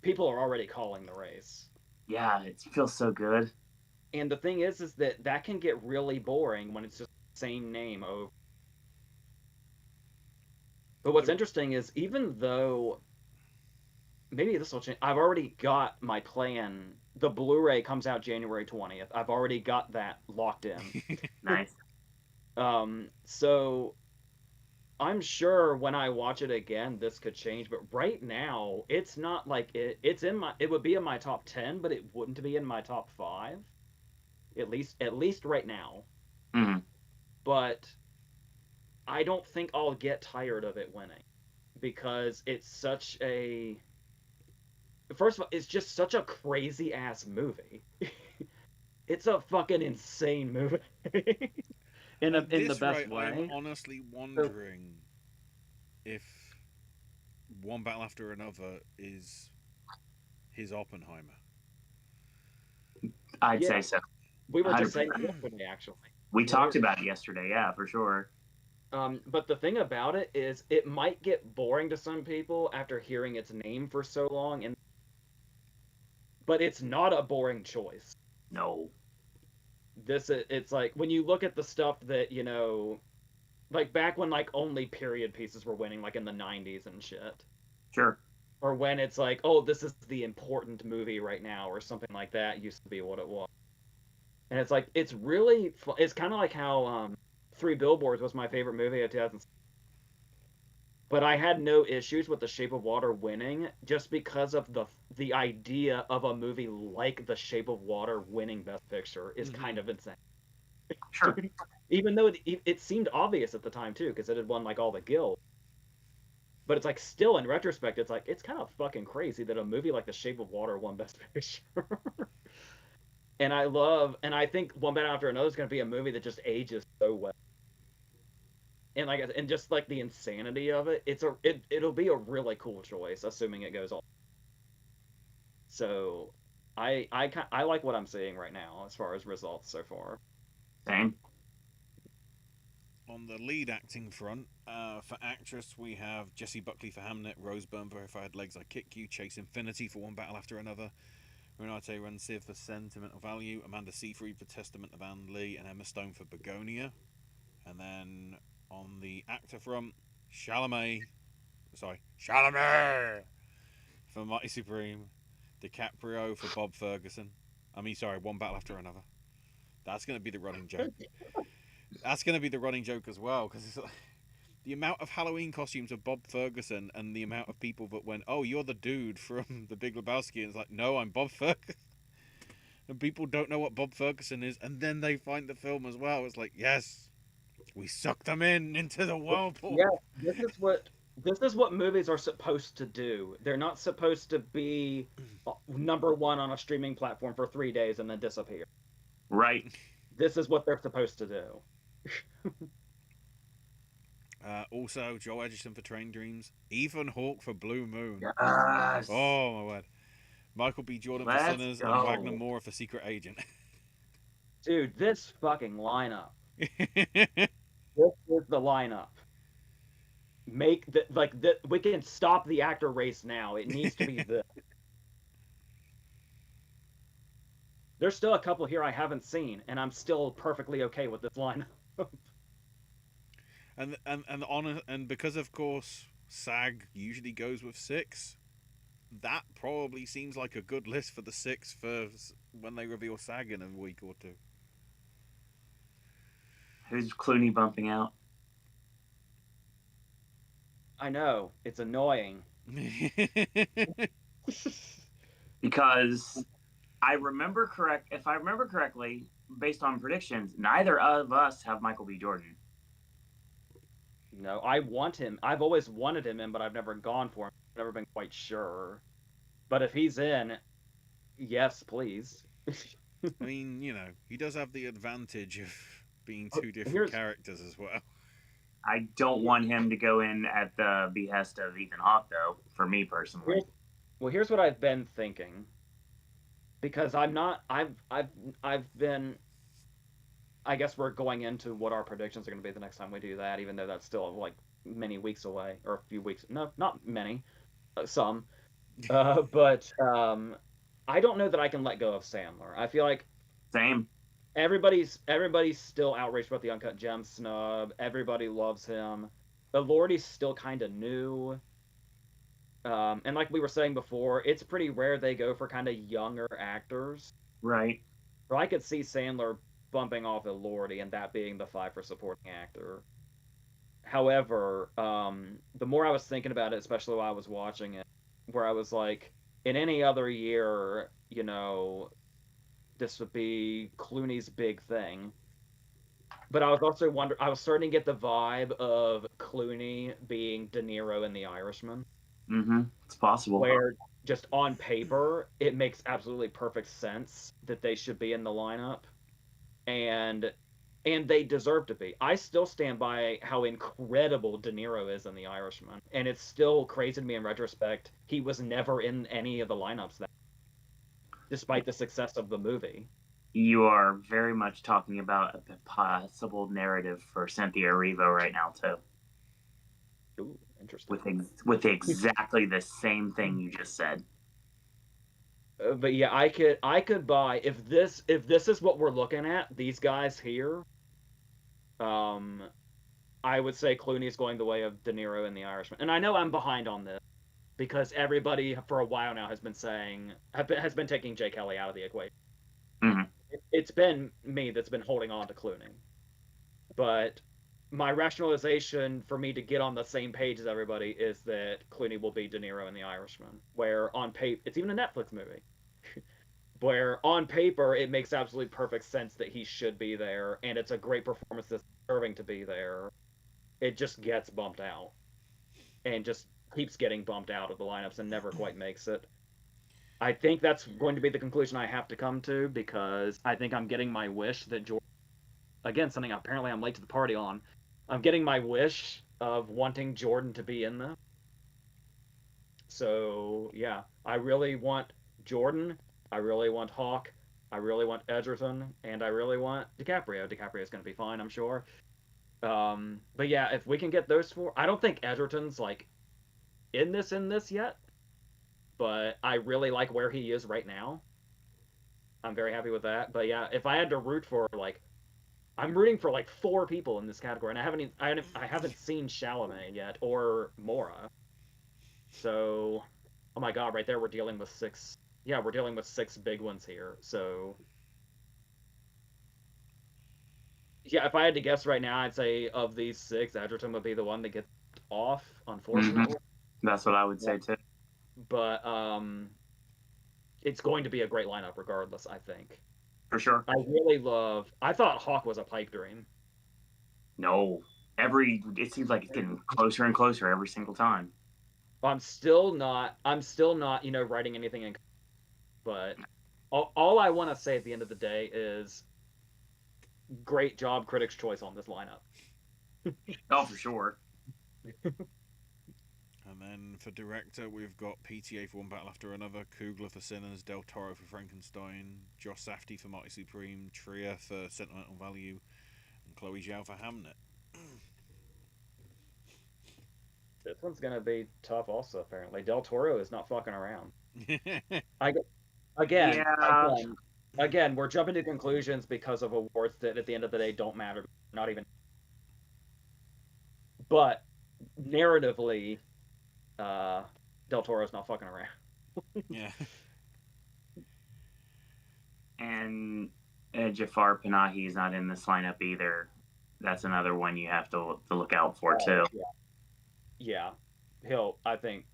people are already calling the race. Yeah, it feels so good. And the thing is that can get really boring when it's just the same name over. But what's interesting is even though maybe this will change, I've already got my plan. The Blu-ray comes out January 20th. I've already got that locked in. Nice. So I'm sure when I watch it again, this could change. But right now, it's not like it's in my. It would be in my top 10, but it wouldn't be in my top 5. At least right now. Mm-hmm. But I don't think I'll get tired of it winning, because it's such a. First of all, it's just such a crazy ass movie. It's a fucking insane movie. in the best way. I'm honestly wondering if One Battle After Another is his Oppenheimer. I'd say so. We were just 100%. saying yesterday, actually. We talked about it yesterday, yeah, for sure. But the thing about it is, it might get boring to some people after hearing its name for so long, but it's not a boring choice. No. It's like when you look at the stuff that, like back when like only period pieces were winning, like in the 90s and shit. Sure. Or when it's like, oh, this is the important movie right now, or something like that used to be what it was. And it's like, it's really it's kind of like how Three Billboards was my favorite movie of 2006. But I had no issues with The Shape of Water winning, just because of the idea of a movie like The Shape of Water winning Best Picture is kind of insane. Sure. Even though it seemed obvious at the time too, because it had won like all the guilds. But it's like, still in retrospect, it's like, it's kind of fucking crazy that a movie like The Shape of Water won Best Picture. And I think One Bat After Another is going to be a movie that just ages so well. And just like the insanity of it, it'll be a really cool choice, assuming it goes all. So, I like what I'm seeing right now as far as results so far. Same. On the lead acting front, for actress, we have Jessie Buckley for Hamnet, Rose Byrne for If I Had Legs I Kick You, Chase Infinity for One Battle After Another, Renate Rensiv for Sentimental Value, Amanda Seyfried for Testament of Anne Lee, and Emma Stone for Begonia. And then on the actor front, Chalamet for Mighty Supreme, DiCaprio for Bob Ferguson. One Battle After Another. That's going to be the running joke. That's going to be the running joke as well, because it's like, the amount of Halloween costumes of Bob Ferguson and the amount of people that went, oh, you're the dude from The Big Lebowski, and it's like, no, I'm Bob Ferguson. And people don't know what Bob Ferguson is, and then they find the film as well. It's like, yes, we sucked them into the whirlpool. Yeah, this is what movies are supposed to do. They're not supposed to be number one on a streaming platform for 3 days and then disappear. Right. This is what they're supposed to do. Also, Joel Edgerton for Train Dreams, Ethan Hawke for Blue Moon. Yes. Oh my word. Michael B. Jordan for Sinners, and Wagner Moore for Secret Agent. Dude, this fucking lineup. This is the lineup. We can stop the actor race now. It needs to be this. There's still a couple here I haven't seen, and I'm still perfectly okay with this lineup. And because of course SAG usually goes with 6, that probably seems like a good list for the 6 for when they reveal SAG in a week or two. Who's Clooney bumping out? I know it's annoying. Because if I remember correctly, based on predictions, neither of us have Michael B. Jordan. No, I want him. I've always wanted him in, but I've never gone for him. I've never been quite sure. But if he's in, yes, please. I mean, he does have the advantage of being Oh, two different characters as well. I don't want him to go in at the behest of Ethan Hawke, though. For me personally. Here's what I've been thinking. Because I'm not. I've been. I guess we're going into what our predictions are going to be the next time we do that, even though that's still like many weeks away or a few weeks. No, not many. Some. But I don't know that I can let go of Sandler. I feel like Same. everybody's still outraged about the Uncut Gem snub. Everybody loves him. Elordi's still kind of new. And like we were saying before, it's pretty rare they go for kind of younger actors. Right. So I could see Sandler bumping off Elordi and that being the 5 for supporting actor. However, the more I was thinking about it, especially while I was watching it, where I was like, in any other year, this would be Clooney's big thing. But I was also I was starting to get the vibe of Clooney being De Niro in The Irishman. Mm-hmm. It's possible. Where just on paper, it makes absolutely perfect sense that they should be in the lineup. And they deserve to be. I still stand by how incredible De Niro is in The Irishman, and it's still crazy to me in retrospect. He was never in any of the lineups despite the success of the movie. You are very much talking about a possible narrative for Cynthia Erivo right now too. Ooh, interesting. With exactly the same thing you just said. But yeah, I could buy if this is what we're looking at. These guys here. I would say Clooney's going the way of De Niro in The Irishman, and I know I'm behind on this because everybody for a while now has been saying has been taking Jay Kelly out of the equation. Mm-hmm. It's been me that's been holding on to Clooney, but my rationalization for me to get on the same page as everybody is that Clooney will be De Niro in The Irishman, where on paper it's even a Netflix movie. Where on paper it makes absolutely perfect sense that he should be there, and it's a great performance that's deserving to be there. It just gets bumped out, and just keeps getting bumped out of the lineups and never quite makes it. I think that's going to be the conclusion I have to come to because I think I'm getting my wish that Jordan, again, something apparently I'm late to the party on. I'm getting my wish of wanting Jordan to be in this. So yeah, I really want Jordan. I really want Hawke. I really want Edgerton, and I really want DiCaprio. DiCaprio's going to be fine, I'm sure. But yeah, if we can get those 4, I don't think Edgerton's like in this yet, but I really like where he is right now. I'm very happy with that. But yeah, if I had to root for I'm rooting for like 4 people in this category, and I haven't seen Chalamet yet or Mora. So, oh my God, right there we're dealing with 6. Yeah, we're dealing with 6 big ones here. So, yeah, if I had to guess right now, I'd say of these 6, Edgerton would be the one that gets off, unfortunately. Mm-hmm. That's what I would say too. But it's going to be a great lineup regardless, I think. For sure. I thought Hawke was a pipe dream. No. It seems like it's getting closer and closer every single time. I'm still not, writing anything in, but all I want to say at the end of the day is great job, Critics' Choice on this lineup. Oh, for sure. And then for director, we've got PTA for One Battle After Another, Coogler for Sinners, Del Toro for Frankenstein, Josh Safdie for Marty Supreme, Trier for Sentimental Value, and Chloe Zhao for Hamnet. This one's gonna be tough also, apparently. Del Toro is not fucking around. Again, we're jumping to conclusions because of awards that at the end of the day don't matter. Not even. But narratively, Del Toro's not fucking around. Yeah. And Jafar Panahi's not in this lineup either. That's another one you have to look out for too. Yeah. I think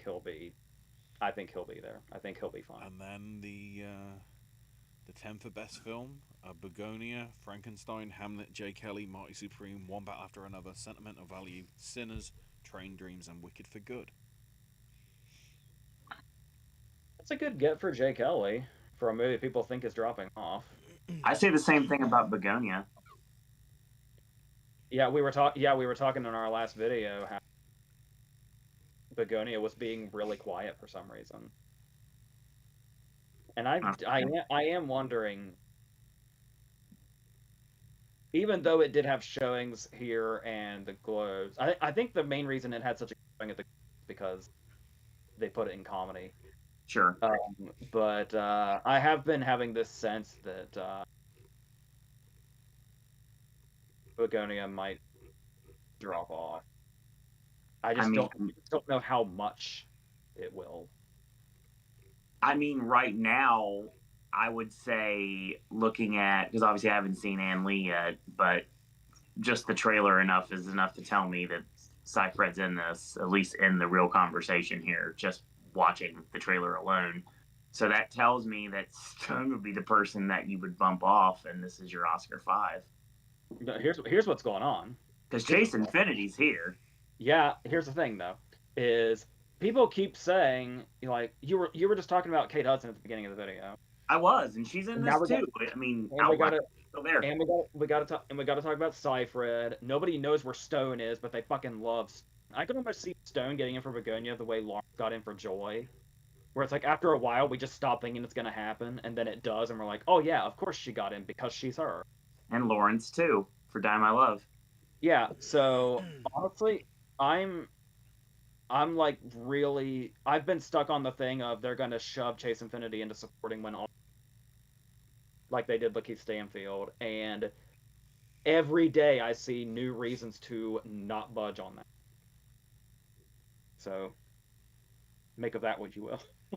he'll be. I think he'll be there. I think he'll be fine. And then the 10th for best film: Begonia, Frankenstein, Hamlet, J. Kelly, Marty Supreme, One Battle After Another, Sentimental Value, Sinners, Train Dreams, and Wicked for Good. That's a good get for J. Kelly for a movie people think is dropping off. I say the same thing about Begonia. Yeah, we were talking in our last video how Begonia was being really quiet for some reason. And I am wondering, even though it did have showings here and the Globes, I think the main reason it had such a showing at the Globes because they put it in comedy. Sure. But I have been having this sense that Begonia might drop off. I don't know how much it will. I mean, right now, I would say looking at, because obviously I haven't seen Ann Lee yet, but just the trailer is enough to tell me that Seyfried's in this, at least in the real conversation here, just watching the trailer alone. So that tells me that Stone would be the person that you would bump off, and this is your Oscar 5. Here's what's going on. Because Chase Infinity's here. Yeah, here's the thing though, is people keep saying like you were just talking about Kate Hudson at the beginning of the video. I was, and she's in this too. I mean, still there. And we gotta talk about Seyfried. Nobody knows where Stone is, but they fucking love. I can almost see Stone getting in for Begonia the way Lawrence got in for Joy, where it's like after a while we just stop thinking it's gonna happen, and then it does, and we're like, oh yeah, of course she got in because she's her. And Lawrence too for Die My Love. Yeah. So honestly, I'm like really. I've been stuck on the thing of they're gonna shove Chase Infinity into supporting when all. Like they did Lakeith Stanfield, and every day I see new reasons to not budge on that. So, make of that what you will. I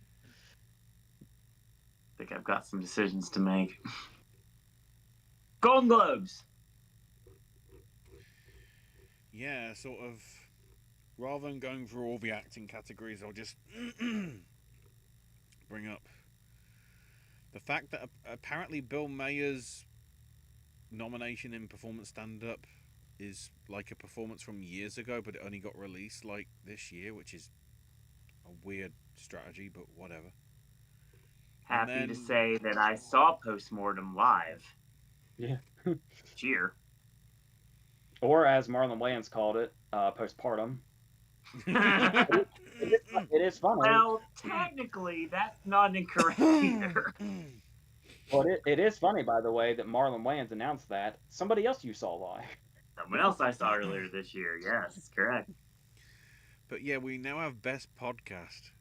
think I've got some decisions to make. Golden Globes. Yeah, sort of. Rather than going through all the acting categories, I'll just bring up the fact that apparently Bill Mayer's nomination in Performance Stand-Up is like a performance from years ago, but it only got released like this year, which is a weird strategy, but whatever. Happy to say that I saw Postmortem live. Yeah. Cheer. Or as Marlon Wayans called it, postpartum. It is funny. Well, technically, that's not incorrect either. But it is funny, by the way, that Marlon Wayans announced that somebody else you saw live. Someone else I saw earlier this year. Yes, it's correct. But yeah, we now have Best Podcast.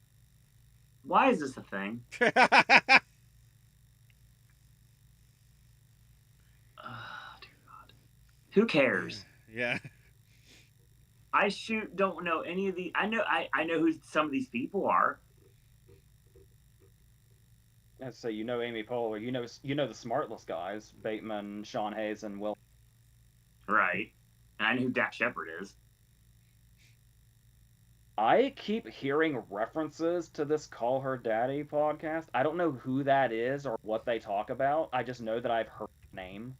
Why is this a thing? Oh, dear God. Who cares? Yeah. I don't know any of the. I know who some of these people are. So you know Amy Poehler, you know the Smartless guys, Bateman, Sean Hayes, and Will. Right, and I know who Dak Shepard is. I keep hearing references to this Call Her Daddy podcast. I don't know who that is or what they talk about. I just know that I've heard the name,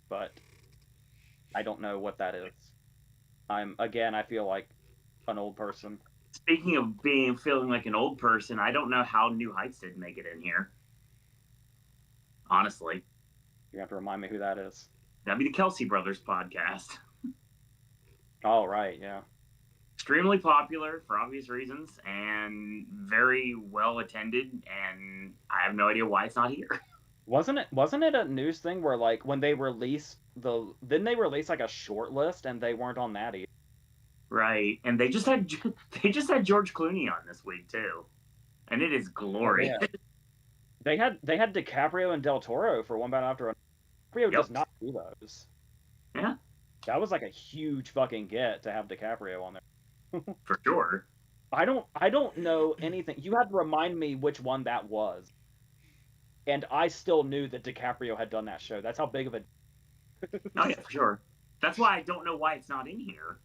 but I don't know what that is. I feel like an old person. Speaking of feeling like an old person, I don't know how New Heights didn't make it in here. Honestly. You have to remind me who that is. That'd be the Kelsey Brothers podcast. Oh, right, yeah. Extremely popular for obvious reasons and very well attended, and I have no idea why it's not here. Wasn't it a news thing where like when they released didn't they release like a short list and they weren't on that either? Right, and they just had George Clooney on this week too, and it is glorious. Yeah. They had DiCaprio and Del Toro for One Battle After Another. DiCaprio does not do those. Yeah, that was like a huge fucking get to have DiCaprio on there. For sure. I don't know anything. You had to remind me which one that was, and I still knew that DiCaprio had done that show. That's how big of a. Oh yeah, for sure. That's why I don't know why it's not in here.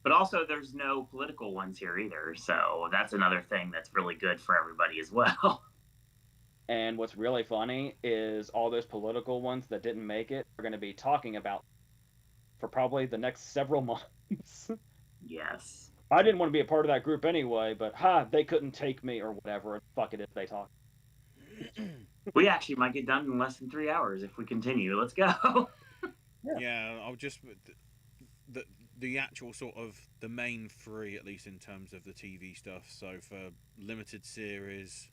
But also, there's no political ones here either, so that's another thing that's really good for everybody as well. And what's really funny is all those political ones that didn't make it are going to be talking about for probably the next several months. Yes. I didn't want to be a part of that group anyway, but they couldn't take me or whatever. Fuck it if they talk. We actually might get done in less than 3 hours if we continue. Let's go. Yeah, I'll just the actual sort of the main three, at least in terms of the TV stuff. So for limited series,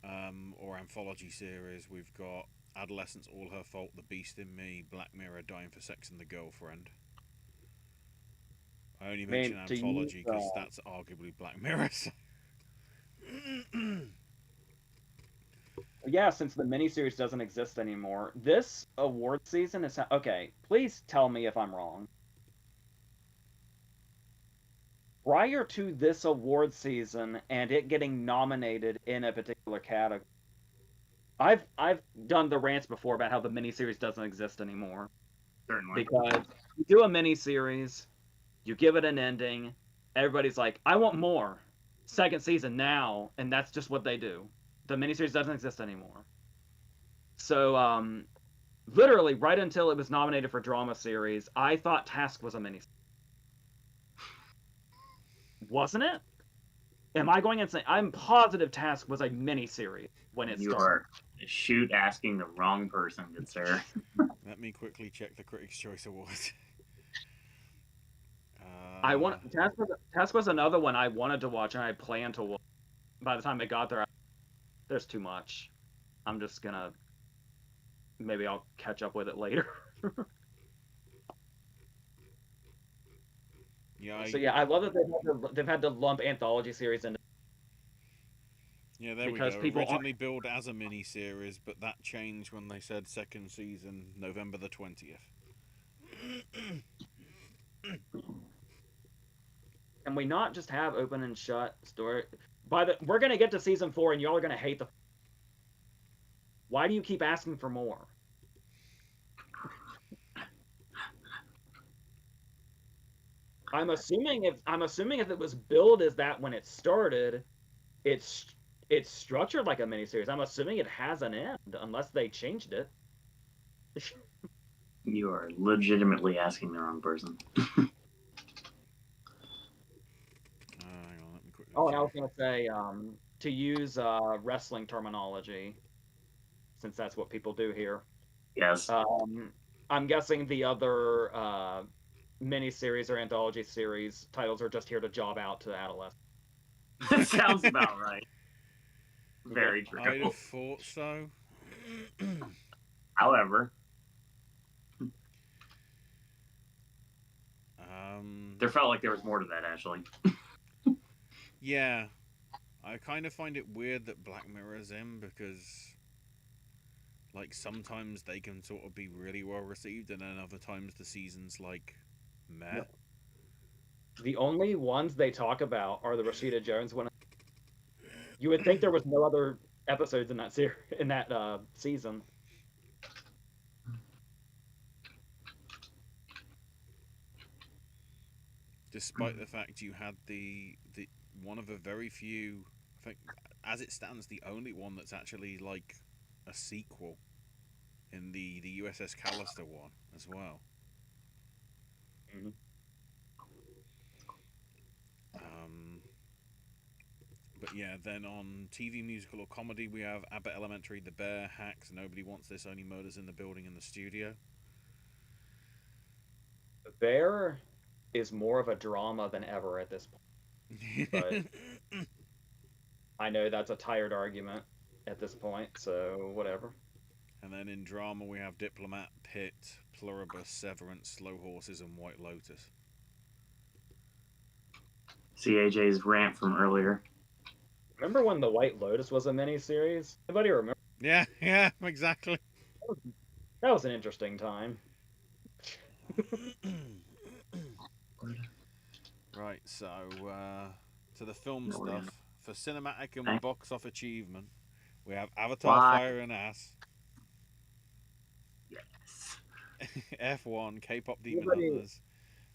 or anthology series, we've got Adolescence All Her Fault, The Beast in Me, Black Mirror, Dying for Sex and the Girlfriend. I only mention anthology because that's arguably Black Mirror. So. Yeah, since the miniseries doesn't exist anymore, this award season is okay. Please tell me if I'm wrong. Prior to this award season and it getting nominated in a particular category, I've done the rants before about how the miniseries doesn't exist anymore. Certainly. Because you do a miniseries, you give it an ending, everybody's like, I want more. Second season now, and that's just what they do. The miniseries doesn't exist anymore. So, literally, right until it was nominated for drama series, I thought Task was a miniseries. Wasn't it? Am I going insane? I'm positive Task was a miniseries when it started. You are asking the wrong person, good sir. Let me quickly check the Critics' Choice Awards. Task was another one I wanted to watch and I planned to watch. By the time it got there, there's too much. I'm just gonna maybe I'll catch up with it later. I love that they've had to lump anthology series into. Yeah, there because we go. Originally billed as a mini series, but that changed when they said second season, November the 20th. Can we not just have open and shut story? We're gonna get to season 4 and y'all are gonna hate the. Why do you keep asking for more? I'm assuming if it was billed as that when it started, it's structured like a miniseries. I'm assuming it has an end unless they changed it. You are legitimately asking the wrong person. Hang on, let me quickly and I was gonna say, to use wrestling terminology, since that's what people do here. Yes. I'm guessing the other miniseries or anthology series titles are just here to job out to adolescents. That sounds about right. Very true. I'd have thought so. However, there felt like there was more to that, actually. Yeah. I kind of find it weird that Black Mirror's in because, like, sometimes they can sort of be really well received, and then other times the season's like meh. Yep. The only ones they talk about are the Rashida Jones one. You would think there was no other episodes in that season. Despite the fact you had the one of the very few, I think, as it stands, the only one that's actually like a sequel in the USS Callister one as well. Mm-hmm. But yeah, then on TV, musical, or comedy, we have Abbott Elementary, The Bear, Hacks, Nobody Wants This, Only Murders in the Building and the Studio. The Bear is more of a drama than ever at this point. But I know that's a tired argument at this point, so whatever. And then in drama, we have Diplomat, Pit, Pluribus, Severance, Slow Horses, and White Lotus. See AJ's rant from earlier. Remember when The White Lotus was a miniseries? Anybody remember? Yeah, exactly. That was an interesting time. Right, so to the film No, we're stuff. gonna- For cinematic and Okay. box office achievement, we have Avatar Why? Fire and Ass, Yes. F1, K-pop Demon Anybody- Hunters,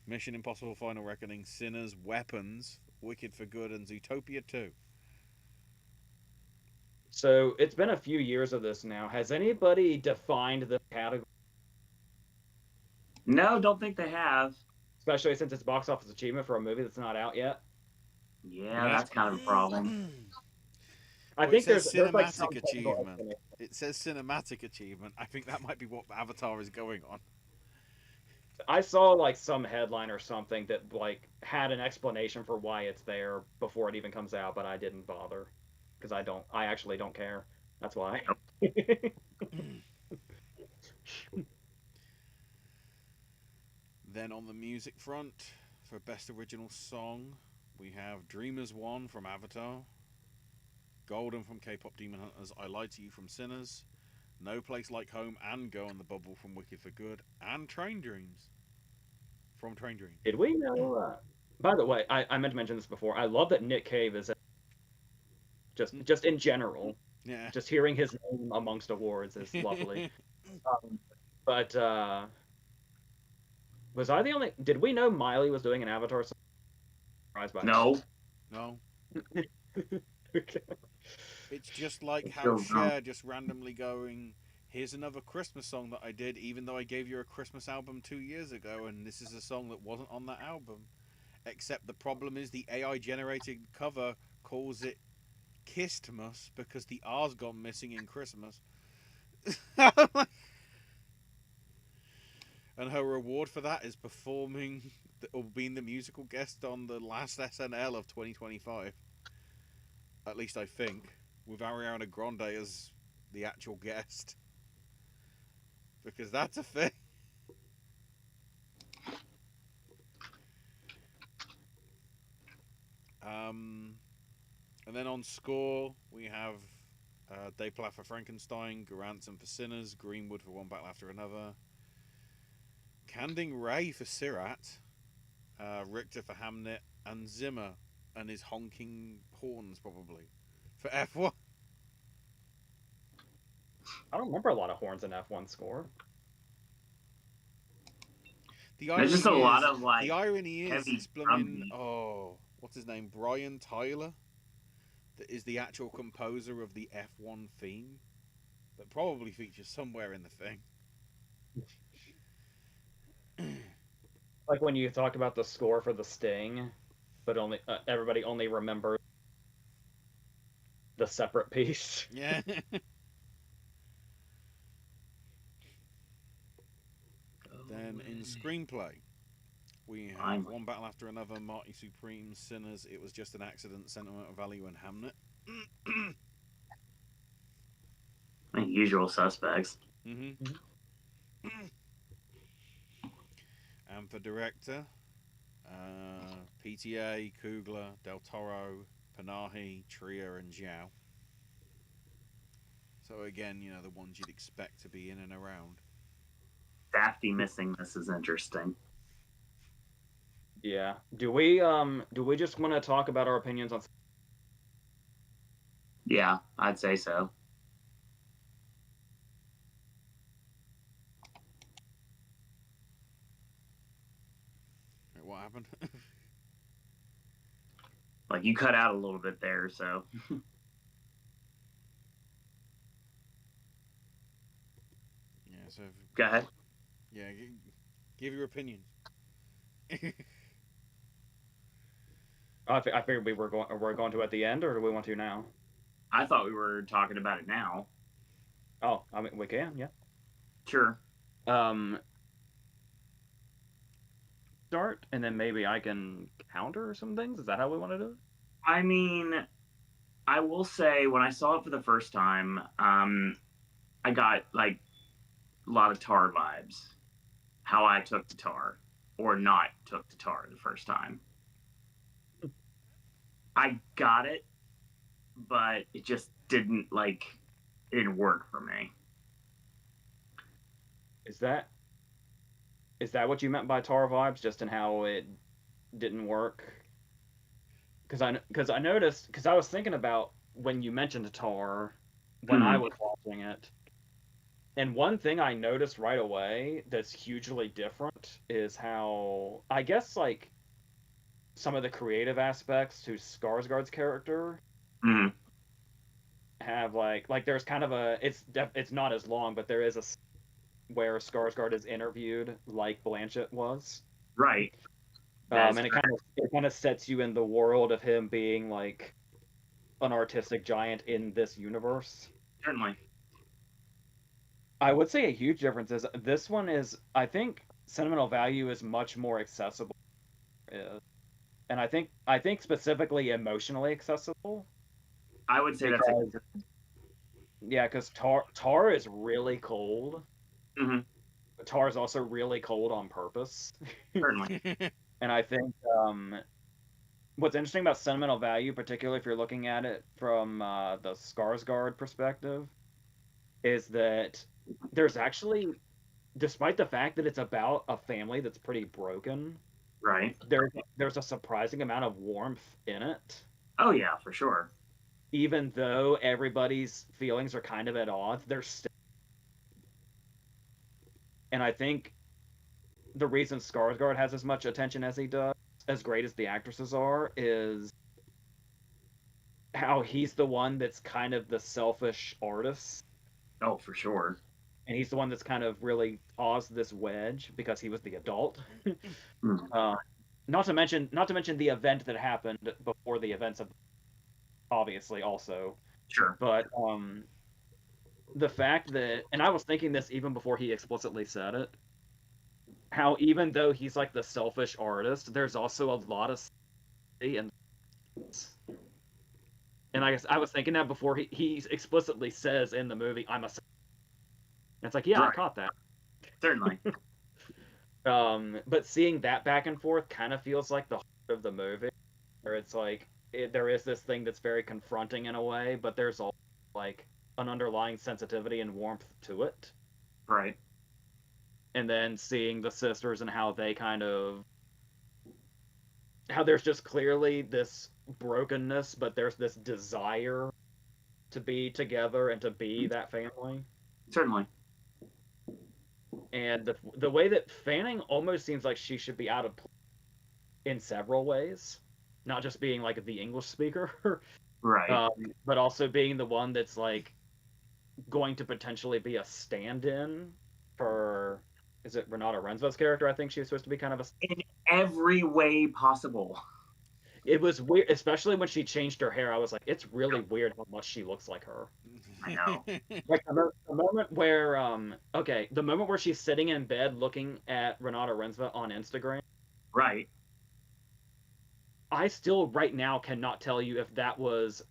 Mission Impossible Final Reckoning, Sinners, Weapons, Wicked for Good, and Zootopia 2. So it's been a few years of this now. Has anybody defined the category, No, don't think they have. especially since it's box office achievement for a movie that's not out yet? Yeah, that's kind of a problem. I Well, think it says there's like cinematic some technical achievement. explanation. It says cinematic achievement. I think that might be what Avatar is going on. I saw like some headline or something that like had an explanation for why it's there before it even comes out, but I didn't bother because I actually don't care. That's why. Then on the music front, for best original song, we have Dreamers 1 from Avatar, Golden from K-pop Demon Hunters, I Lied to You from Sinners, No Place Like Home and Go on the Bubble from Wicked for Good, and Train Dreams from Train Dreams. Did we know? By the way, I meant to mention this before. I love that Nick Cave is just in general. Yeah. Just hearing his name amongst awards is lovely. But was I the only? Did we know Miley was doing an Avatar song? Surprised by No. No. that. Okay. It's just like how Still no. Cher just randomly going, here's another Christmas song that I did, even though I gave you a Christmas album 2 years ago, and this is a song that wasn't on that album. Except the problem is the AI generated cover calls it Kissmas because the R's gone missing in Christmas. And her reward for that is performing or being the musical guest on the last SNL of 2025. At least I think. With Ariana Grande as the actual guest. Because that's a thing. And then on score, we have Day Platt for Frankenstein, Garanson for Sinners, Greenwood for One Battle After Another, Canding Ray for Sirat, Richter for Hamnet, and Zimmer and his honking horns probably for F1. I don't remember a lot of horns in F1 score. There's just a lot of like. The irony is heavy it's blooming. drum beat. Oh, what's his name? Brian Tyler, that is the actual composer of the F1 theme, that probably features somewhere in the thing. Like when you talked about the score for the Sting, but only everybody only remembers the separate piece. Yeah. Then in screenplay, we have One Battle After Another, Marty Supreme, Sinners, It Was Just an Accident, Sentimental Value, and Hamnet. Usual suspects. Mm-hmm. And for director, PTA, Coogler, Del Toro, Panahi, Trier, and Zhao. So again, you know, the ones you'd expect to be in and around. Safdie missing this is interesting. Yeah. Do we just want to talk about our opinions on? Yeah, I'd say so. Wait, what happened? Like you cut out a little bit there, so. Yeah. So. Go ahead. Yeah. Give your opinion. I figured we're going to at the end, or do we want to now? I thought we were talking about it now. Oh, I mean we can, yeah. Sure. Start, and then maybe I can counter some things. Is that how we want to do it? I mean, I will say when I saw it for the first time, I got like a lot of Tar vibes. How I took to Tar, or not took to Tar the first time. I got it, but it just didn't it didn't work for me. Is that what you meant by Tar vibes? Just in how didn't work. Because I noticed, because I was thinking about when you mentioned Tar when I was watching it, and one thing I noticed right away that's hugely different is how, I guess, like, some of the creative aspects to Skarsgård's character Mm-hmm. have like there's kind of it's not as long, but there is where Skarsgård is interviewed like Blanchett was. Right. And it kind of sets you in the world of him being like an artistic giant in this universe. Certainly. I would say a huge difference is this one is, I think sentimental value is much more accessible, and I think specifically emotionally accessible. I would say because because Tar is really cold. Mm-hmm. But Tar is also really cold on purpose. Certainly. And I think what's interesting about sentimental value, particularly if you're looking at it from the Skarsgård perspective, is that there's actually, despite the fact that it's about a family that's pretty broken, Right. there's a surprising amount of warmth in it. Oh yeah, for sure. Even though everybody's feelings are kind of at odds, there's still, and I think the reason Skarsgård has as much attention as he does, as great as the actresses are, is how he's the one that's kind of the selfish artist. Oh, for sure. And he's the one that's kind of really caused this wedge because he was the adult. Not to mention the event that happened before the events of, obviously, also. Sure. But the fact that, and I was thinking this even before he explicitly said it, how even though he's like the selfish artist, there's also a lot of and I guess I was thinking that before he explicitly says in the movie, "I'm a." And it's like, yeah, right. I caught that. Certainly. But seeing that back and forth kind of feels like the heart of the movie, where it's like there is this thing that's very confronting in a way, but there's also like an underlying sensitivity and warmth to it. Right. And then seeing the sisters and how they kind of, how there's just clearly this brokenness, but there's this desire to be together and to be that family. Certainly. And the way that Fanning almost seems like she should be out of place in several ways, not just being like the English speaker, right? But also being the one that's like going to potentially be a stand-in for, is it Renata Rensva's character? I think she was supposed to be kind of in every way possible. It was weird, especially when she changed her hair. I was like, it's really weird how much she looks like her. I know. Like the moment where, the moment where she's sitting in bed looking at Renata Rensva on Instagram. Right. I still, right now, cannot tell you if that was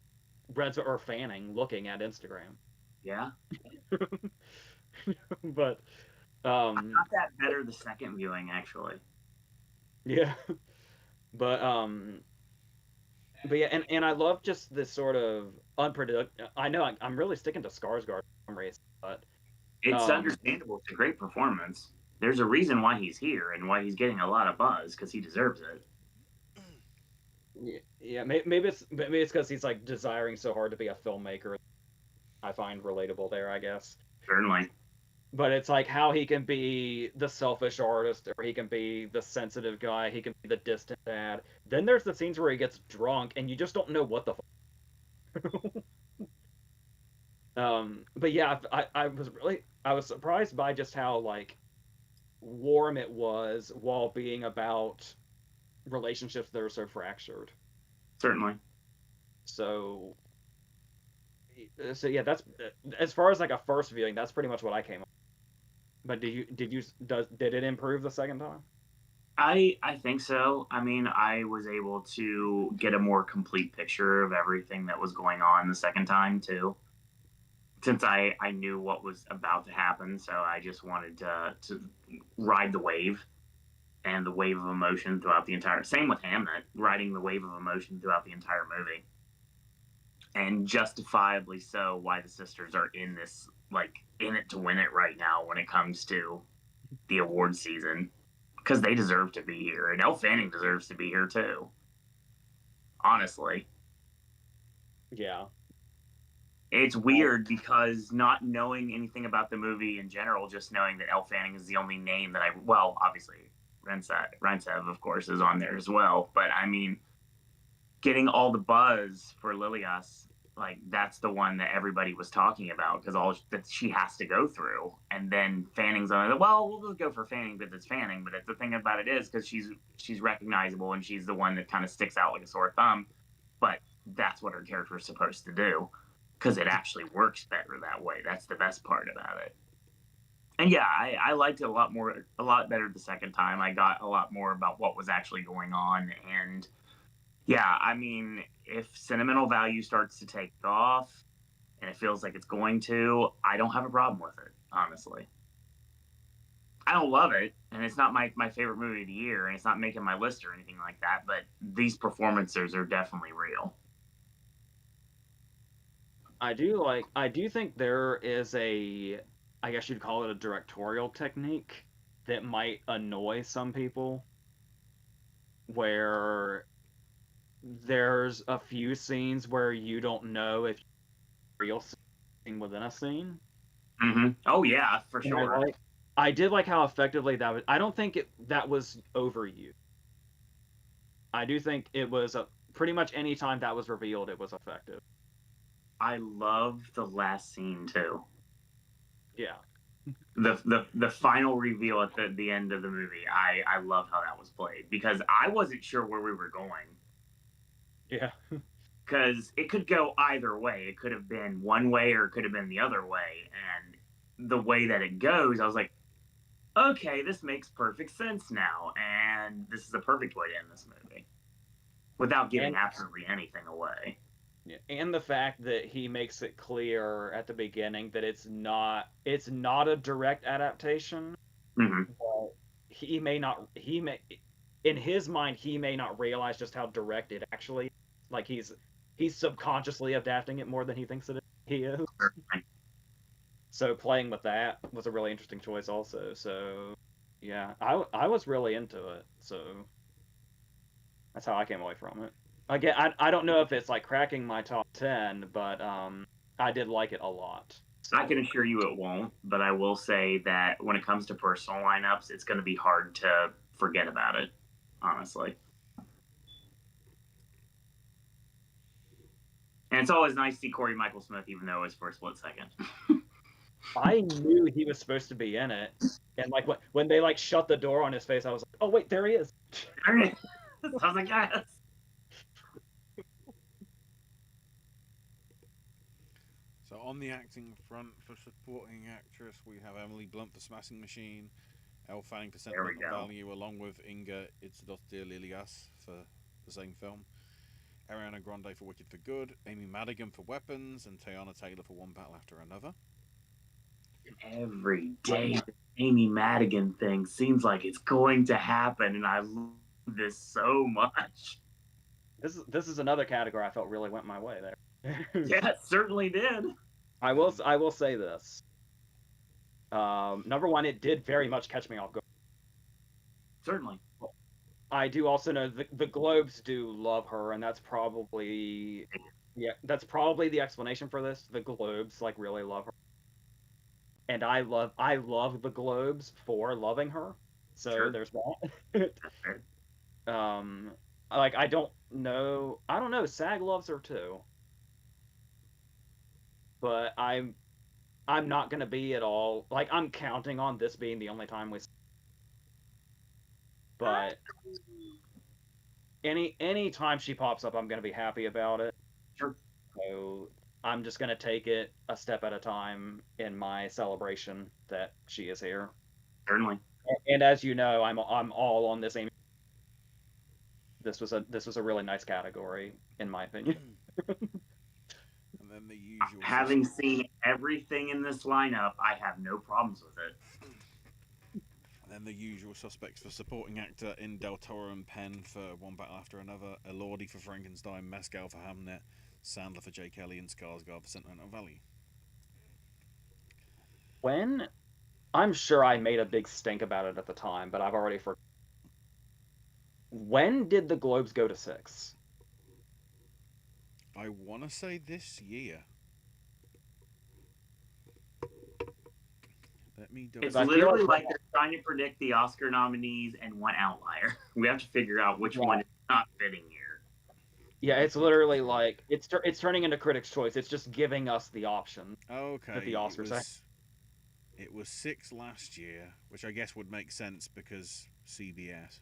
Rensva or Fanning looking at Instagram. Yeah. But, I got that better the second viewing, actually. Yeah. But yeah, and I love just this sort of unpredictable. I know I'm really sticking to Skarsgård for some reason, but it's understandable. It's a great performance. There's a reason why he's here and why he's getting a lot of buzz, because he deserves it. Yeah, maybe it's because he's like desiring so hard to be a filmmaker. I find relatable there, I guess. Certainly. But it's like how he can be the selfish artist, or he can be the sensitive guy, he can be the distant dad. Then there's the scenes where he gets drunk, and you just don't know what the but yeah, I was surprised by just how like warm it was while being about relationships that are so fractured. Certainly. So yeah, that's, as far as like a first viewing, that's pretty much what I came up. But did it improve the second time? I think so. I mean, I was able to get a more complete picture of everything that was going on the second time too, since I knew what was about to happen. So I just wanted to ride the wave, and the wave of emotion throughout the entire. Same with Hamnet, riding the wave of emotion throughout the entire movie, and justifiably so. Why the sisters are in this, like, in it to win it right now when it comes to the award season, because they deserve to be here, and Elle Fanning deserves to be here too. Honestly, Yeah. it's weird because not knowing anything about the movie in general, just knowing that Elle Fanning is the only name that obviously Reinsev, of course, is on there as well. But I mean, getting all the buzz for Lilias, like that's the one that everybody was talking about because all that she has to go through, and then Fanning's on it. Well, we'll just go for Fanning because it's Fanning. But the thing about it is because she's recognizable and she's the one that kind of sticks out like a sore thumb. But that's what her character is supposed to do because it actually works better that way. That's the best part about it. And yeah, I liked it a lot better the second time. I got a lot more about what was actually going on. And yeah, I mean, if sentimental value starts to take off and it feels like it's going to, I don't have a problem with it, honestly. I don't love it, and it's not my favorite movie of the year, and it's not making my list or anything like that, but these performances are definitely real. I do think there is I guess you'd call it a directorial technique that might annoy some people, where there's a few scenes where you don't know if you're real scene within a scene. Mm-hmm. Oh yeah, for sure. I did like how effectively that was. I don't think that was overused. I do think it was pretty much any time that was revealed, it was effective. I love the last scene too. Yeah. The final reveal at the end of the movie. I love how that was played because I wasn't sure where we were going. Yeah. Because it could go either way. It could have been one way or it could have been the other way. And the way that it goes, I was like, okay, this makes perfect sense now. And this is the perfect way to end this movie without giving absolutely anything away. Yeah. And the fact that he makes it clear at the beginning that it's not a direct adaptation. Mm-hmm. But in his mind he may not realize just how direct it actually is. Like he's subconsciously adapting it more than he thinks he is. So playing with that was a really interesting choice also. So yeah, I was really into it. So that's how I came away from it. Again, I don't know if it's like cracking my top 10, but I did like it a lot. I can assure you it won't, but I will say that when it comes to personal lineups, it's going to be hard to forget about it, honestly. And it's always nice to see Corey Michael Smith, even though it was for a split second. I knew he was supposed to be in it, and like when they like shut the door on his face, I was like, "Oh wait, there he is." There he is. I was like, yes. So on the acting front for supporting actress, we have Emily Blunt for Smashing Machine, Elle Fanning for Sentimental Value, along with Inga Itzadottir Lilias for the same film, Ariana Grande for Wicked for Good, Amy Madigan for Weapons, and Teyana Taylor for One Battle After Another. Every day, the Amy Madigan thing seems like it's going to happen, and I love this so much. This is another category I felt really went my way there. Yeah, it certainly did. I will say this. Number one, it did very much catch me off guard. Certainly. I do also know the Globes do love her, and that's probably the explanation for this. The Globes like really love her, and I love the Globes for loving her. So sure. There's that. Like I don't know. SAG loves her too, but I'm not gonna be at all like I'm counting on this being the only time we. But any time she pops up, I'm gonna be happy about it. Sure. So I'm just gonna take it a step at a time in my celebration that she is here. Certainly. And as you know, I'm all on this Amy. This was a really nice category in my opinion. And then the usual. Having seen everything in this lineup, I have no problems with it. And then the usual suspects for supporting actor in Del Toro and Penn for One Battle After Another, Elordi for Frankenstein, Mescal for Hamnet, Sandler for Jay Kelly, and Skarsgård for Sentimental Value. When I'm sure I made a big stink about it at the time, but I've already forgotten. When did the Globes go to 6? I want to say this year. Let me double. It's I feel literally like like they're trying to predict the Oscar nominees and one outlier. We have to figure out which one is not fitting here. Yeah, it's literally like it's turning into Critics' Choice. It's just giving us the option Okay, that the Oscars say. It was 6 last year, which I guess would make sense because CBS.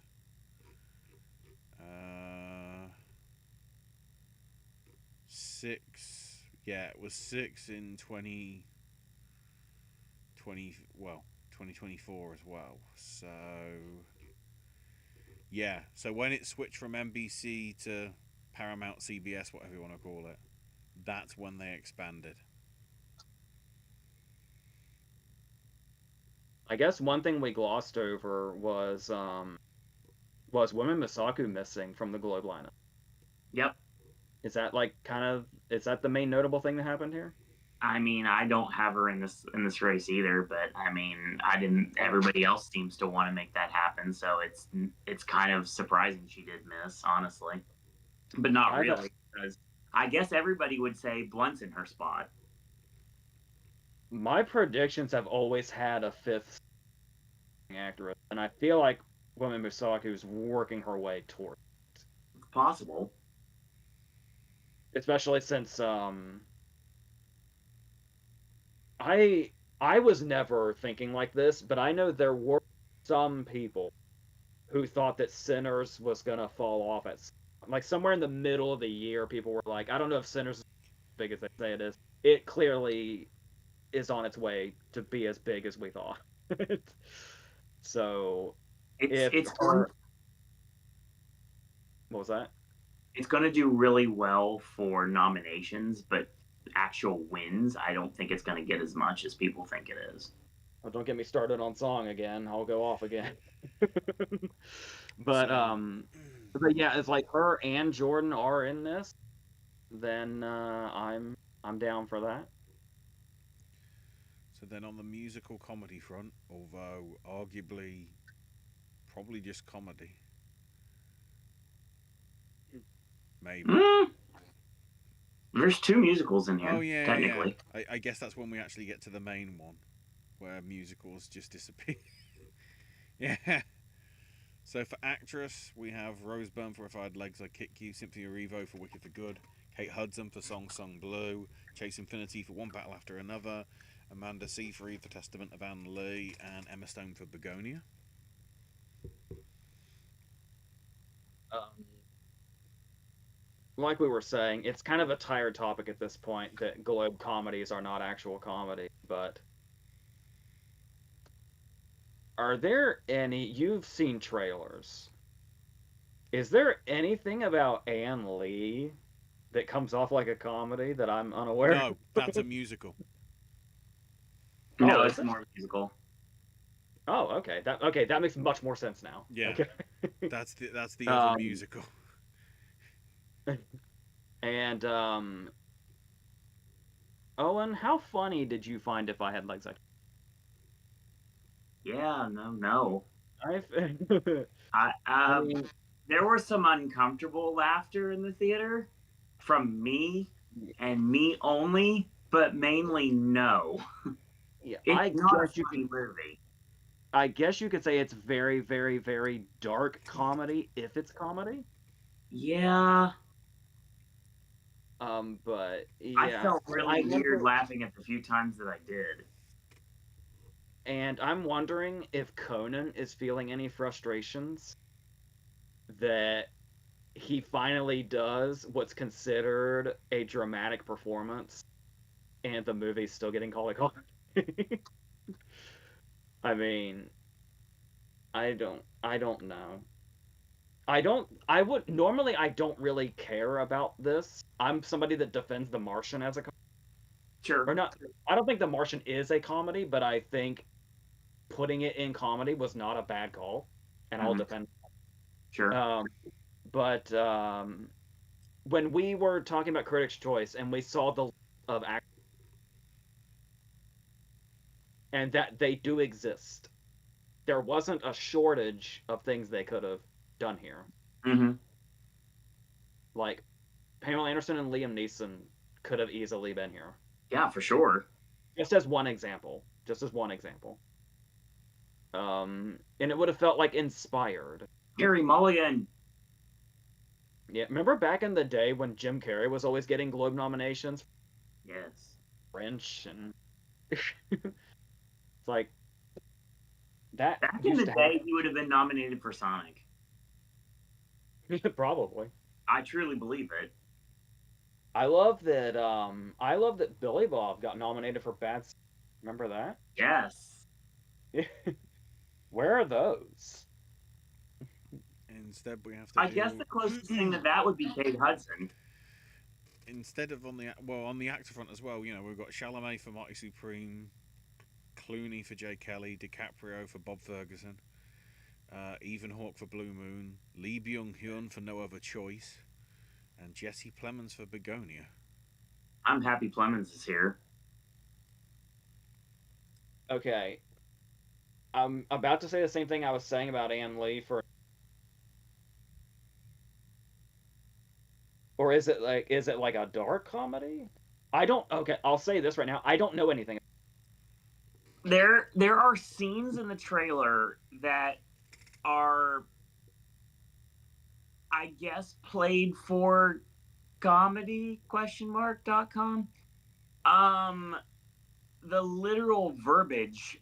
6. Yeah, it was 6 in 2024 as well. So yeah, so when it switched from NBC to Paramount, CBS, whatever you want to call it, that's when they expanded. I guess one thing we glossed over was Women Misaku missing from the Globe lineup. Yep. Is that is that the main notable thing that happened here? I mean, I don't have her in this race either, but I mean, I didn't. Everybody else seems to want to make that happen, so it's kind of surprising she did miss, honestly, but not really, because I guess everybody would say Blunt's in her spot. My predictions have always had a 5th actress, and I feel like Women Misaku is working her way toward it. It's possible, Especially since I was never thinking like this, but I know there were some people who thought that Sinners was gonna fall off at like somewhere in the middle of the year. People were like, I don't know if Sinners is as big as they say it is. It clearly is on its way to be as big as we thought. So it's what was that? it's going to do really well for nominations, but actual wins, I don't think it's going to get as much as people think it is. Oh, don't get me started on song again. I'll go off again. but yeah, if like her and Jordan are in this, then I'm down for that. So then on the musical comedy front, although arguably probably just comedy. Maybe. There's 2 musicals in here, Oh yeah, technically. yeah. I guess that's when we actually get to the main one, where musicals just disappear. Yeah. So for actress, we have Rose Byrne for If I Had Legs I'd Kick You, Cynthia Erivo for Wicked for Good, Kate Hudson for Song Sung Blue, Chase Infinity for One Battle After Another, Amanda Seyfried for Testament of Anne Lee, and Emma Stone for Begonia. Like we were saying, it's kind of a tired topic at this point that Globe comedies are not actual comedy, but are there any, you've seen trailers. Is there anything about Anne Lee that comes off like a comedy that I'm unaware of? No, that's a musical. No, Oh, it's is it? more musical. Oh, okay. That makes much more sense now. Yeah. Okay. That's the other musical. And Owen, how funny did you find If I Had Legs Like? Yeah, no. I mean, There was some uncomfortable laughter in the theater from me and me only, but mainly no. yeah, It's not a funny movie. I guess you could say it's very, very, very dark comedy if it's comedy. Yeah. But yeah, I felt really weird laughing at the few times that I did. And I'm wondering if Conan is feeling any frustrations that he finally does what's considered a dramatic performance, and the movie's still getting called a comedy. I mean, I don't know. I don't really care about this. I'm somebody that defends The Martian as a comedy. Sure. Or not. I don't think The Martian is a comedy, but I think putting it in comedy was not a bad call, and I'll defend. Sure. But when we were talking about Critics' Choice and we saw the of act, and that they do exist, there wasn't a shortage of things they could have done here. Mm-hmm. Like, Pamela Anderson and Liam Neeson could have easily been here. Yeah, for sure. Just as one example. And it would have felt like inspired. Gary Mulligan. Yeah, remember back in the day when Jim Carrey was always getting Globe nominations? Yes. French and it's like that Back in used the to day, he would have been nominated for Sonic. happen. Probably. I truly believe it. I love that. I love that Billy Bob got nominated for Bad. Remember that? Yes. Where are those? Instead, we have to. I guess the closest thing to that would be Kate Hudson. Instead of on the actor front as well, we've got Chalamet for Marty Supreme, Clooney for Jay Kelly, DiCaprio for Bob Ferguson, Ethan Hawke for Blue Moon, Lee Byung-hun for No Other Choice, and Jesse Plemons for Begonia. I'm happy Plemons is here. Okay. I'm about to say the same thing I was saying about Ann Lee for. Or is it like a dark comedy? I don't. Okay, I'll say this right now. I don't know anything. There are scenes in the trailer that are, I guess, played for comedy ? .com. The literal verbiage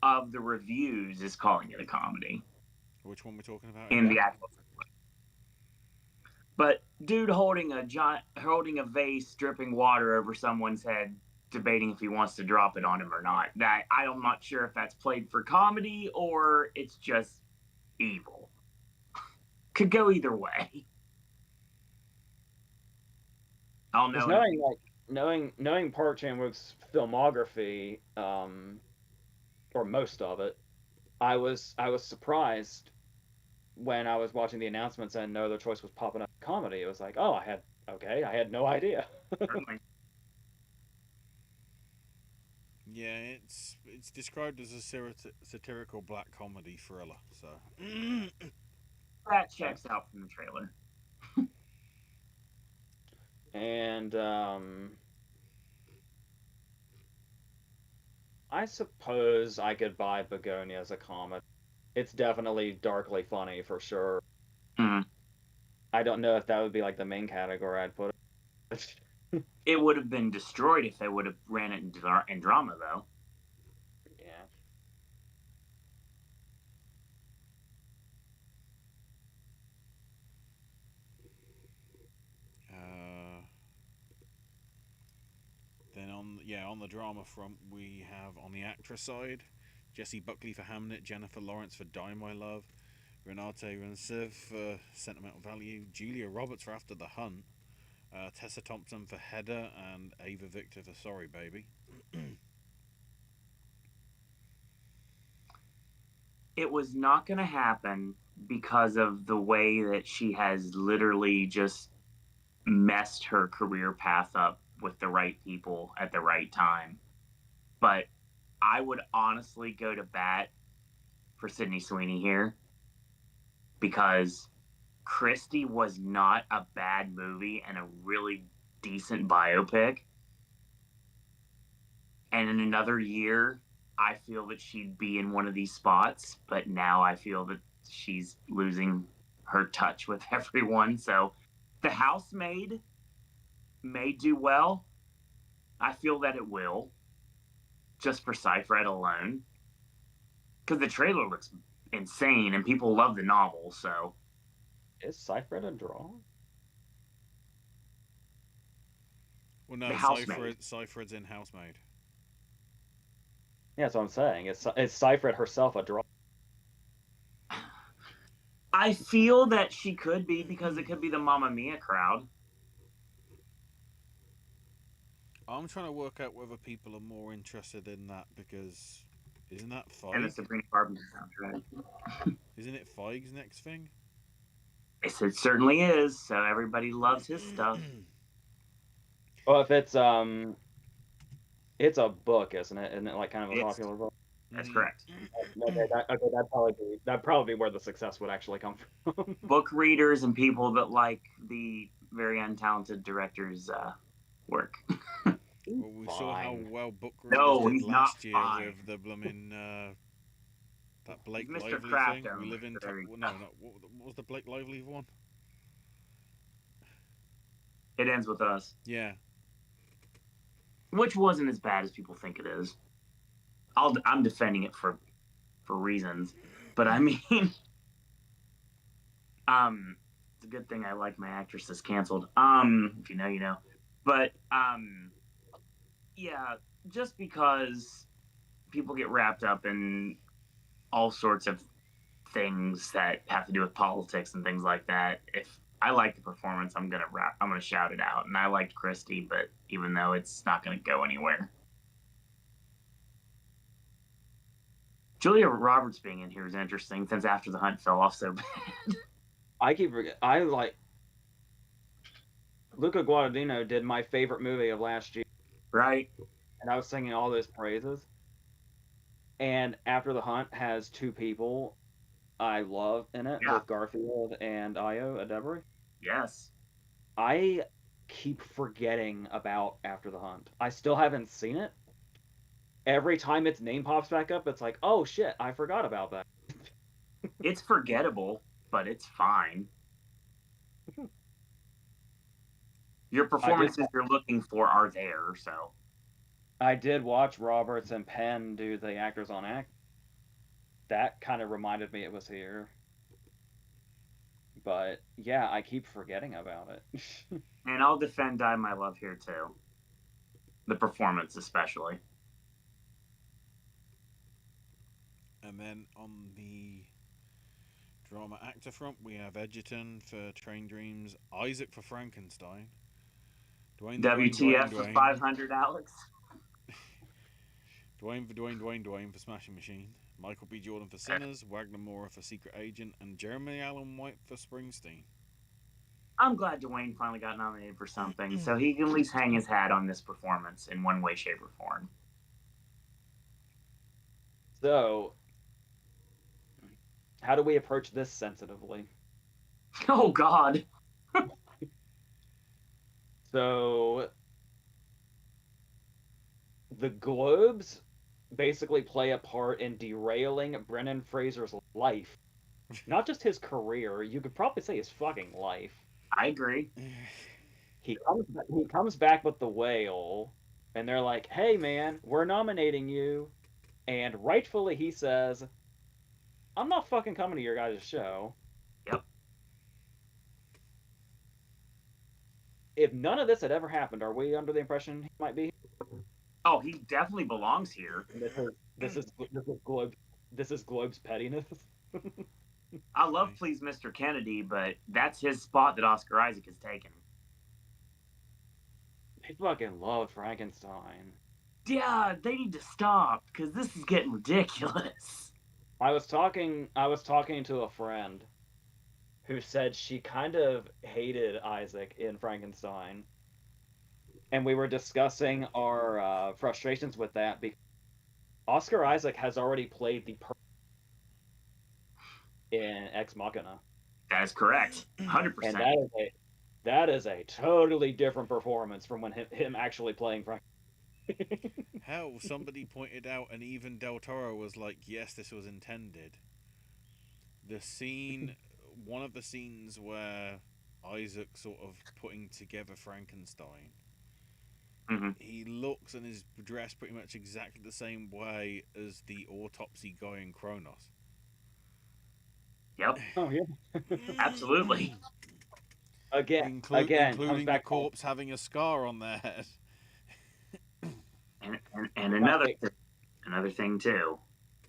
of the reviews is calling it a comedy. Which one we're talking about? In the actual. But dude holding a vase dripping water over someone's head, debating if he wants to drop it on him or not. That I'm not sure if that's played for comedy or it's just evil. Could go either way. I'll know. Knowing Park Chan-wook's filmography, or most of it, I was surprised when I was watching the announcements and No Other Choice was popping up in comedy. It was like, oh, I had no idea. Yeah, it's described as a satirical black comedy thriller. So that checks out from the trailer. And I suppose I could buy Begonia as a comedy. It's definitely darkly funny for sure. Mm. I don't know if that would be like the main category I'd put it. It would have been destroyed if they would have ran it in drama, though. Yeah. Then on the drama front, we have on the actress side, Jessie Buckley for Hamnet, Jennifer Lawrence for Die My Love, Renate Rensiv for Sentimental Value, Julia Roberts for After the Hunt, Tessa Thompson for Heather, and Ava Victor for Sorry Baby. It was not going to happen because of the way that she has literally just messed her career path up with the right people at the right time. But I would honestly go to bat for Sydney Sweeney here because Christie was not a bad movie and a really decent biopic. And in another year, I feel that she'd be in one of these spots, but now I feel that she's losing her touch with everyone. So The Housemaid may do well. I feel that it will, just for Seyfried alone. Because the trailer looks insane and people love the novel, so. Is Seyfried a draw? Well, no, Seyfried's in Housemaid. Yeah, that's what I'm saying. Is Seyfried herself a draw? I feel that she could be because it could be the Mamma Mia crowd. I'm trying to work out whether people are more interested in that because isn't that Feig? And the Sabrina Carpenter soundtrack. Isn't it Feig's next thing? It certainly is. So everybody loves his stuff. Well, if it's a book, isn't it? Isn't it like kind of a popular book? That's Mhm. correct. That'd probably be where the success would actually come from. Book readers and people that like the very untalented director's work. Well, we saw how Fine. well book readers No, did he's not last year fine. with the blooming that He's Blake Mr. Lively thing. We Crafto. live in. There you Well, go. no, what was the Blake Lively one? It ends with us, Yeah. which wasn't as bad as people think it is. I'm defending it for reasons, but I mean, it's a good thing I like my actress is canceled. If you know, you know. But yeah, just because people get wrapped up in all sorts of things that have to do with politics and things like that. If I like the performance, I'm gonna shout it out. And I liked Christie, but even though it's not gonna go anywhere. Julia Roberts being in here is interesting since After the Hunt fell off so bad. I like Luca Guadagnino did my favorite movie of last year, Right? and I was singing all those praises. And After the Hunt has two people I love in it, Yeah. both Garfield and Io Adebari. Yes. I keep forgetting about After the Hunt. I still haven't seen it. Every time its name pops back up, it's like, oh shit, I forgot about that. It's forgettable, but it's fine. Your performances you're looking for are there, so. I did watch Roberts and Penn do the Actors on Act. That kind of reminded me it was here. But yeah, I keep forgetting about it. And I'll defend Die My Love here too. The performance especially. And then on the drama actor front, we have Edgerton for Train Dreams, Isaac for Frankenstein, WTF for 500, Alex? Dwayne for Smashing Machine, Michael B. Jordan for Sinners, Wagner Moura for Secret Agent, and Jeremy Allen White for Springsteen. I'm glad Dwayne finally got nominated for something, so he can at least hang his hat on this performance in one way, shape, or form. So, how do we approach this sensitively? Oh, God. So, the Globes basically play a part in derailing Brendan Fraser's life. Not just his career, you could probably say his fucking life. I agree. He comes back with The Whale, and they're like, hey man, we're nominating you. And rightfully he says, I'm not fucking coming to your guys' show. Yep. If none of this had ever happened, are we under the impression he might be? Oh, he definitely belongs here. This is Globe's pettiness. I love Please Mr. Kennedy, but that's his spot that Oscar Isaac has taken. They fucking loved Frankenstein. Yeah, they need to stop because this is getting ridiculous. I was talking to a friend who said she kind of hated Isaac in Frankenstein, and we were discussing our frustrations with that because Oscar Isaac has already played the in Ex Machina. That is correct, 100%. And that is a totally different performance from when him actually playing Frankenstein. Hell, somebody pointed out, and even Del Toro was like, yes, this was intended. The scene, one of the scenes where Isaac sort of putting together Frankenstein, he looks and is dressed pretty much exactly the same way as the autopsy guy in Kronos. Yep. Oh yeah. Absolutely. Again, including the corpse having a scar on their head. And another thing too,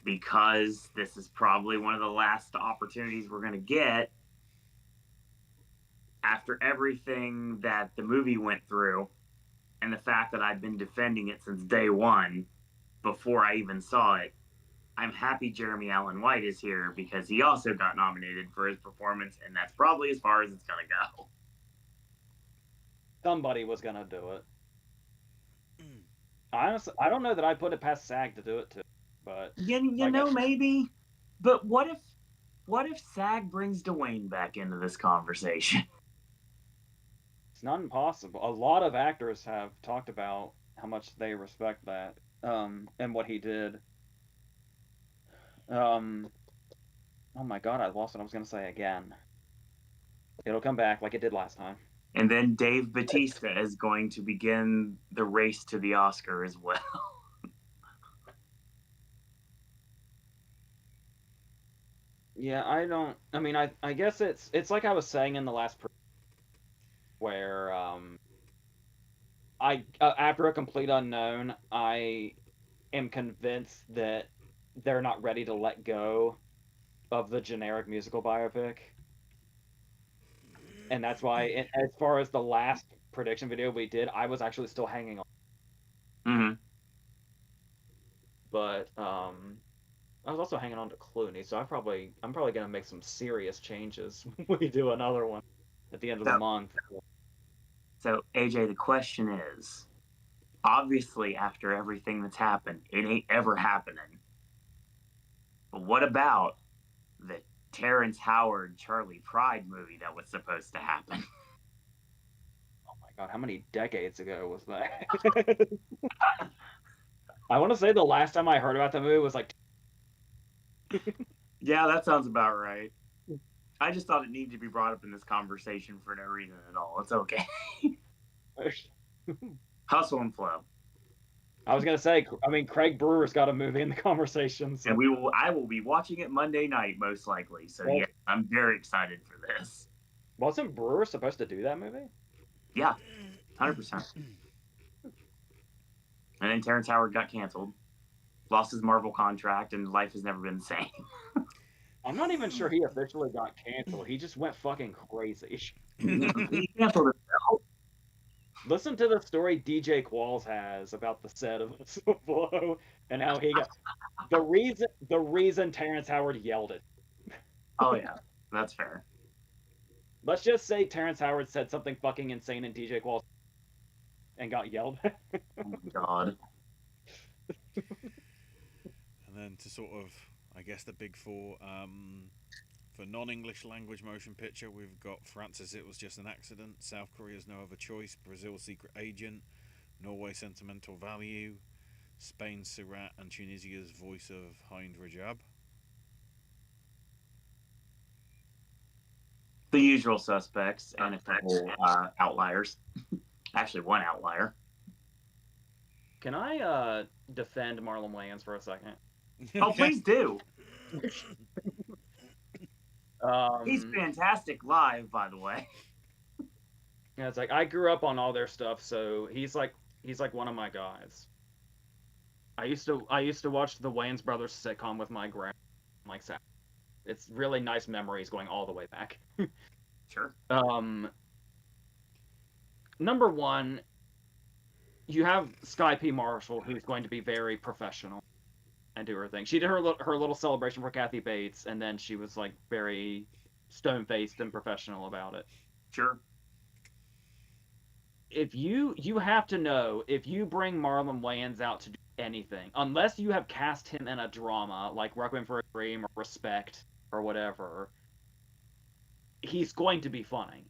because this is probably one of the last opportunities we're going to get after everything that the movie went through and the fact that I've been defending it since day one before I even saw it. I'm happy Jeremy Allen White is here because he also got nominated for his performance, and that's probably as far as it's going to go. Somebody was going to do it. Honestly, I don't know that I put it past SAG to do it too. But You like, know, maybe. But what if SAG brings Dwayne back into this conversation? it's not impossible. A lot of actors have talked about how much they respect that, and what he did. Um, oh my God, I lost what I was gonna say again. It'll come back like it did last time. And then Dave Bautista is going to begin the race to the Oscar as well. Yeah, I don't. I mean, I guess it's like I was saying in the last where I after A Complete Unknown, I am convinced that they're not ready to let go of the generic musical biopic, and that's why, as far as the last prediction video we did, I was actually still hanging on, Mm-hmm. but I was also hanging on to Clooney, so I'm probably gonna make some serious changes when we do another one at the end of the So, month. so AJ, the question is, obviously, after everything that's happened, it ain't ever happening. But what about the Terrence Howard Charlie Pride movie that was supposed to happen? Oh my God, how many decades ago was that? I want to say the last time I heard about the movie was like, Yeah, that sounds about right. I just thought it needed to be brought up in this conversation for no reason at all. It's okay. Hustle and flow. I was gonna say, I mean, Craig Brewer's got a movie in the conversation, so And I will be watching it Monday night most likely. So well, yeah, I'm very excited for this. wasn't Brewer supposed to do that movie? Yeah, 100%. And then Terrence Howard got canceled, lost his Marvel contract, and life has never been the same. I'm not even sure he officially got canceled. He just went fucking crazy. He canceled himself. Listen to the story DJ Qualls has about the set of Flow and how he got the reason Terrence Howard yelled it. Oh yeah, that's fair. Let's just say Terrence Howard said something fucking insane in DJ Qualls and got yelled at. Oh my god. And then to sort of, I guess, the big four. For non-English language motion picture, we've got Francis, It Was Just an Accident, South Korea's No Other Choice, Brazil's Secret Agent, Norway, Sentimental Value, Spain's Surat, and Tunisia's Voice of Hind Rajab. The usual suspects and a couple outliers. Actually, one outlier. Can I defend Marlon Wayans for a second? Oh, please do. He's Um, fantastic live, by the way. yeah, it's like I grew up on all their stuff, so he's like one of my guys. I used to watch the Wayans Brothers sitcom with my grandma, like it's really nice memories going all the way back. Sure. Number one, you have Sky P. Marshall, who's going to be very professional and do her thing. She did her little celebration for Kathy Bates, and then she was like very stone faced and professional about it. Sure. If you have to know, if you bring Marlon Wayans out to do anything, unless you have cast him in a drama like Requiem for a Dream or Respect or whatever, he's going to be funny.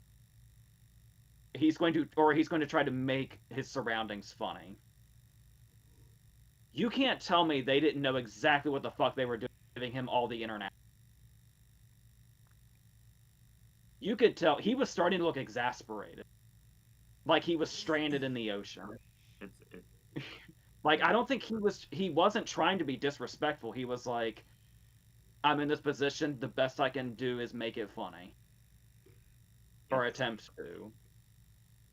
He's going to try to make his surroundings funny. You can't tell me they didn't know exactly what the fuck they were doing, giving him all the internet. You could tell he was starting to look exasperated, like he was stranded in the ocean. Like I don't think he wasn't trying to be disrespectful. He was like, I'm in this position. The best I can do is make it funny, or attempt to.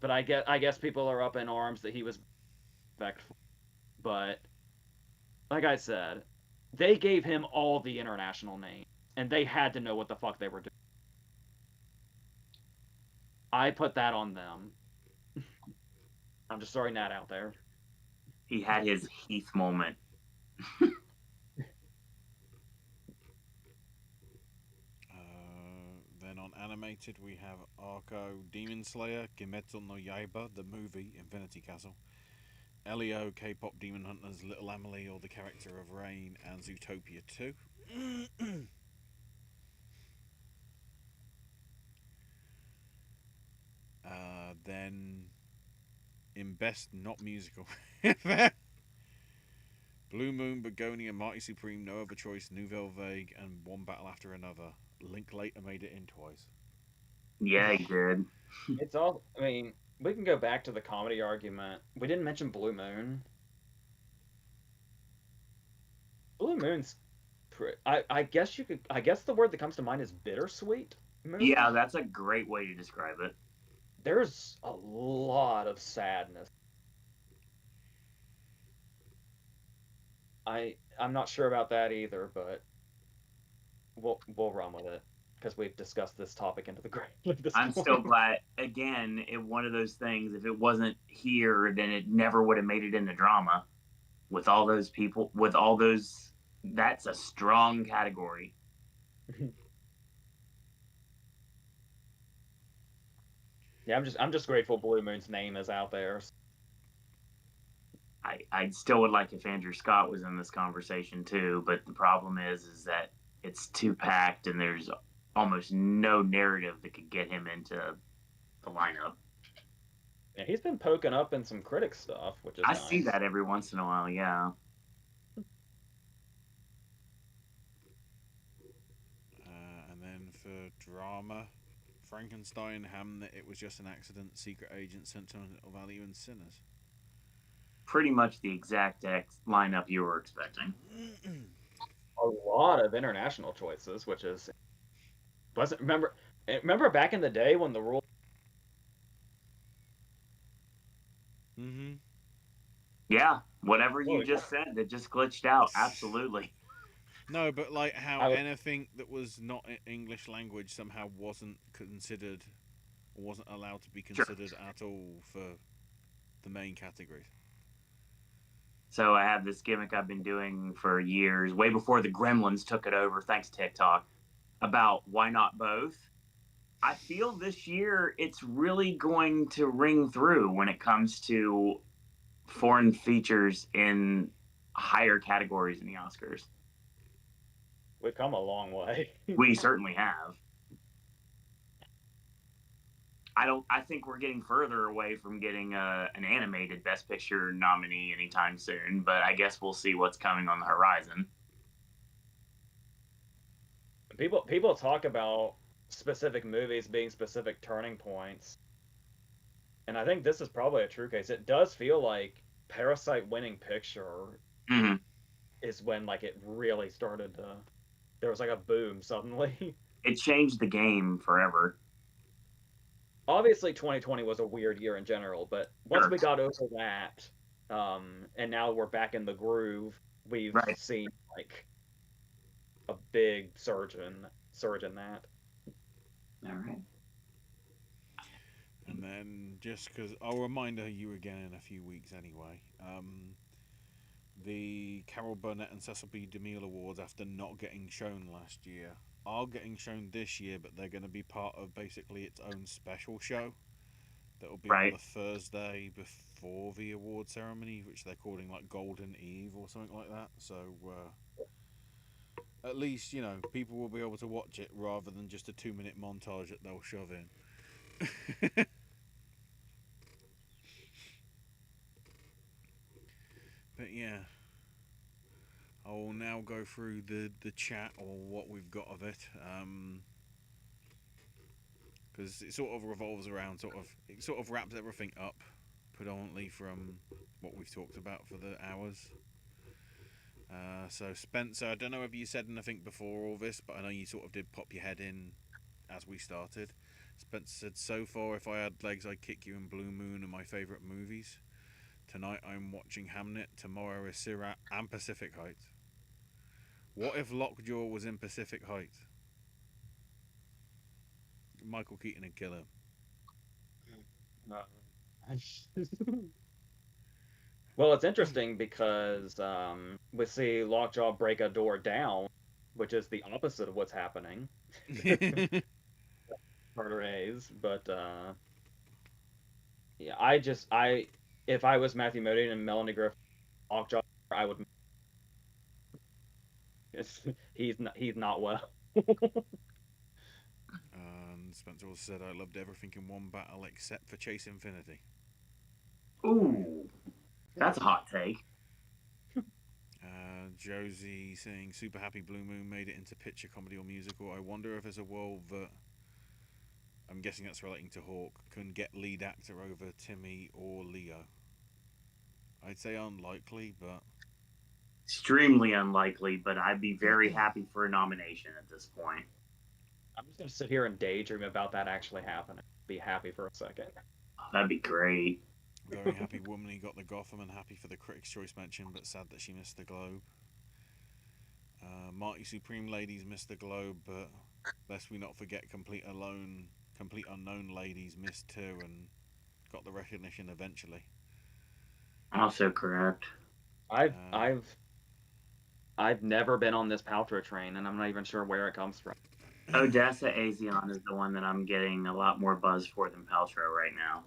But I guess people are up in arms that he was respectful. But like I said, they gave him all the international names, and they had to know what the fuck they were doing. I put that on them. I'm just throwing that out there. He had his Heath moment. Then on animated, we have Arco Demon Slayer, Kimetsu no Yaiba, the movie, Infinity Castle, Elio, K-pop Demon Hunters, Little Emily, or the character of Rain, and Zootopia 2. Then, in Best Not Musical, Blue Moon, Begonia, Mighty Supreme, No Other Choice, Nouvelle Vague, and One Battle After Another. Linklater made it in twice. Yeah, he did. It's all. I mean, we can go back to the comedy argument. We didn't mention Blue Moon. Blue Moon's. I guess you could. I guess the word that comes to mind is bittersweet movie. Yeah, that's a great way to describe it. There's a lot of sadness. I'm not sure about that either, but we'll run with it because we've discussed this topic into the grave at this I'm point. so glad. Again, one of those things. If it wasn't here, then it never would have made it into drama. With all those people, with all those, that's a strong category. Yeah, I'm just grateful Blue Moon's name is out there. I still would like if Andrew Scott was in this conversation too, but the problem is that it's too packed and there's almost no narrative that could get him into the lineup. Yeah, he's been poking up in some critic stuff, which is I nice. see that every once in a while, yeah. And then for drama, Frankenstein, Hamnet, It Was Just an Accident, Secret Agent, Sentimental Value, and Sinners. Pretty much the exact lineup you were expecting. A lot of international choices, which is wasn't remember back in the day when the rule. Mm-hmm. Yeah, whatever you just said, that just glitched out. Absolutely. No, but like how anything that was not English language somehow wasn't considered, or wasn't allowed to be considered at all for the main categories. So I have this gimmick I've been doing for years, way before the Gremlins took it over, thanks TikTok, about why not both. I feel this year it's really going to ring through when it comes to foreign features in higher categories in the Oscars. We've come a long way. We certainly have. I think we're getting further away from getting an animated Best Picture nominee anytime soon, but I guess we'll see what's coming on the horizon. People talk about specific movies being specific turning points, and I think this is probably a true case. It does feel like Parasite winning picture is when like it really started to. There was like a boom suddenly. It changed the game forever. Obviously 2020 was a weird year in general, but once we got over that, and now we're back in the groove, we've seen like a big surge in that. All right. And then just because I'll remind you again in a few weeks anyway, the Carol Burnett and Cecil B. DeMille Awards, after not getting shown last year, are getting shown this year, but they're going to be part of basically its own special show that will be on the Thursday before the award ceremony, which they're calling like Golden Eve or something like that. So at least, you know, people will be able to watch it rather than just a 2-minute montage that they'll shove in. But yeah, I will now go through the chat, or what we've got of it, because it sort of revolves around it sort of wraps everything up predominantly from what we've talked about for the hours. So Spencer, I don't know if you said anything before all this, but I know you sort of did pop your head in as we started. Spencer said, so far if I had legs I'd kick you, and Blue Moon are my favourite movies. Tonight I'm watching Hamnet, tomorrow is Sirat and Pacific Heights. What if Lockjaw was in Pacific Heights? Michael Keaton would kill him. Well, it's interesting because we see Lockjaw break a door down, which is the opposite of what's happening. Murder A's, but yeah, I if I was Matthew Modine and Melanie Griffith, Lockjaw, I would. He's not well. And Spencer also said, I loved everything in one battle except for Chase Infinity. Ooh, that's a hot take. Josie saying, super happy Blue Moon made it into picture, comedy or musical. I wonder if there's a world that, I'm guessing that's relating to Hawk, can get lead actor over Timmy or Leo. I'd say unlikely, but... Extremely unlikely, but I'd be very happy for a nomination at this point. I'm just gonna sit here and daydream about that actually happening. Be happy for a second. Oh, that'd be great. Very happy Woman got the Gotham and happy for the Critics' Choice mention, but sad that she missed the Globe. Marty Supreme Ladies missed the Globe, but lest we not forget Complete Unknown Ladies missed too and got the recognition eventually. Also correct. I've never been on this Paltrow train, and I'm not even sure where it comes from. Odessa Azion is the one that I'm getting a lot more buzz for than Paltrow right now.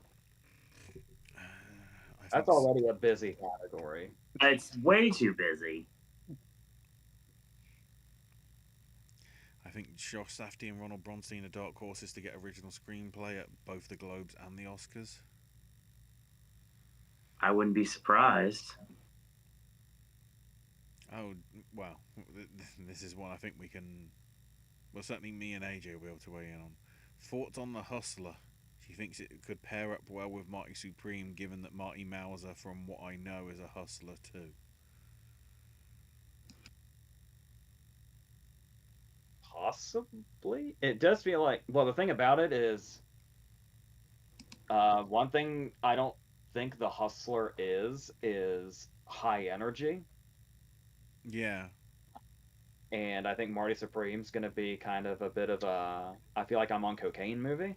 That's already a busy category. It's way too busy. I think Josh Safdie and Ronald Bronstein are dark horses to get original screenplay at both the Globes and the Oscars. I wouldn't be surprised. Oh, well, this is one I think we can... Well, certainly me and AJ will be able to weigh in on. Thoughts on The Hustler? She thinks it could pair up well with Marty Supreme, given that Marty Mauser, from what I know, is a hustler too. Possibly. It does feel like... Well, the thing about it is... one thing I don't think The Hustler is high energy. Yeah. And I think Marty Supreme's going to be kind of a bit of a... I feel like I'm on cocaine movie.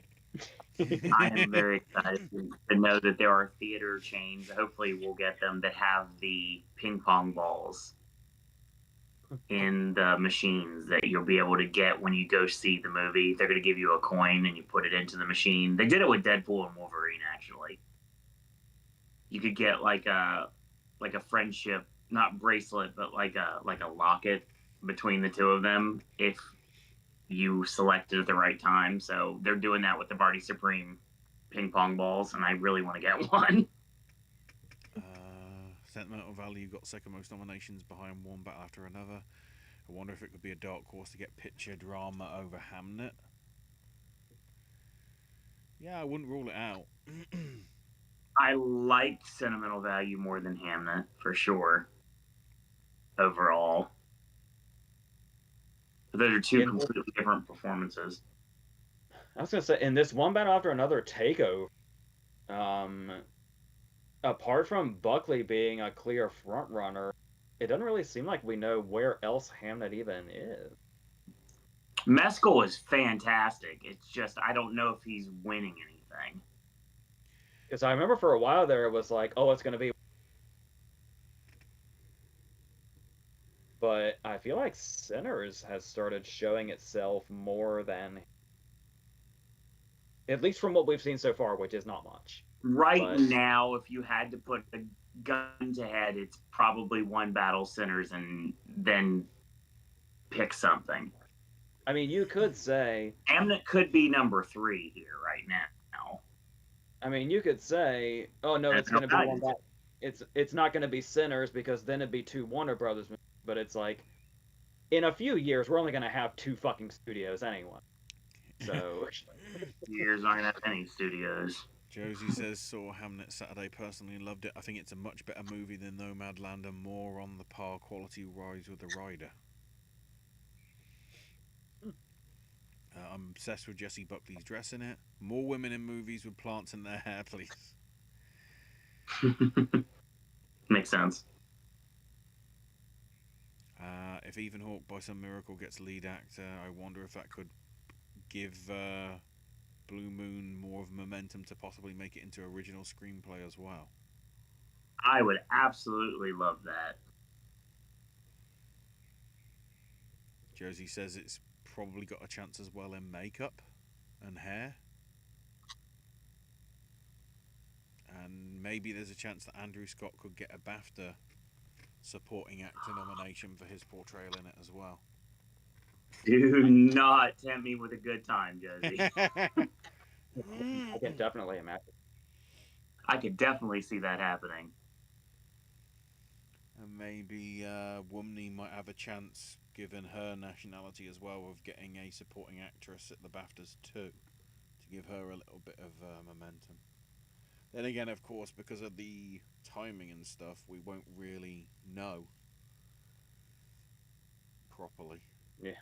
I am very excited to know that there are theater chains, hopefully we'll get them, that have the ping pong balls in the machines that you'll be able to get when you go see the movie. They're going to give you a coin and you put it into the machine. They did it with Deadpool and Wolverine, actually. You could get like a friendship, not bracelet, but like a locket between the two of them if you selected at the right time. So they're doing that with the Marty Supreme ping pong balls, and I really want to get one. Sentimental Value got second most nominations behind One Battle After Another. I wonder if it could be a dark horse to get picture drama over Hamnet. Yeah, I wouldn't rule it out. I like Sentimental Value more than Hamnet, for sure, overall. But those are two completely different performances. I was going to say, in this One Battle After Another takeover, apart from Buckley being a clear front runner, it doesn't really seem like we know where else Hamnet even is. Mescal is fantastic. It's just I don't know if he's winning anything. Because I remember for a while there it was like, oh, it's going to be... But I feel like Sinners has started showing itself more than... At least from what we've seen so far, which is not much. Right now, if you had to put a gun to head, it's probably One Battle Sinners and then pick something. I mean, you could say... Hamnet could be number 3 here right now. I mean, you could say, oh, no, it's going to be One Battle. It's not going to be Sinners because then it'd be 2 Warner Brothers movies. But it's like, in a few years, we're only going to have 2 fucking studios anyway. So... Years aren't going to have any studios. Josie says, saw Hamnet Saturday, personally loved it. I think it's a much better movie than Nomadland and more on the par quality rise with the rider. I'm obsessed with Jessie Buckley's dress in it. More women in movies with plants in their hair, please. Makes sense. If Ethan Hawke by some miracle gets lead actor, I wonder if that could give Blue Moon more of momentum to possibly make it into original screenplay as well. I would absolutely love that. Josie says it's probably got a chance as well in makeup and hair. And maybe there's a chance that Andrew Scott could get a BAFTA supporting actor nomination for his portrayal in it as well. Do not tempt me with a good time, Josie. I can definitely imagine. I could definitely see that happening. And maybe Wumney might have a chance, given her nationality as well, of getting a supporting actress at the BAFTAs too, to give her a little bit of momentum. Then again, of course, because of the timing and stuff, we won't really know properly. Yeah.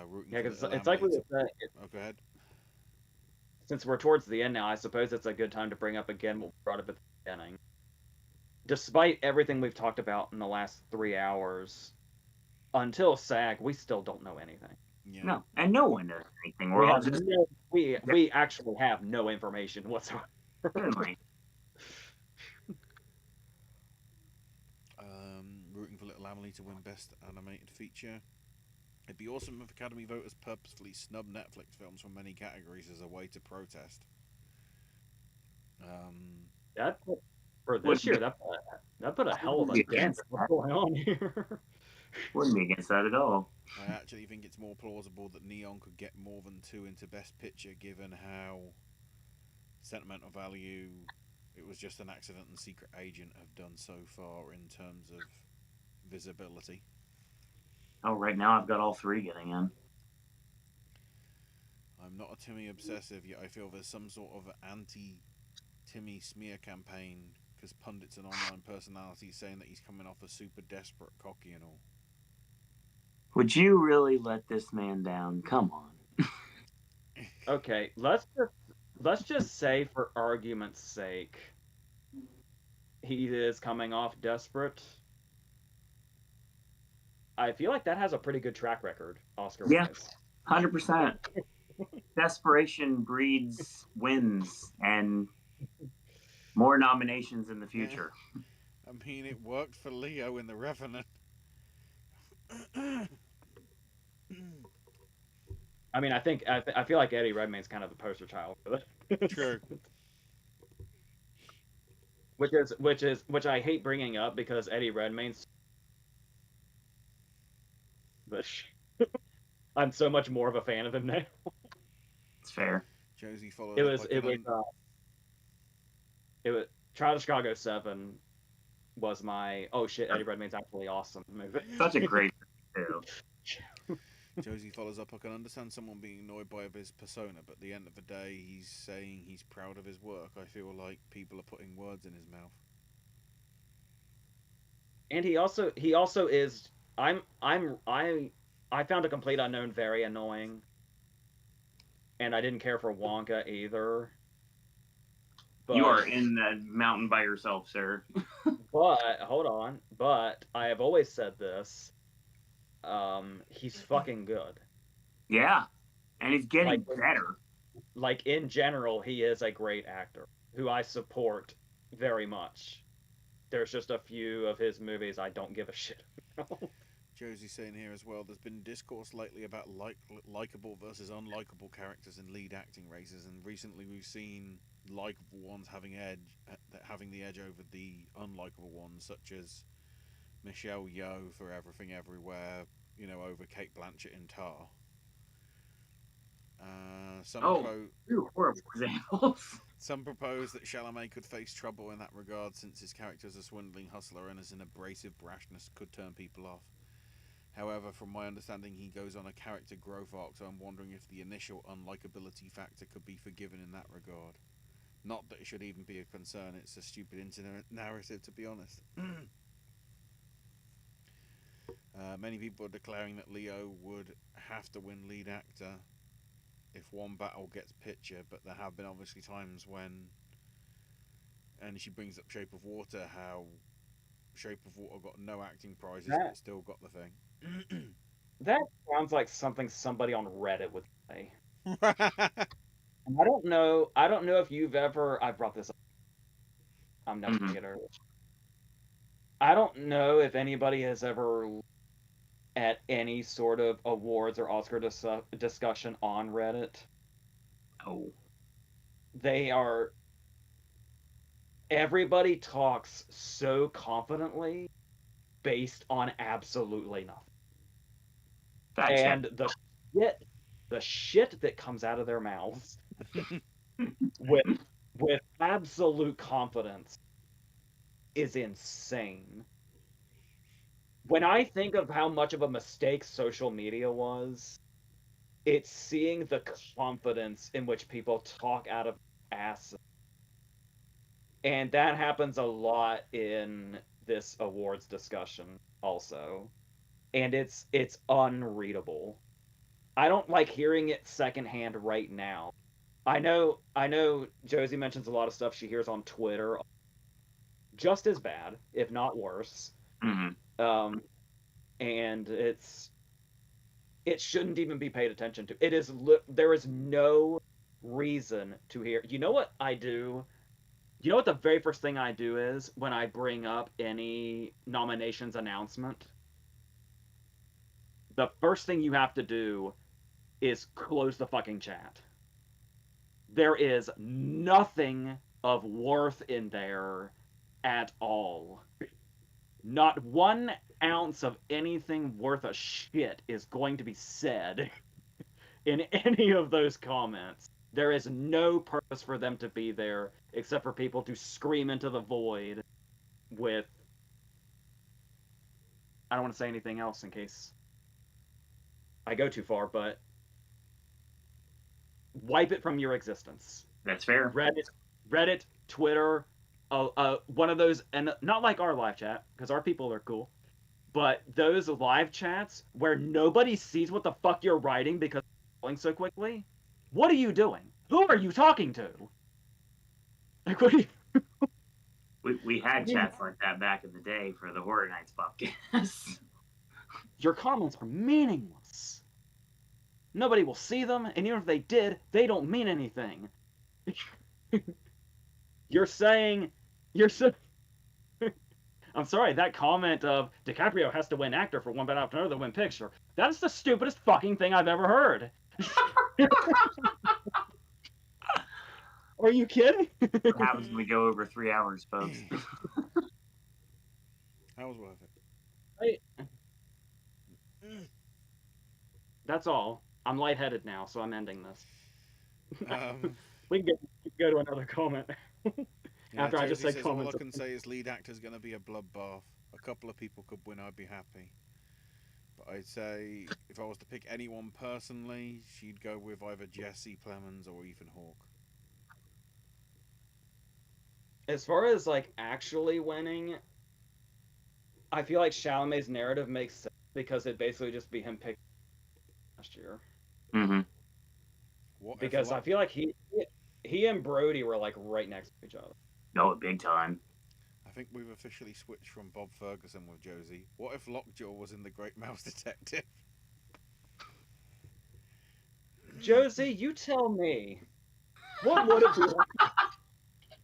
Rooting for Because Little it's like we Emily were saying, Oh, go ahead. since we're towards the end now, I suppose it's a good time to bring up again what we brought up at the beginning. Despite everything we've talked about in the last 3 hours, until SAG, we still don't know anything. Yeah. No, and no one knows anything. We're all just we actually have no information whatsoever. certainly. Rooting for Little Emily to win Best Animated Feature. It'd be awesome if Academy voters purposefully snub Netflix films from many categories as a way to protest. That for this year, that put a hell of a dent in what's going on here. Wouldn't be against that at all. I actually think it's more plausible that Neon could get more than 2 into Best Picture, given how sentimental value, It Was Just an Accident and Secret Agent have done so far in terms of visibility. Oh, right now I've got all 3 getting in. I'm not a Timmy obsessive, yet I feel there's some sort of anti-Timmy smear campaign because pundits and online personalities saying that he's coming off a super desperate, cocky and all. Would you really let this man down? Come on. Okay, let's just say, for argument's sake, he is coming off desperate. I feel like that has a pretty good track record, Oscar-wise. Yeah, 100%. Desperation breeds wins and more nominations in the future. I mean, it worked for Leo in The Revenant. I mean, I feel like Eddie Redmayne's kind of the poster child for that. True. Which I hate bringing up because Eddie Redmayne's. But I'm so much more of a fan of him now. It's fair. Josie followed. It was Trial of Chicago 7 was my Eddie Redmayne's actually awesome movie. Such a great movie too. Josie follows up, I can understand someone being annoyed by his persona, but at the end of the day, he's saying he's proud of his work. I feel like people are putting words in his mouth. And he also is. I found A Complete Unknown very annoying, and I didn't care for Wonka either. But, you are in that mountain by yourself, sir. But hold on. But I have always said this. He's fucking good. Yeah, and he's getting better. Like, in general, he is a great actor who I support very much. There's just a few of his movies I don't give a shit about. Josie's saying here as well, there's been discourse lately about likable versus unlikable characters in lead acting races, and recently we've seen likable ones having the edge over the unlikable ones, such as Michelle Yeoh for Everything Everywhere, over Cate Blanchett in Tar. Two horrible examples. Some propose that Chalamet could face trouble in that regard, since his character as a swindling hustler and as an abrasive brashness could turn people off. However, from my understanding, he goes on a character growth arc, so I'm wondering if the initial unlikability factor could be forgiven in that regard. Not that it should even be a concern, it's a stupid internet narrative, to be honest. Many people are declaring that Leo would have to win lead actor if One Battle gets picture, but there have been obviously times when, and she brings up Shape of Water, how Shape of Water got no acting prizes, but still got the thing. That sounds like something somebody on Reddit would say. I don't know if you've ever. I brought this up. I'm never gonna get over it. I don't know if anybody has ever, at any sort of awards or Oscar discussion on Reddit. Oh. They are everybody talks so confidently based on absolutely nothing. Fact check. And the shit that comes out of their mouths with with absolute confidence is insane. When I think of how much of a mistake social media was, it's seeing the confidence in which people talk out of ass. And that happens a lot in this awards discussion also. And it's unreadable. I don't like hearing it secondhand right now. I know Josie mentions a lot of stuff she hears on Twitter, just as bad, if not worse. Mhm. Um, and it shouldn't even be paid attention to. There is no reason to hear. You know what I do? You know what the very first thing I do is when I bring up any nominations announcement? The first thing you have to do is close the fucking chat. There is nothing of worth in there at all. Not 1 ounce of anything worth a shit is going to be said in any of those comments. There is no purpose for them to be there except for people to scream into the void with. I don't want to say anything else in case I go too far, but wipe it from your existence. That's fair. Reddit, Twitter, one of those, and not like our live chat because our people are cool, but those live chats where nobody sees what the fuck you're writing because it's going so quickly. What are you doing? Who are you talking to? Like, what are you? We had chats like that back in the day for the Horror Nights podcast. Your comments are meaningless. Nobody will see them, and even if they did, they don't mean anything. You're saying, I'm sorry, that comment of DiCaprio has to win actor for one bad after another to win picture. That is the stupidest fucking thing I've ever heard. Are you kidding? What happens when we go over 3 hours, folks? That was worth it. That's all. I'm lightheaded now, so I'm ending this. Um, we can go to another comment. yeah, After I just Josie said says, all I comments. can say is lead actor's going to be a bloodbath. A couple of people could win, I'd be happy. But I'd say if I was to pick anyone personally, she'd go with either Jesse Plemons or Ethan Hawke. As far as like actually winning, I feel like Chalamet's narrative makes sense because it'd basically just be him picking last year. Mm-hmm. Because I feel like he and Brody were like right next to each other. No, big time. I think we've officially switched from Bob Ferguson with Josie. What if Lockjaw was in The Great Mouse Detective? Josie, you tell me. What would it be like?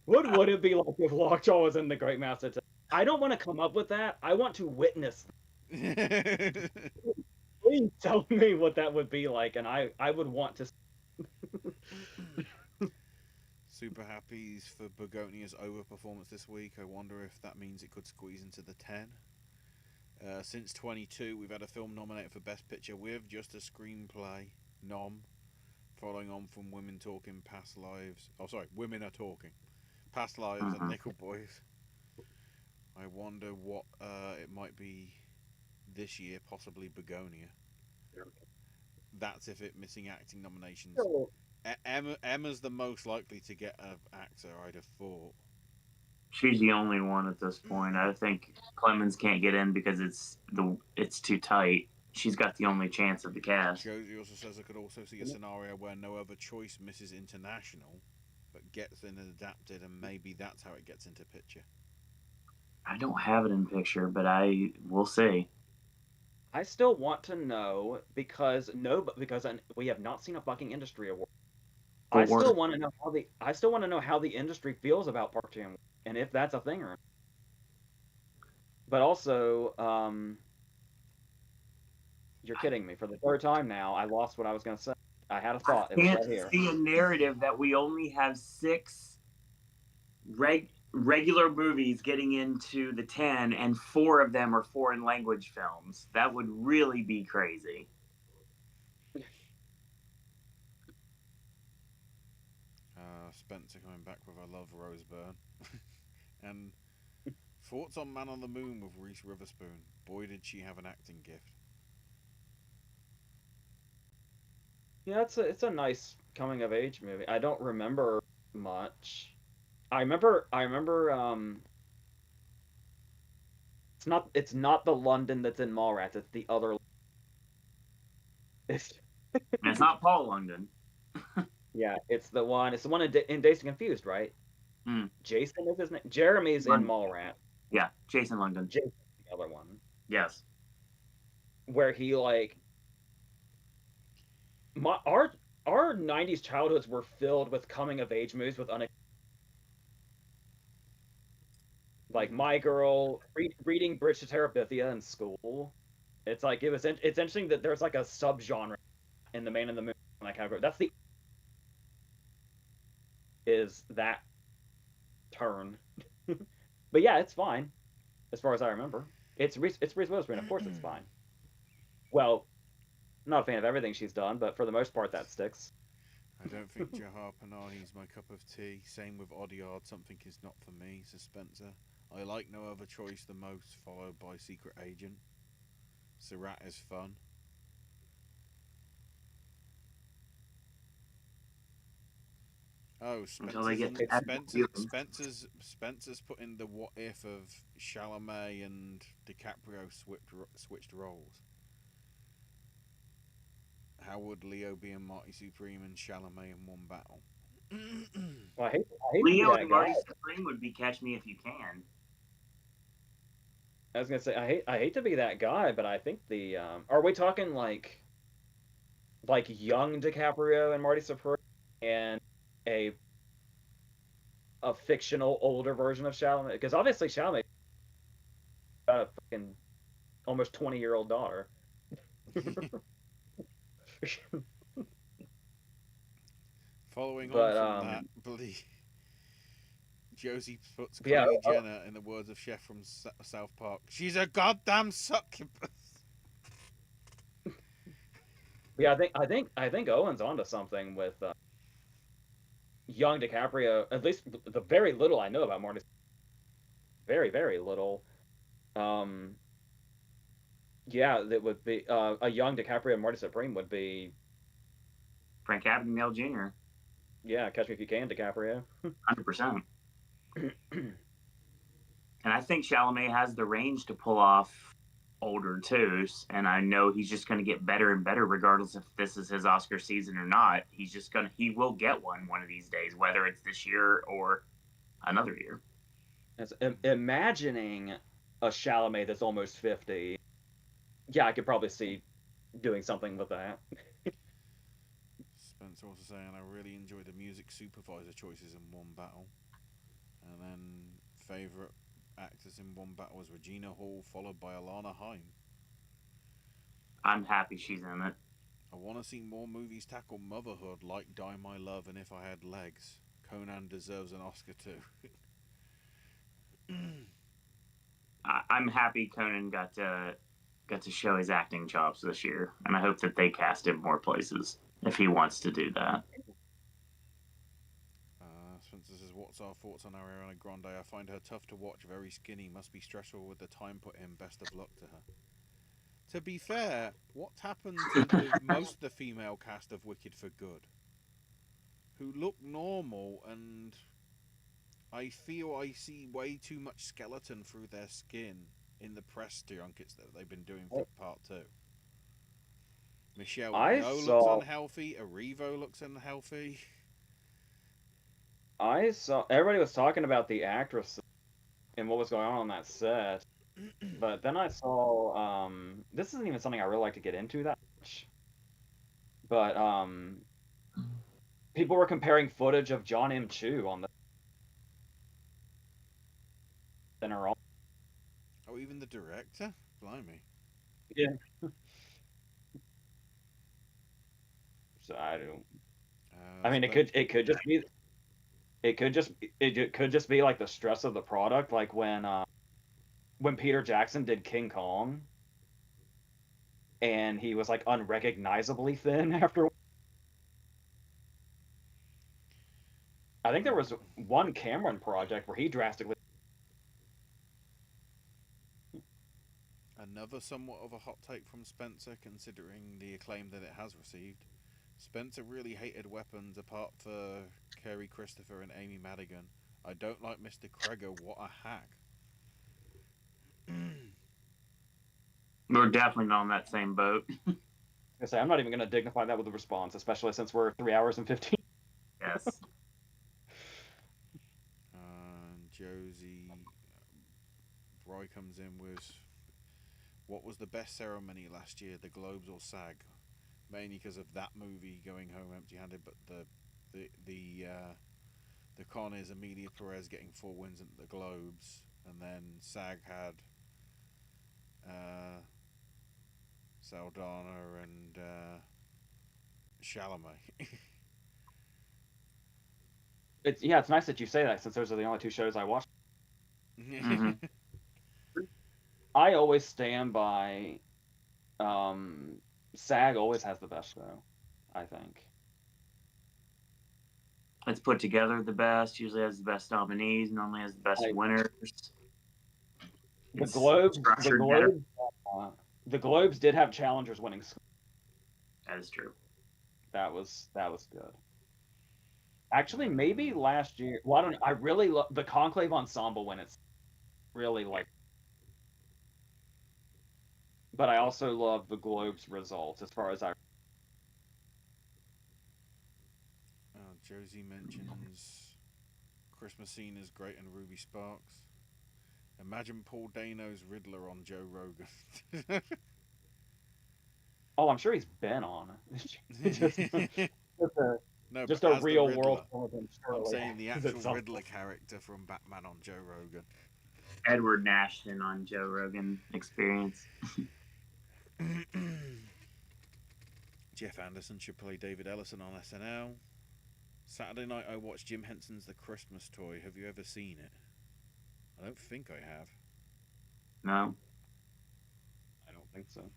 What would it be like if Lockjaw was in The Great Mouse Detective? I don't want to come up with that. I want to witness. Please tell me what that would be like, and I would want to. Super happy for Begonia's overperformance this week. I wonder if that means it could squeeze into the 10. Since 22, we've had a film nominated for Best Picture with just a screenplay nom, following on from Women Talking Past Lives. Oh, sorry, Women Are Talking Past Lives and Nickel Boys. I wonder what it might be this year, possibly Begonia. That's if it missing acting nominations. Oh. Emma's the most likely to get an actor, I'd have thought. She's the only one at this point. I think Clemens can't get in because it's too tight. She's got the only chance of the cast. Josie also says I could also see a scenario where no other choice misses international, but gets in and adapted, and maybe that's how it gets into picture. I don't have it in picture, but we'll see. I still want to know because we have not seen a fucking industry award. I still want to know how the industry feels about Park Chan-wook and if that's a thing or not. But also, you're kidding me. For the third time now, I lost what I was going to say. I had a thought. It was right here. See a narrative that we only have 6 regular movies getting into the 10 and 4 of them are foreign language films. That would really be crazy. Spencer coming back with I Love Roseburn. And thoughts on Man on the Moon with Reese Witherspoon. Boy, did she have an acting gift. Yeah, it's a nice coming of age movie. I don't remember much. I remember it's not the London that's in Mallrats, it's the other it's And it's not Paul London. yeah, it's the one in Dazed and Confused, right? Hmm. Jason is his name. Jeremy's in London. Mallrats. Yeah, Jason London. Jason's the other one. Yes. Where he like our 90s childhoods were filled with coming of age movies with like My Girl, reading Bridge to Terabithia in school. It's like it's interesting that there's like a subgenre in the Man in the Moon that category. That's the is that turn. But yeah, it's fine as far as I remember. It's Reese Witherspoon, of course it's fine. Well, I'm not a fan of everything she's done, but for the most part that sticks. I don't think Jahar Panahi's my cup of tea. Same with Odyard, something is not for me, says Spencer. I like No Other Choice the most, followed by Secret Agent. Surat is fun. Oh, Spencer's put in the what if of Chalamet and DiCaprio switched roles. How would Leo be in Marty Supreme and Chalamet in one battle? Well, I hate Leo to be and that Marty guy. Supreme would be Catch Me If You Can. I was gonna say I hate to be that guy, but I think the are we talking like young DiCaprio and Marty Supreme and a a fictional older version of Chalamet? Because obviously Chalamet got a fucking almost 20-year-old daughter. Following on But from that, Josie puts yeah, Kylie Jenner, in the words of Chef from South Park, she's a goddamn succubus. yeah, I think Owen's onto something with young DiCaprio. At least the very little I know about Marty, very very little. Um, yeah, that would be a young DiCaprio and Marty Supreme would be Frank Abagnale Jr. yeah, Catch Me If You Can DiCaprio. 100%. And I think Chalamet has the range to pull off older too. And I know he's just going to get better and better, regardless if this is his Oscar season or not. He will get one of these days, whether it's this year or another year. Imagining a Chalamet that's almost 50. Yeah, I could probably see doing something with that. Spencer also saying, I really enjoyed the music supervisor choices in one battle. And then favourite actors in one battle was Regina Hall, followed by Alana Haim. I'm happy she's in it. I want to see more movies tackle motherhood, like Die My Love and If I Had Legs. Conan deserves an Oscar too. I'm happy Conan got to show his acting chops this year, and I hope that they cast him more places if he wants to do that. Spencer says, what's our thoughts on Ariana Grande? I find her tough to watch, very skinny, must be stressful with the time put in, best of luck to her. To be fair, what's happened to most of the female cast of Wicked for Good? Who look normal, and I feel I see way too much skeleton through their skin in the press junkets that they've been doing for part 2. Michelle Yeoh looks unhealthy, Erivo looks unhealthy. I saw everybody was talking about the actress and what was going on that set, but then I saw this isn't even something I really like to get into that much, but people were comparing footage of John M. Chu on the center. Oh, even the director? Blimey. Yeah. So I don't. I mean, it could just be It could just be like the stress of the product, like when Peter Jackson did King Kong, and he was like unrecognizably thin after. I think there was one Cameron project where he drastically. Another somewhat of a hot take from Spencer, considering the acclaim that it has received. Spencer really hated Weapons apart for Kerry Christopher and Amy Madigan. I don't like Mr. Kreger, what a hack. We're definitely not on that same boat. I say I'm not even going to dignify that with a response, especially since we're 3 hours and 15. Yes. Josie Roy comes in with, what was the best ceremony last year, the Globes or SAG? Mainly because of that movie going home empty-handed, but the con is Amelia Perez getting 4 wins at the Globes, and then SAG had Saldana and Chalamet. It's nice that you say that, since those are the only 2 shows I watched. Mm-hmm. I always stand by. SAG always has the best show, I think. It's put together the best. Usually has the best nominees. Normally has the best winners. The Globes did have challengers winning. That is true. That was good. Actually, maybe last year. Well, I don't know. I really love the Conclave Ensemble when it's really like. But I also love the Globes results as far as I. Josie mentions Christmas Scene is great and Ruby Sparks. Imagine Paul Dano's Riddler on Joe Rogan. Oh, I'm sure he's been on. Just a as real the world. I'm saying the actual Riddler character from Batman on Joe Rogan. Edward Nashton on Joe Rogan Experience. Jeff Anderson should play David Ellison on SNL. Saturday night I watched Jim Henson's The Christmas Toy. Have you ever seen it? I don't think I have. No. I don't think so.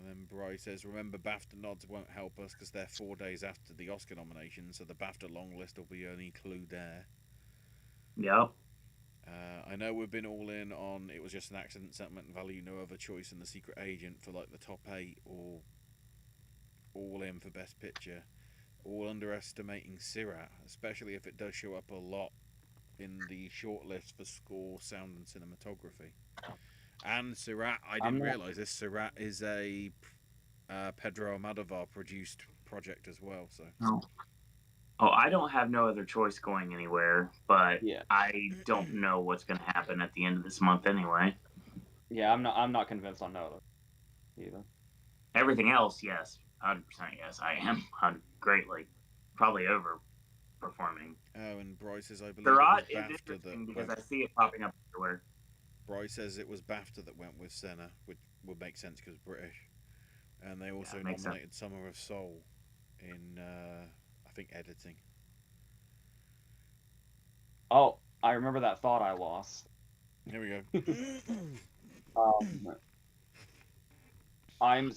Then Bry says, remember BAFTA nods won't help us because they're 4 days after the Oscar nomination, so the BAFTA long list will be only clue there. Yep. I know we've been all in on It Was Just an Accident, Settlement and Value, No Other Choice, and The Secret Agent for like the top 8, or all in for Best Picture. All underestimating Sirat, especially if it does show up a lot in the shortlist for score, sound, and cinematography. And Sirat, I didn't realise this. Sirat is a Pedro Almodovar produced project as well. So. Oh, I don't have No Other Choice going anywhere, but yeah. I don't know what's going to happen at the end of this month anyway. Yeah, I'm not convinced on No Other either. Everything else, yes, 100% yes, I am greatly, probably overperforming. Oh, and Bryce says, I believe Sirat it was is BAFTA interesting that because went... I see it popping up everywhere. Bryce says it was BAFTA that went with Senna, which would make sense because British. And they also nominated Summer of Soul in, I think, editing. Oh, I remember that thought I lost. Here we go. I'm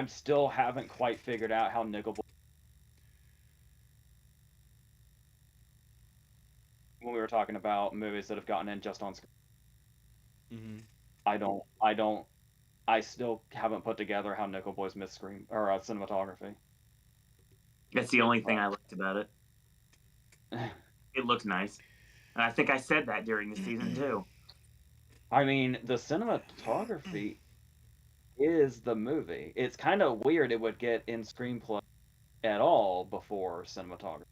still haven't quite figured out how Nickel Boy. When we were talking about movies that have gotten in just on screen. Mm-hmm. I still haven't put together how Nickel Boy's missed screen or cinematography. That's the only thing I liked about it. It looks nice. And I think I said that during the season too. I mean, the cinematography is the movie. It's kind of weird it would get in screenplay at all before cinematography.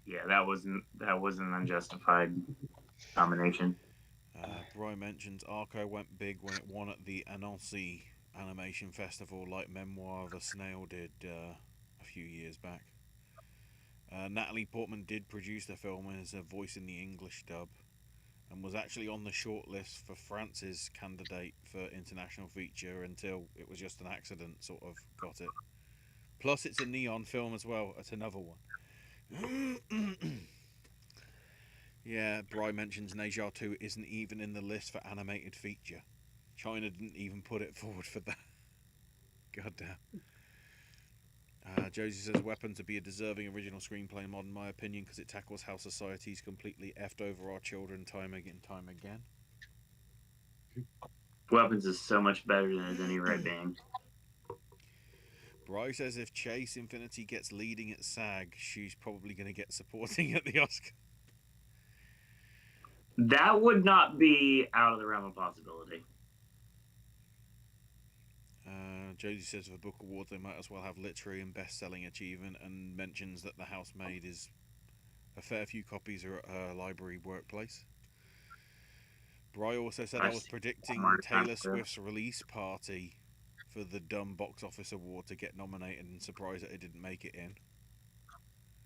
Yeah, that was an unjustified nomination. Roy mentions Arco went big when it won at the Annecy Animation Festival, like Memoir of a Snail did a few years back. Natalie Portman did produce the film as a voice in the English dub, and was actually on the shortlist for France's candidate for international feature until It Was Just an Accident sort of got it. Plus, it's a neon film as well. It's another one. Yeah, Bry mentions Nejar 2 isn't even in the list for animated feature. China didn't even put it forward for that. God damn. Josie says Weapon to be a deserving original screenplay mod in my opinion because it tackles how society's completely effed over our children time again. Weapons is so much better than his any right being. Bry says if Chase Infinity gets leading at SAG, she's probably going to get supporting at the Oscar. That would not be out of the realm of possibility. Josie says for Book Awards they might as well have literary and best-selling achievement, and mentions that The Housemaid is a fair few copies are at her library workplace. Bry also said I was predicting Taylor Swift's release party for the dumb box office award to get nominated, and surprised that it didn't make it in.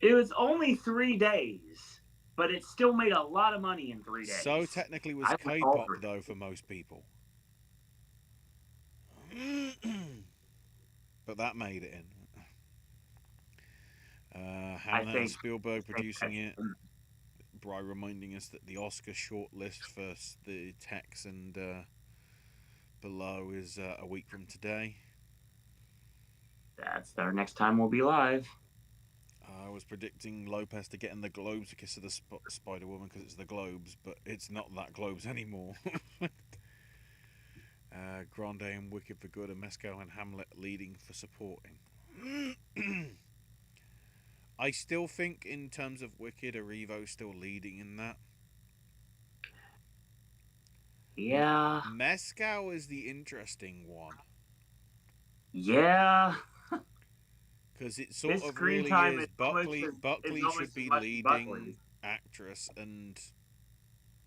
It was only 3 days, but it still made a lot of money in 3 days. So technically was K-pop though for most people. But that made it in. Hamlet and Spielberg producing it. Bry reminding us that the Oscar shortlist for the Tex and Below is a week from today. That's our next time we'll be live. I was predicting Lopez to get in the Globes because of the Spider-Woman because it's the Globes, but it's not that Globes anymore. Grande and Wicked for Good, and Mescal and Hamlet leading for supporting. I still think in terms of Wicked, Erivo's still leading in that. Yeah. Mescal is the interesting one. Yeah. Because it sort of really is. Buckley should be leading actress, and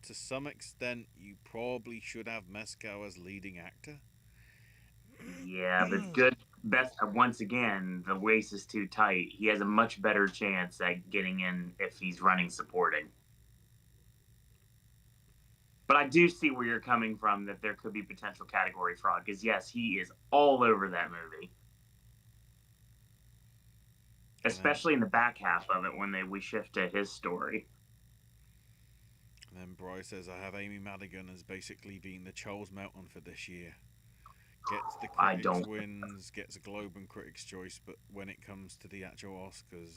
to some extent, you probably should have Mescal as leading actor. Yeah, but good. Best once again, the waist is too tight. He has a much better chance at getting in if he's running supporting. But I do see where you're coming from, that there could be potential category fraud, because yes, he is all over that movie, especially in the back half of it when we shift to his story. And then Bry says, I have Amy Madigan as basically being the Charles Melton for this year. Gets the critics wins, gets a Globe and Critics' Choice, but when it comes to the actual Oscars,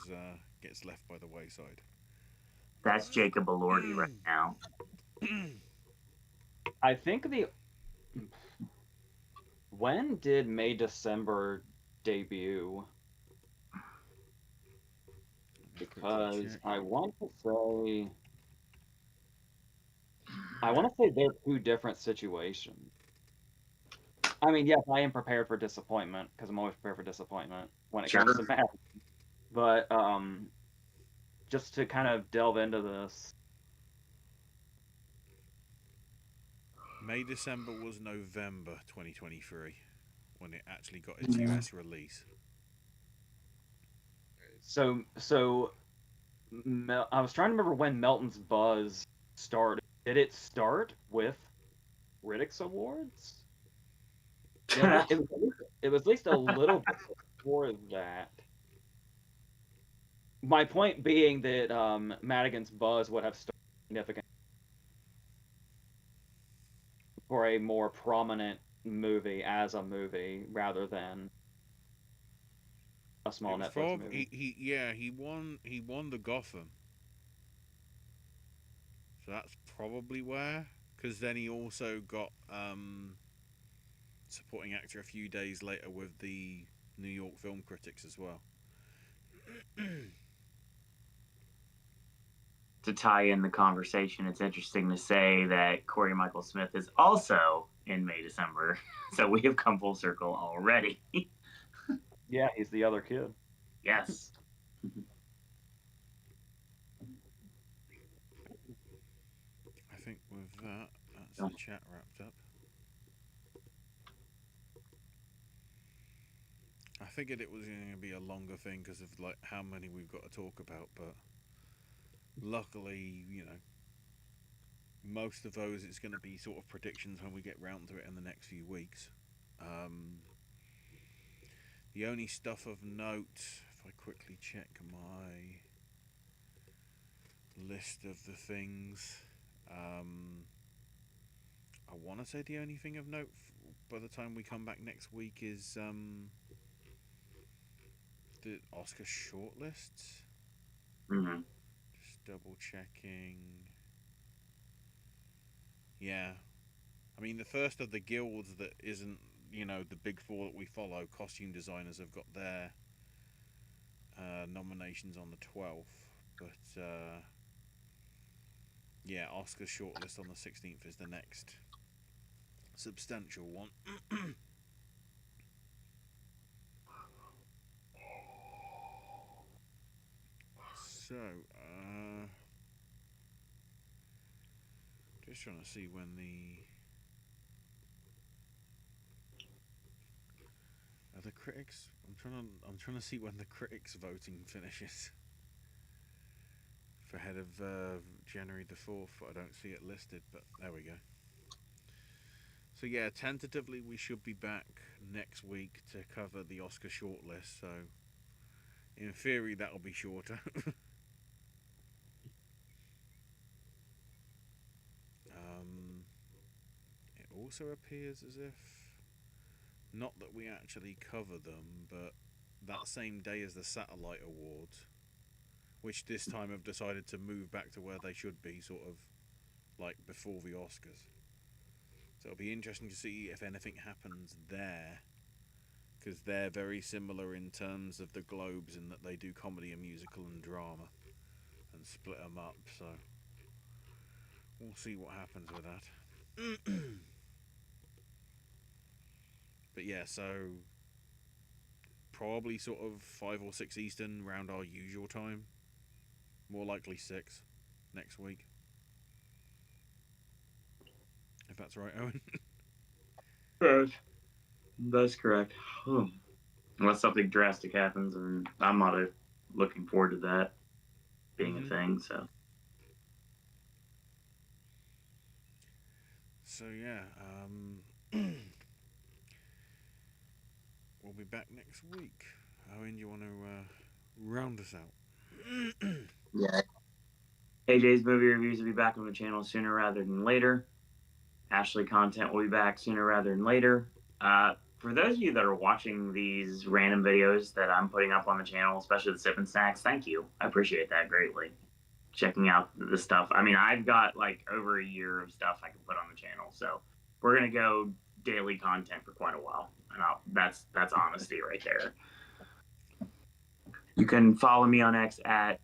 gets left by the wayside. That's Jacob Elordi right now. I think when did May December debut? Because I want to say they're two different situations. I mean, yes, I am prepared for disappointment because I'm always prepared for disappointment when it comes to math. But just to kind of delve into this, May December was November 2023 when it actually got its US release. So I was trying to remember when Melton's buzz started. Did it start with Critics Awards? It was at least a little bit before that. My point being that Madigan's buzz would have started significant for a more prominent movie as a movie rather than a small Netflix movie. He won the Gotham. So that's probably where. Because then he also got supporting actor a few days later with the New York Film Critics as well. To tie in the conversation, it's interesting to say that Corey Michael Smith is also in May December. So we have come full circle already. Yeah, he's the other kid. Yes. I think with that, that's the chat wrapped up. I figured it was going to be a longer thing because of like how many we've got to talk about, but luckily, most of those it's going to be sort of predictions when we get round to it in the next few weeks. The only stuff of note, if I quickly check my list of the things. I want to say the only thing of note by the time we come back next week is the Oscar shortlists. Mm-hmm. Just double checking. Yeah. I mean, the first of the guilds that isn't, the big four that we follow, costume designers, have got their nominations on the 12th. But, yeah, Oscar shortlist on the 16th is the next substantial one. So, just trying to see when the critics. I'm trying to see when the critics voting finishes for head of January the 4th. I don't see it listed, but there we go. So yeah, tentatively we should be back next week to cover the Oscar shortlist. So in theory that'll be shorter. It also appears as if, not that we actually cover them, but that same day as the Satellite Awards, which this time have decided to move back to where they should be, sort of like before the Oscars. So it'll be interesting to see if anything happens there, because they're very similar in terms of the Globes in that they do comedy and musical and drama and split them up. So we'll see what happens with that. But yeah, so probably sort of 5 or 6 Eastern, around our usual time. More likely 6 next week. If that's right, Owen. That's correct. Unless something drastic happens, and I'm not looking forward to that being a thing. So yeah, we'll be back next week. Owen, you want to round us out? Yeah. AJ's movie reviews will be back on the channel sooner rather than later. Ashley content will be back sooner rather than later. For those of you that are watching these random videos that I'm putting up on the channel, especially the Sip and Snacks, thank you. I appreciate that greatly. Checking out the stuff. I mean, I've got like over a year of stuff I can put on the channel, so we're gonna go daily content for quite a while, and that's honesty right there. You can follow me on X at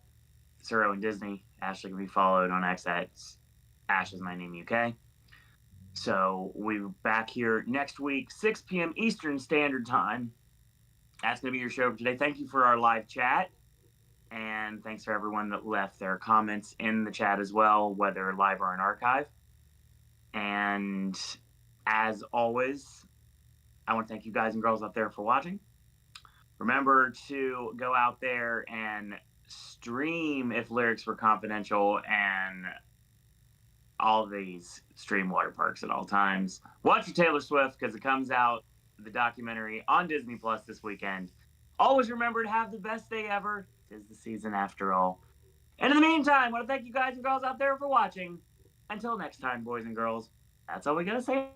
Sir Owen Disney. Ashley can be followed on X at Ash is my name UK. So we're back here next week, 6 p.m. Eastern Standard Time. That's going to be your show for today. Thank you for our live chat. And thanks for everyone that left their comments in the chat as well, whether live or in archive. And as always, I want to thank you guys and girls out there for watching. Remember to go out there and stream If Lyrics Were Confidential and all these stream water parks at all times. Watch your Taylor Swift because it comes out, the documentary, on Disney Plus this weekend. Always remember to have the best day ever. 'Tis the season after all. And in the meantime, I want to thank you guys and girls out there for watching. Until next time, boys and girls, that's all we got to say.